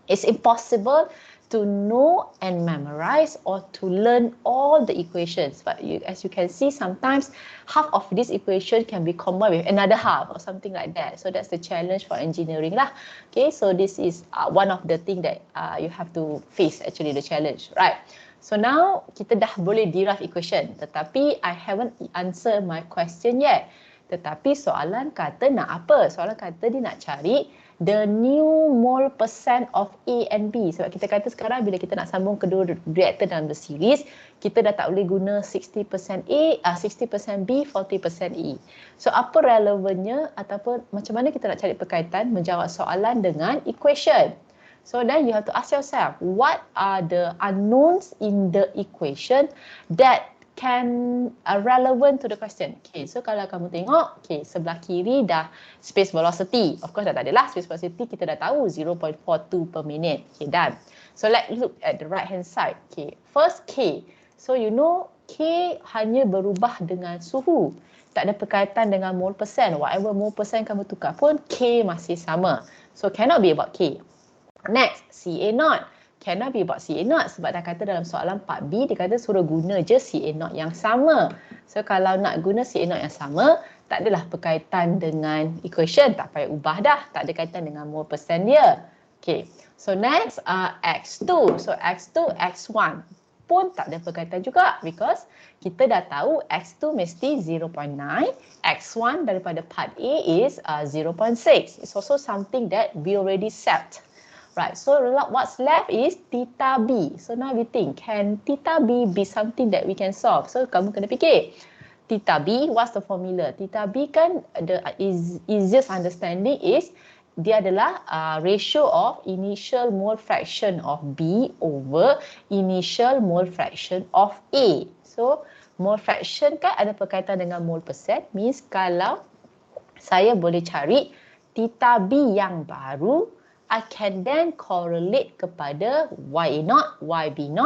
it's impossible to know and memorize or to learn all the equations. But as you can see, sometimes half of this equation can be combined with another half or something like that. So that's the challenge for engineering lah. Okay, so this is one of the thing that you have to face actually, the challenge, right? So now kita dah boleh derive equation, tetapi I haven't answered my question yet. Tetapi soalan kata nak apa? Soalan kata dia nak cari the new mole percent of A and B. Sebab kita kata sekarang bila kita nak sambung kedua reaktor dalam the series, kita dah tak boleh guna 60% A, 60% B, 40% E. So apa relevannya ataupun macam mana kita nak cari berkaitan menjawab soalan dengan equation? So then you have to ask yourself, what are the unknowns in the equation that can relevant to the question. Okay, so kalau kamu tengok, okay, sebelah kiri dah space velocity. Of course dah tak ada lah space velocity, kita dah tahu 0.42 per minute. Okay, done. So let's look at the right hand side. Okay, first K. So you know K hanya berubah dengan suhu. Tak ada berkaitan dengan mole percent. Whatever mole percent kamu tukar pun K masih sama. So cannot be about K. Next, CA0. Cannot be about CA0 sebab dah kata dalam soalan part B dia kata suruh guna je CA0 yang sama. So kalau nak guna CA0 yang sama, tak adalah berkaitan dengan equation, tak payah ubah dah, tak ada kaitan dengan mole percent dia. Okay, so next X2. So X2, X1 pun tak ada berkaitan juga because kita dah tahu X2 mesti 0.9, X1 daripada part A is 0.6. It's also something that we already set. Right, so what's left is theta B. So now we think, can theta B be something that we can solve? So kamu kena fikir, theta B, what's the formula? Theta B kan, the easiest understanding is, dia adalah ratio of initial mole fraction of B over initial mole fraction of A. So, mole fraction kan ada berkaitan dengan mole percent, means kalau saya boleh cari theta B yang baru, I can then correlate kepada YA0, YB0,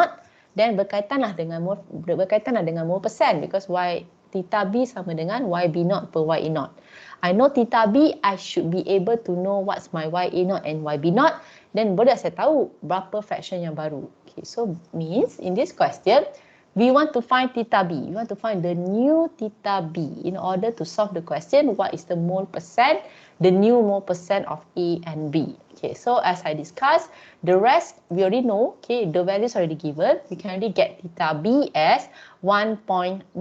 dan berkaitanlah dengan mole percent because theta B sama dengan YB0 per YA0. I know theta B, I should be able to know what's my YA0 and YB0, then boleh saya tahu berapa fraction yang baru. Okay, so means in this question, we want to find theta B. We want to find the new theta B in order to solve the question, what is the mole percent, the new mole percent of A and B. Okay, so as I discussed, the rest we already know, okay, the values already given. We can already get theta B as 1.93.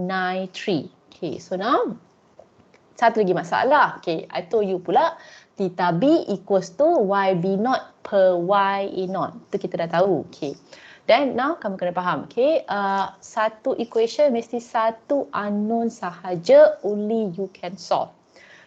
Okay, so now, satu lagi masalah. Okay, I told you pula, theta B equals to YB0 per YA0. Itu kita dah tahu. Okay. Then now kamu kena faham. Okay, satu equation mesti satu unknown sahaja, only you can solve.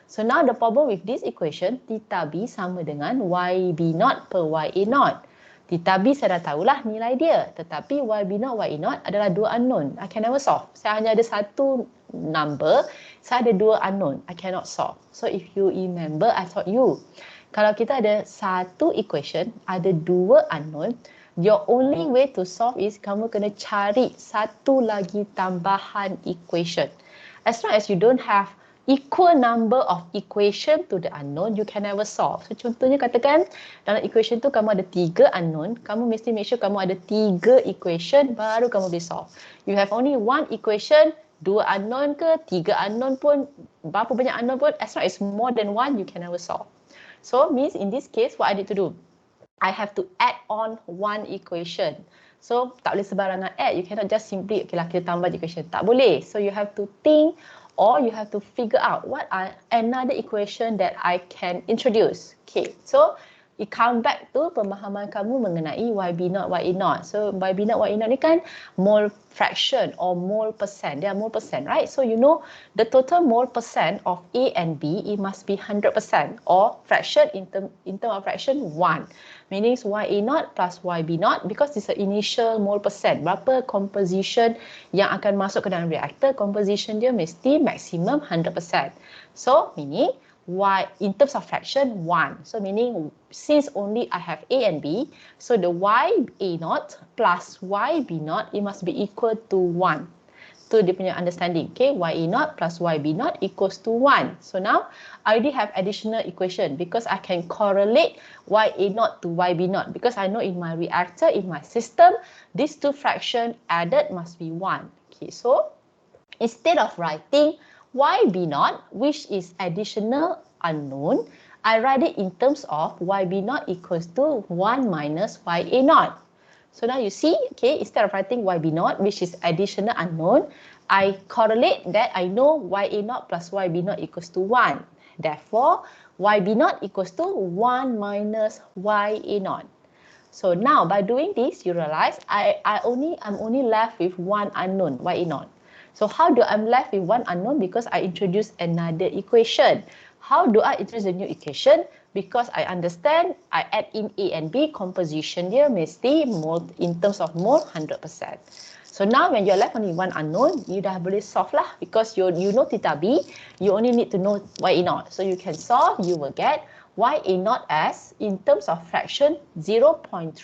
So now the problem with this equation, theta B sama dengan YB0 per YA0. Theta B saya dah tahulah nilai dia. Tetapi YB0, YA0 adalah dua unknown. I can never solve. Saya hanya ada satu number, saya ada dua unknown. I cannot solve. So if you remember, I taught you. Kalau kita ada satu equation, ada dua unknown, your only way to solve is kamu kena cari satu lagi tambahan equation. As long as you don't have equal number of equation to the unknown, you can never solve. So contohnya katakan dalam equation tu kamu ada 3 unknown, kamu mesti make sure kamu ada 3 equation baru kamu boleh solve. You have only one equation, 2 unknown ke, 3 unknown pun, berapa banyak unknown pun, as long as more than one, you can never solve. So means in this case, what I need to do? I have to add on one equation. So tak boleh sembarangan add. You cannot just simply, okay lah, kita tambah equation. Tak boleh. So you have to think or you have to figure out what are another equation that I can introduce. Okay, so it come back to pemahaman kamu mengenai YB0, YA0. So YB0, YA0 ni kan mole fraction or mole percent. They are mole percent, right? So you know the total mole percent of A and B, it must be 100% or fraction in term of fraction 1. Meaning YA0 plus YB0 because it's an initial mole percent. Berapa composition yang akan masuk ke dalam reactor, composition dia mesti maximum 100%. So meaning Y in terms of fraction 1. So meaning since only I have A and B, so the YA0 plus YB0 it must be equal to 1. Tu dia punya understanding. Okay, YA0 plus YB0 equals to 1. So now I already have additional equation because I can correlate YA0 to YB0 because I know in my reactor, in my system, these two fractions added must be 1. Okay, so instead of writing YB0, which is additional unknown, I write it in terms of YB0 equals to 1 minus YA0. So now you see, okay, instead of writing YB0, which is additional unknown, I correlate that I know YA0 plus YB0 equals to 1. Therefore, YB0 equals to 1 minus YA0. So now by doing this, you realize I'm only left with one unknown, YA0. So how do I'm left with one unknown? Because I introduced another equation. How do I introduce a new equation? Because I understand I add in A and B, composition dia mesti mole, in terms of mole 100%. So now when you're left only one unknown, you dah boleh solve lah because you know theta B, you only need to know YA0. So you can solve, you will get YA0 as in terms of fraction 0.34,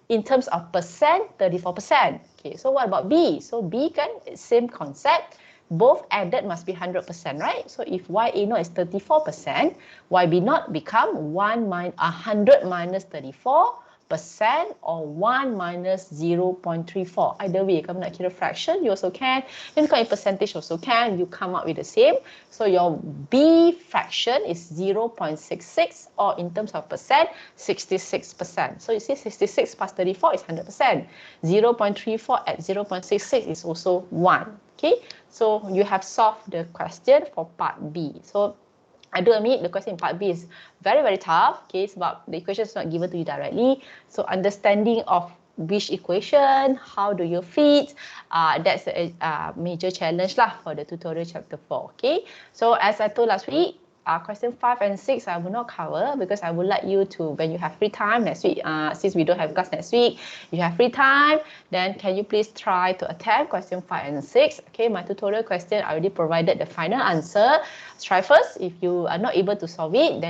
in terms of percent 34%. Okay, so what about B? So B kan same concept, both added must be 100%, right? So if YA0 is 34%, YB0 become 100 minus 34 percent or 1 minus 0.34. Either way, kamu nak kira fraction, you also can. You can in percentage also can. You come up with the same. So your B fraction is 0.66 or in terms of percent, 66%. So you see 66 plus 34 is 100%. 0.34 at 0.66 is also 1. Okay, so you have solved the question for part B. So I do admit the question in part B is very, very tough. Okay, sebab the equation is not given to you directly. So understanding of which equation, how do you fit, that's a major challenge lah for the tutorial chapter 4. Okay, so as I told last week, question 5 and 6 I will not cover because I would like you to, when you have free time next week, since we don't have class next week, you have free time, then can you please try to attempt question 5 and 6. Okay, my tutorial question I already provided the final answer. Try first. If you are not able to solve it, then